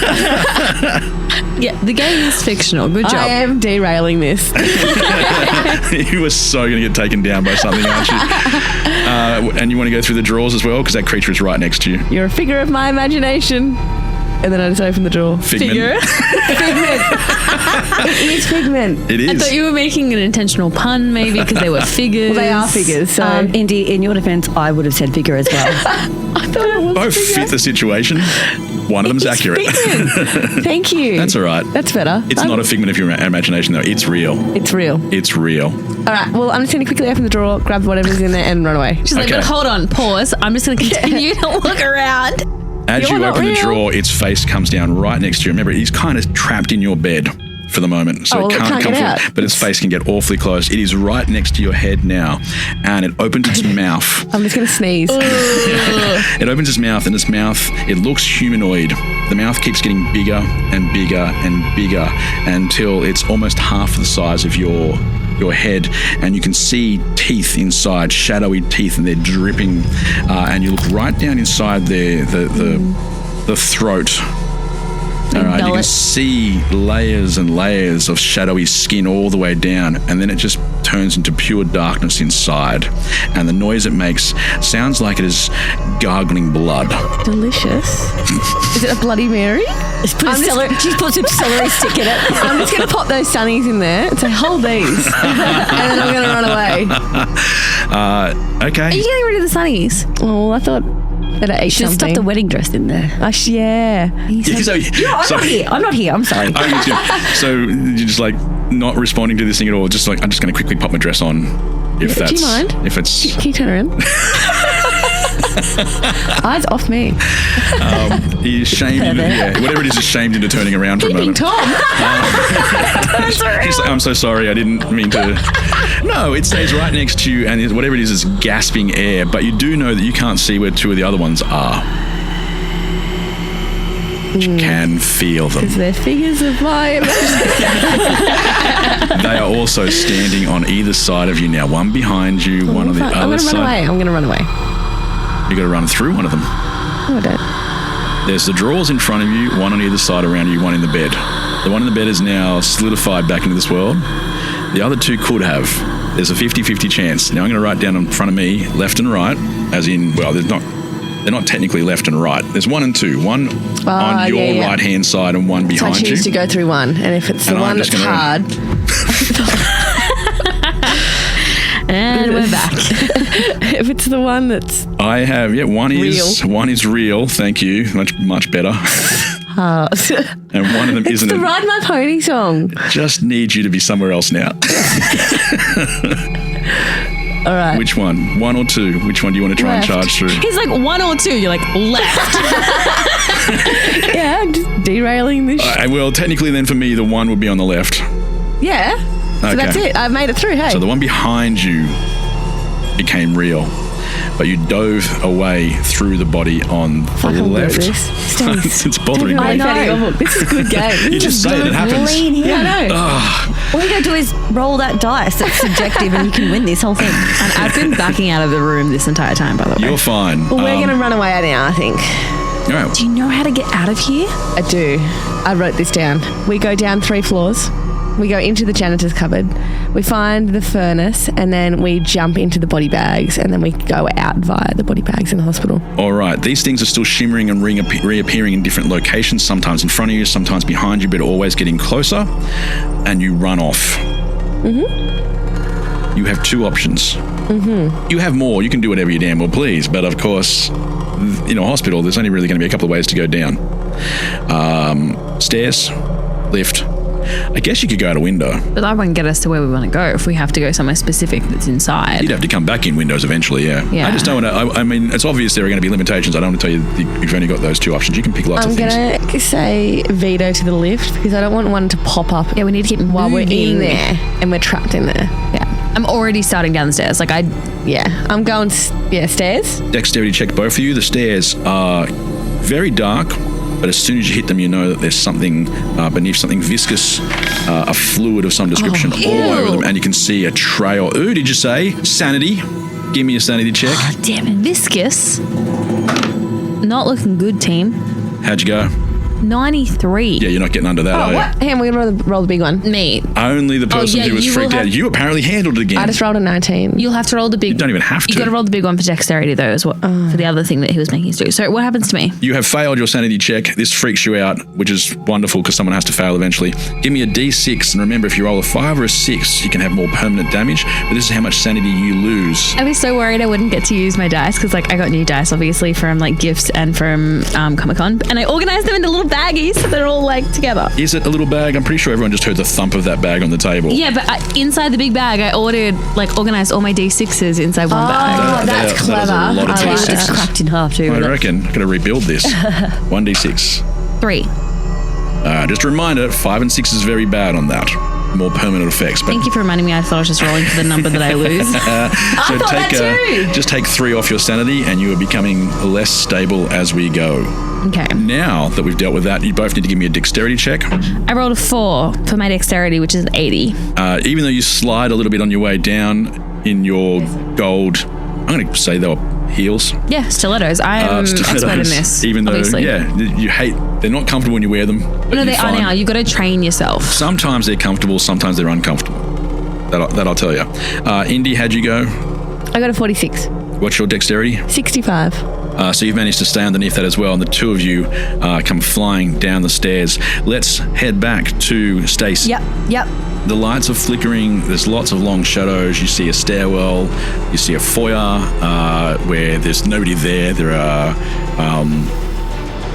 Yeah, the game is fictional. Good job. I am derailing this. You were so going to get taken down by something, aren't you? And you want to go through the drawers as well? Because that creature is right next to you. You're a figure of my imagination. And then I just open the drawer. Figment. Figment. It is figment. It is. I thought you were making an intentional pun maybe because they were figures. Well, they are figures. So Indy, in your defense, I would have said figure as well. I thought it was Both figure. fit the situation. One of them's accurate. Figment. Thank you. That's all right. That's better. It's not a figment of your imagination, though. It's real. It's real. It's real. All right. Well, I'm just going to quickly open the drawer, grab whatever's in there, and run away. She's like, but hold on, pause. I'm just going to continue to look around. As You're you not open the real. drawer, its face comes down right next to you. Remember, he's kind of trapped in your bed for the moment, so Oh, it well, can't it come can't get forward. out. But its face can get awfully close. It is right next to your head now, and it opens its mouth. I'm just going to sneeze. It opens its mouth, and its mouth, it looks humanoid. The mouth keeps getting bigger and bigger and bigger until it's almost half the size of your head, and you can see teeth inside, shadowy teeth, and they're dripping. And you look right down inside there, the throat. All right, you can see layers and layers of shadowy skin all the way down, and then it just turns into pure darkness inside. And the noise it makes sounds like it is gargling blood. Delicious. Is it a Bloody Mary? She's put some celery stick in it. I'm just going to pop those sunnies in there and say, hold these. And then I'm going to run away. Okay. Are you getting rid of the sunnies? Oh, I thought better eat Should have something. stuffed the wedding dress in there. Yeah. I'm not here. I'm sorry. So you're just like not responding to this thing at all. Just like, I'm just going to quickly pop my dress on. If Do that's, you mind? If it's, Can you turn around? Eyes off me. He's shamed into, whatever it is shamed into turning around for a moment. Tom. He's like, I'm so sorry, I didn't mean to. No, it stays right next to you, and whatever it is gasping air, but you do know that you can't see where two of the other ones are. But you can feel them. Because they're figures of my imagination. They are also standing on either side of you now. One behind you, one on the I'm other going to side. run away. I'm going to run away. You got to run through one of them. No, I don't. There's the drawers in front of you, one on either side around you, one in the bed. The one in the bed is now solidified back into this world. The other two could have. There's a 50-50 chance. Now I'm going to write down in front of me, left and right, as in, well, they're not technically left and right. There's 1 and 2. One on your right-hand side and one behind so I choose you. to go through one, and if it's the one that's hard... And we're back. If it's the one that's I have, one is real. Thank you. Much better. hard. And one of them it's isn't. the Ride My Pony song. Just need you to be somewhere else now. All right. Which one? 1 or 2? Which one do you want to try and charge through? He's like 1 or 2. You're like left. Yeah, I'm just derailing this. Well, technically, then for me, the 1 would be on the left. Yeah. So that's it. I made it through. Hey. So the one behind you became real, but you dove away through the body on the left. It's bothering me. I know. This is a good game. You just say it happens. Yeah, I know. All you gotta do is roll that dice. That's subjective, and you can win this whole thing. And I've been backing out of the room this entire time, by the way. You're fine. Well, we're gonna run away now, I think. All right. Do you know how to get out of here? I do. I wrote this down. We go down 3 floors. We go into the janitor's cupboard. We find the furnace, and then we jump into the body bags, and then we go out via the body bags in the hospital. All right. These things are still shimmering and reappearing in different locations, sometimes in front of you, sometimes behind you, but always getting closer, and you run off. Mm-hmm. You have 2 options. Mm-hmm. You have more. You can do whatever you damn well please, but of course, in a hospital, there's only really going to be a couple of ways to go down. Stairs, lift. I guess you could go out a window. But that won't get us to where we want to go if we have to go somewhere specific that's inside. You'd have to come back in windows eventually, yeah. Yeah. I just don't want to, I mean, it's obvious there are going to be limitations. I don't want to tell you you've only got those 2 options. You can pick lots of things. I'm going to say veto to the lift because I don't want one to pop up. Yeah, we need to keep while moving. we're in there and we're trapped in there. Yeah. I'm already starting down the stairs. I'm going, stairs. Dexterity check both of you. The stairs are very dark, but as soon as you hit them, you know that there's something beneath, something viscous, a fluid of some description all over them, and you can see a trail. Ooh, did you say? Sanity. Give me a sanity check. Oh, damn it. Viscous. Not looking good, team. How'd you go? 93. Yeah, you're not getting under that, are you? What? Hey, we're going to roll the big one. Me. Only the person who was freaked out. You apparently handled it again. I just rolled a 19. You'll have to roll the big. You don't even have to. You got to roll the big one for dexterity, though, as well, for the other thing that he was making us do. So what happens to me? You have failed your sanity check. This freaks you out, which is wonderful because someone has to fail eventually. Give me a D6, and remember, if you roll a 5 or a 6, you can have more permanent damage, but this is how much sanity you lose. I was so worried I wouldn't get to use my dice because, I got new dice, obviously, from, gifts and from Comic-Con, and I organized them into little baggies so they're all, together. Is it a little bag? I'm pretty sure everyone just heard the thump of that bag on the table. Yeah, but inside the big bag, I ordered, organized all my D6s inside one bag. That's clever. That is a lot of D6s. It's cracked in half too. I reckon. I'm going to rebuild this. 1d6. 3. Just a reminder, 5 and 6 is very bad on that. More permanent effects. But Thank you for reminding me. I thought I was just rolling for the number that I lose. So just take 3 off your sanity and you are becoming less stable as we go. Okay. Now that we've dealt with that, you both need to give me a dexterity check. I rolled a 4 for my dexterity, which is an 80. Even though you slide a little bit on your way down in your gold, I'm going to say they were heels. Yeah, stilettos. I am expert in this. Even though, obviously. they're not comfortable when you wear them. No, they are now. You've got to train yourself. Sometimes they're comfortable, sometimes they're uncomfortable. That I'll tell you. Indy, how'd you go? I got a 46. What's your dexterity? 65. So you've managed to stay underneath that as well, and the 2 of you come flying down the stairs. Let's head back to Stacey. Yep. The lights are flickering. There's lots of long shadows. You see a stairwell. You see a foyer where there's nobody there. There are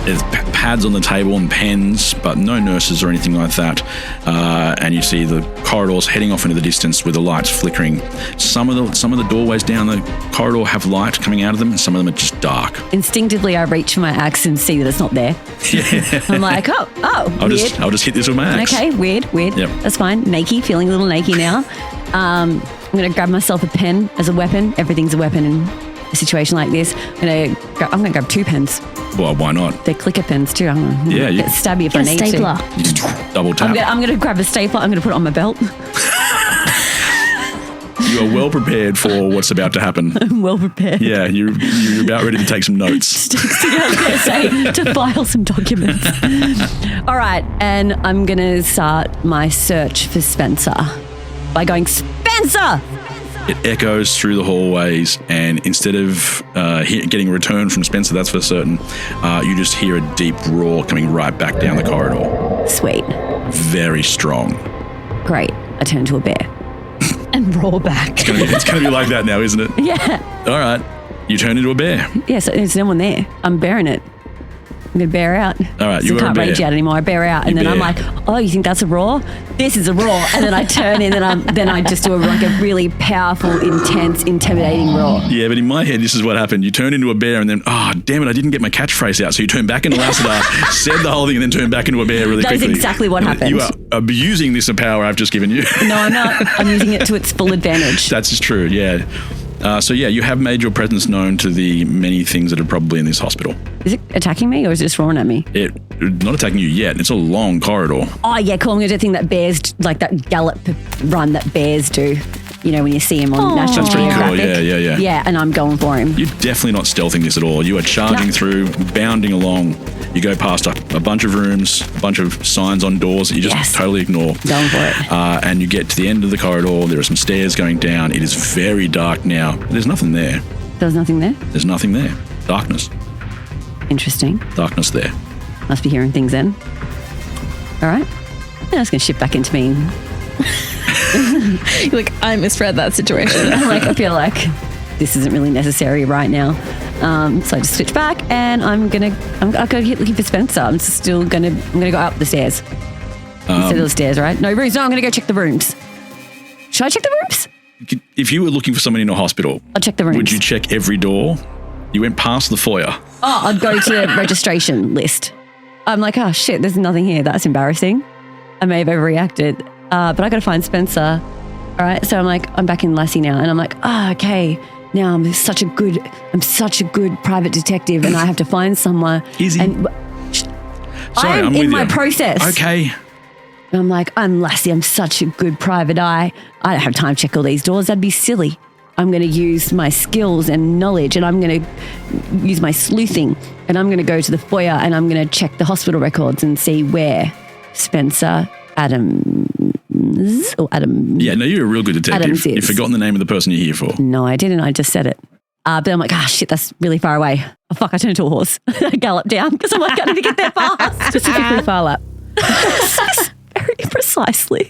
there's pads on the table and pens, but no nurses or anything like that. And you see the corridors heading off into the distance with the lights flickering. Some of the doorways down the corridor have light coming out of them, and some of them are just dark. Instinctively, I reach for my axe and see that it's not there. Yeah. I'm like, I'll weird. just hit this with my axe. Okay, weird. Yep. That's fine. Naked, feeling a little naked now. I'm going to grab myself a pen as a weapon. Everything's a weapon in a situation like this. I'm going to grab 2 pens. Well, why not? They're clicker pens too. I'm going to get stabby if I need stapler. to. You just double tap. I'm going to grab a stapler. I'm going to put it on my belt. You are well prepared for what's about to happen. I'm well prepared. Yeah, you're about ready to take some notes. To file some documents. All right, and I'm going to start my search for Spencer by going, Spencer! It echoes through the hallways, and instead of getting a return from Spencer, that's for certain, you just hear a deep roar coming right back down the corridor. Sweet. Very strong. Great. I turn into a bear. And roar back. It's going to be like that now, isn't it? Yeah. All right. You turn into a bear. Yeah, so there's no one there. I'm bearing it. I'm going to bear out. All right, so you I are a can't bear. rage out anymore. I bear out. And then I'm like, oh, you think that's a roar? This is a roar. And then I turn in and then I just do a really powerful, intense, intimidating roar. Yeah, but in my head, this is what happened. You turn into a bear and then, damn it, I didn't get my catchphrase out. So you turn back into Lassiter, said the whole thing, and then turn back into a bear really That is quickly. exactly what happened. You are abusing this power I've just given you. No, I'm not. I'm using it to its full advantage. That's true, yeah. You have made your presence known to the many things that are probably in this hospital. Is it attacking me or is it just roaring at me? It's not attacking you yet. It's a long corridor. Oh, yeah, cool. I'm going to do the thing that bears, like that gallop run that bears do, you know, when you see him on National That's pretty cool. Geographic. Yeah. Yeah, and I'm going for him. You're definitely not stealthing this at all. You are charging through, bounding along. You go past a bunch of rooms, a bunch of signs on doors that you just totally ignore. Going for it. And you get to the end of the corridor. There are some stairs going down. It is very dark now. There's nothing there. There's nothing there? There's nothing there. Darkness. Interesting. Darkness there. Must be hearing things then. All right. Yeah, that's going to shift back into me. You're like, I misread that situation. I feel like this isn't really necessary right now. So I just switch back and I'm gonna keep looking for Spencer. I'm gonna go up the stairs. Instead of the stairs, right? No rooms. No, I'm gonna go check the rooms. Should I check the rooms? If you were looking for someone in a hospital, I'll check the rooms. Would you check every door? You went past the foyer. Oh, I'd go to the registration list. I'm like, oh shit, there's nothing here. That's embarrassing. I may have overreacted, but I gotta find Spencer. All right, so I'm back in Lassie now, and I'm like, okay. Now I'm such a good private detective, and I have to find somewhere. Easy. And I'm in my process. Okay. And I'm like, I'm Lassie. I'm such a good private eye. I don't have time to check all these doors. That'd be silly. I'm going to use my skills and knowledge, and I'm going to use my sleuthing, and I'm going to go to the foyer, and I'm going to check the hospital records and see where Spencer Adams. Yeah, no, you're a real good detective. Adams is. You've forgotten the name of the person you're here for. No, I didn't. I just said it. But I'm like, shit, that's really far away. Oh, fuck, I turned into a horse. I gallop down because I'm like, I need to get there fast. Specifically far lap. Very precisely.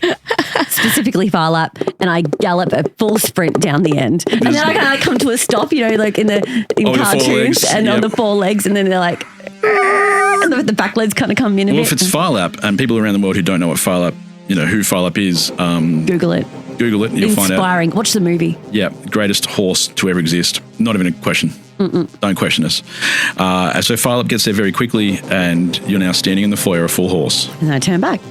Specifically far lap. And I gallop a full sprint down the end. And then I kind of come to a stop, you know, like in cartoons and on the four legs. And then they're like, and the back legs kind of come in a bit. Well, if it's far lap, and people around the world who don't know what far lap, who far lap is, Google it. Google it and you'll find out. Inspiring. Watch the movie. Yeah, greatest horse to ever exist. Not even a question. Don't question us. So far lap gets there very quickly, and you're now standing in the foyer, a full horse. And I turn back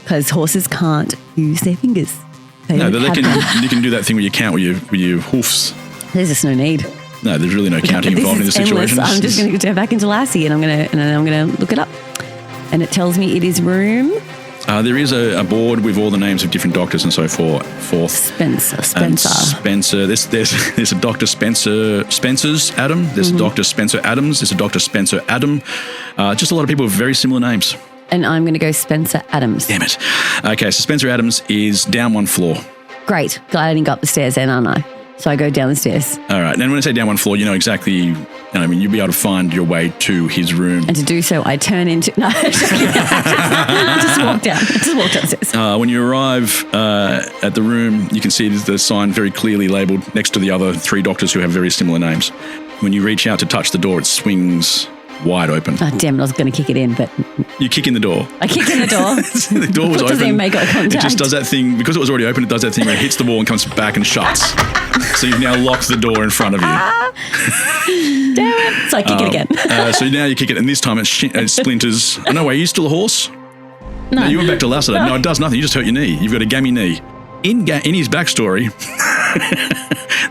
because horses can't use their fingers. No, but you can do that thing where you count with your hoofs. There's just no need. No, there's really no counting involved in this situation. I'm just going to turn back into Lassie, and I'm going to look it up, and it tells me it is room. There is a board with all the names of different doctors and so forth. Spencer. There's a Dr. Spencer's Adam. There's a Dr. Spencer Adams. There's a Dr. Spencer Adam. Just a lot of people with very similar names. And I'm going to go Spencer Adams. Damn it. Okay, so Spencer Adams is down one floor. Great. Glad I didn't go up the stairs then, aren't I? So I go down the stairs. All right. And when I say down one floor, you know exactly, you'll be able to find your way to his room. And to do so, I turn into... No, just walk down. Just walk downstairs. When you arrive at the room, you can see the sign very clearly labelled next to the other three doctors who have very similar names. When you reach out to touch the door, it swings wide open. Oh, damn it. I was going to kick it in, but... You kick in the door. I kick in the door. The door was open. It doesn't even make eye contact. It just does that thing, because it was already open, it does that thing where it hits the wall and comes back and shuts. So you've now locked the door in front of you. Damn it. So I kick it again. So now you kick it, and this time it splinters. Oh, no, wait, are you still a horse? No, you went back to Lassiter. No, it does nothing. You just hurt your knee. You've got a gammy knee. In his backstory,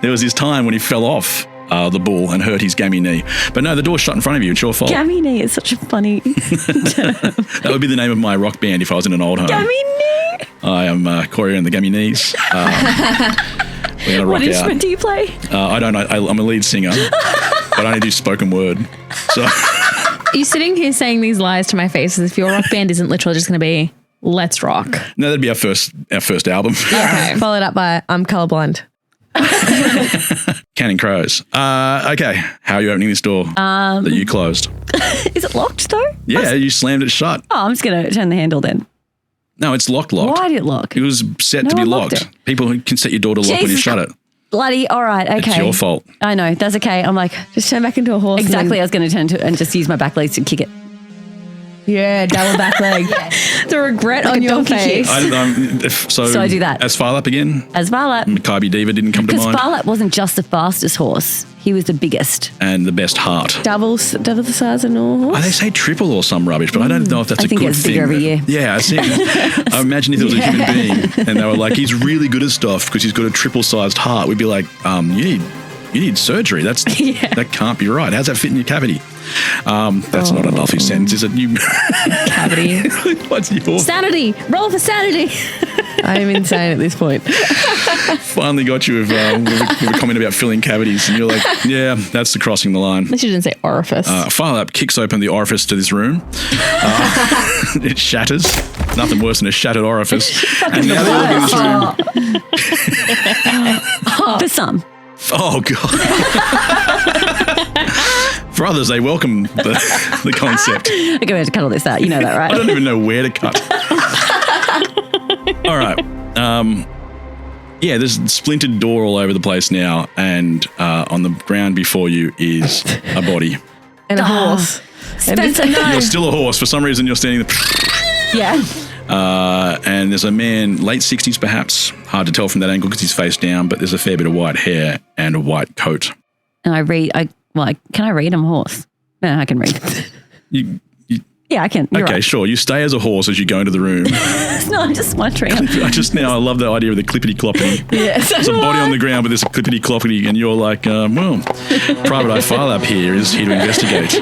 there was this time when he fell off the bull and hurt his gammy knee. But no, the door's shut in front of you. It's your fault. Gammy knee is such a funny term. That would be the name of my rock band if I was in an old home. Gammy knee. I am Cory and the Gammy Knees. We're gonna rock What out. instrument do you play? I don't know. I'm a lead singer, but I only do spoken word. So You're sitting here saying these lies to my face as if your rock band isn't literally just going to be let's rock. no, that'd be our first album. Okay. Followed up by I'm colorblind. Counting crows. Okay. How are you opening this door that you closed? Is it locked though? Yeah, you slammed it shut. Oh, I'm just going to turn the handle then. No, it's locked. Why did it lock? It was set to be locked. People can set your door to lock when you shut it. Bloody, all right, okay. It's your fault. I know, that's okay. I'm like, just turn back into a horse. Exactly, I was going to turn to and just use my back legs to kick it. Yeah, double back leg. The regret Like on a your donkey face. So I do that. As Farlap again? As Farlap. Maccabi Diva didn't come to Because mind. Farlap wasn't just the fastest horse. He was the biggest. And the best heart. Double the size of a normal horse. Oh, they say triple or some rubbish, but I don't know if that's I a think good it's thing. bigger every year. Yeah, I imagine if there was a human being and they were like, he's really good at stuff because he's got a triple-sized heart, we'd be like, you need surgery. That can't be right. How's that fit in your cavity? That's not a lovely sentence, is it? Cavity. What's your Sanity. Roll for sanity. I am insane at this point. Finally got you with a comment about filling cavities, and you're like, yeah, that's the crossing the line. At least you didn't say orifice. Farlap kicks open the orifice to this room. It shatters. Nothing worse than a shattered orifice. And now they're all in this room. For some. Oh, God. For others, they welcome the concept. I'm going to have to cut all this out. You know that, right? I don't even know where to cut. All right. There's a splintered door all over the place now, and on the ground before you is a body. And a horse. Spencer, no. You're still a horse. For some reason, you're standing there. Yeah. And there's a man, late 60s perhaps. Hard to tell from that angle because he's face down, but there's a fair bit of white hair and a white coat. And can I read? I'm a horse. No, I can read. Yeah, I can. You're Okay, right. sure. You stay as a horse as you go into the room. No, I'm just wondering. I love the idea of the clippity-cloppity. Yes. There's a body on the ground with this clippity-cloppity, and you're like, Private Eye Farlap here is here to investigate.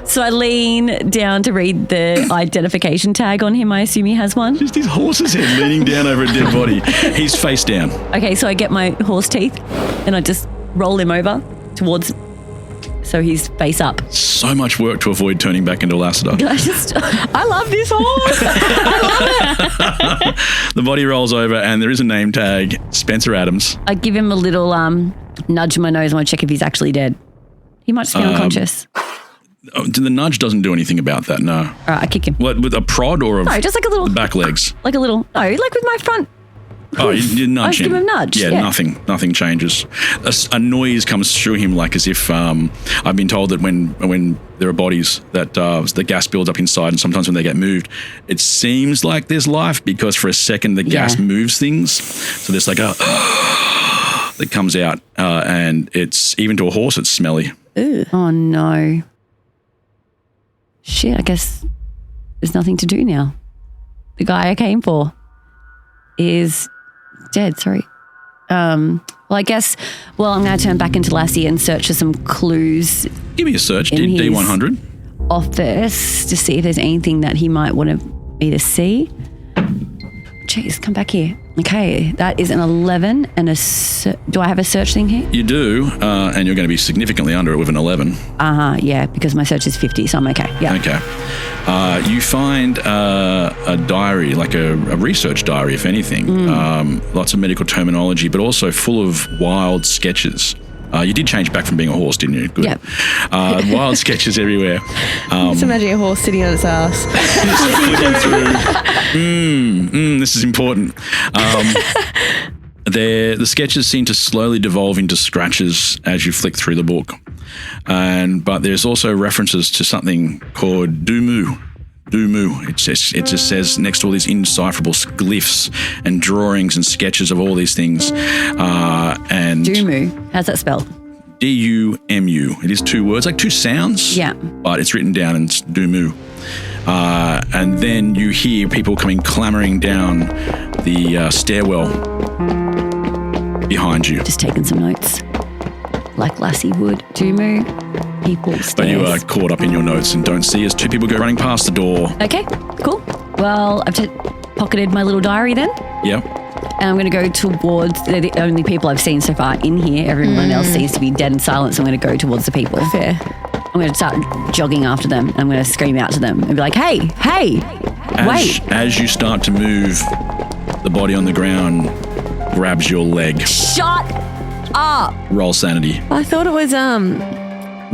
So I lean down to read the identification tag on him. I assume he has one. Just his horse's head leaning down over a dead body. He's face down. Okay, so I get my horse teeth and I just roll him over towards, so he's face up. So much work to avoid turning back into Lassiter. I love this horse. I love it. The body rolls over and there is a name tag, Spencer Adams. I give him a little nudge in my nose. I want to check if he's actually dead. He might just be unconscious. The nudge doesn't do anything about that, no. All right, I kick him. What, with a prod or No, just like a little. the back legs? Like with my front. Oh, you nudge I just him. give him a nudge. Yeah, nothing changes. A noise comes through him like as if I've been told that when there are bodies that the gas builds up inside, and sometimes when they get moved, it seems like there's life because for a second the gas moves things. So there's like a that comes out, and it's even to a horse, it's smelly. Ew. Oh no. Shit, I guess there's nothing to do now. The guy I came for is dead, sorry. I'm going to turn back into Lassie and search for some clues. Give me a search, in his D100. Office to see if there's anything that he might want me to see. Jeez, come back here. Okay, that is an 11 and do I have a search thing here? You do, and you're going to be significantly under it with an 11. Yeah, because my search is 50, so I'm okay. Yeah. Okay. You find a diary, like a research diary, if anything. Lots of medical terminology, but also full of wild sketches. You did change back from being a horse, didn't you? Good. Yep. Wild sketches everywhere. Just imagine a horse sitting on its ass. This is important. The sketches seem to slowly devolve into scratches as you flick through the book. But there's also references to something called Dumu. It just says next to all these indecipherable glyphs and drawings and sketches of all these things. And Dumu, how's that spelled? D-U-M-U. It is two words, like two sounds. Yeah. But it's written down in Dumu. And then you hear people coming clamoring down the stairwell behind you. Just taking some notes. Like Lassie would. Dumu, people, stairs. But you are caught up in your notes and don't see as two people go running past the door. Okay, cool. Well, I've pocketed my little diary then. Yep. And I'm going to go towards, they're the only people I've seen so far in here. Everyone else seems to be dead and silent, so I'm going to go towards the people. Fair. I'm going to start jogging after them. And I'm going to scream out to them and be like, hey, wait. As you start to move the body on the ground grabs your leg. Shut up. Roll sanity. I thought it was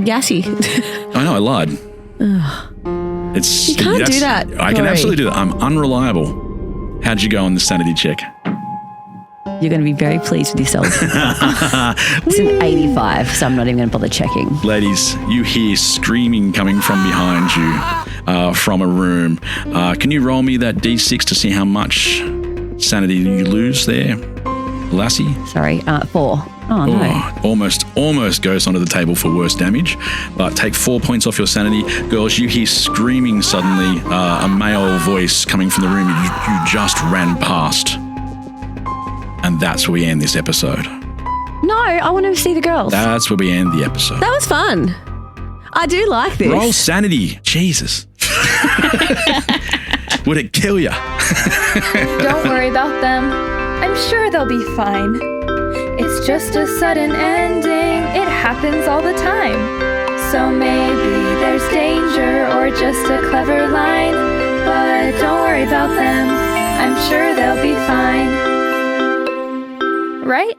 gassy. I know, I lied. You can't do that, I can Cory. absolutely do that. I'm unreliable. How'd you go on the sanity check? You're going to be very pleased with yourself. It's an 85, so I'm not even going to bother checking. Ladies, you hear screaming coming from behind you from a room. Can you roll me that D6 to see how much sanity you lose there, Lassie? Sorry, 4. Oh, no. Almost goes onto the table for worse damage, but take 4 points off your sanity. Girls, you hear screaming suddenly, a male voice coming from the room you just ran past. And that's where we end this episode. No, I want to see the girls. That's where we end the episode. That was fun. I do like this. Roll sanity. Jesus. Would it kill you? Don't worry about them. I'm sure they'll be fine. It's just a sudden ending. It happens all the time. So maybe there's danger or just a clever line. But don't worry about them. I'm sure they'll be fine. Right?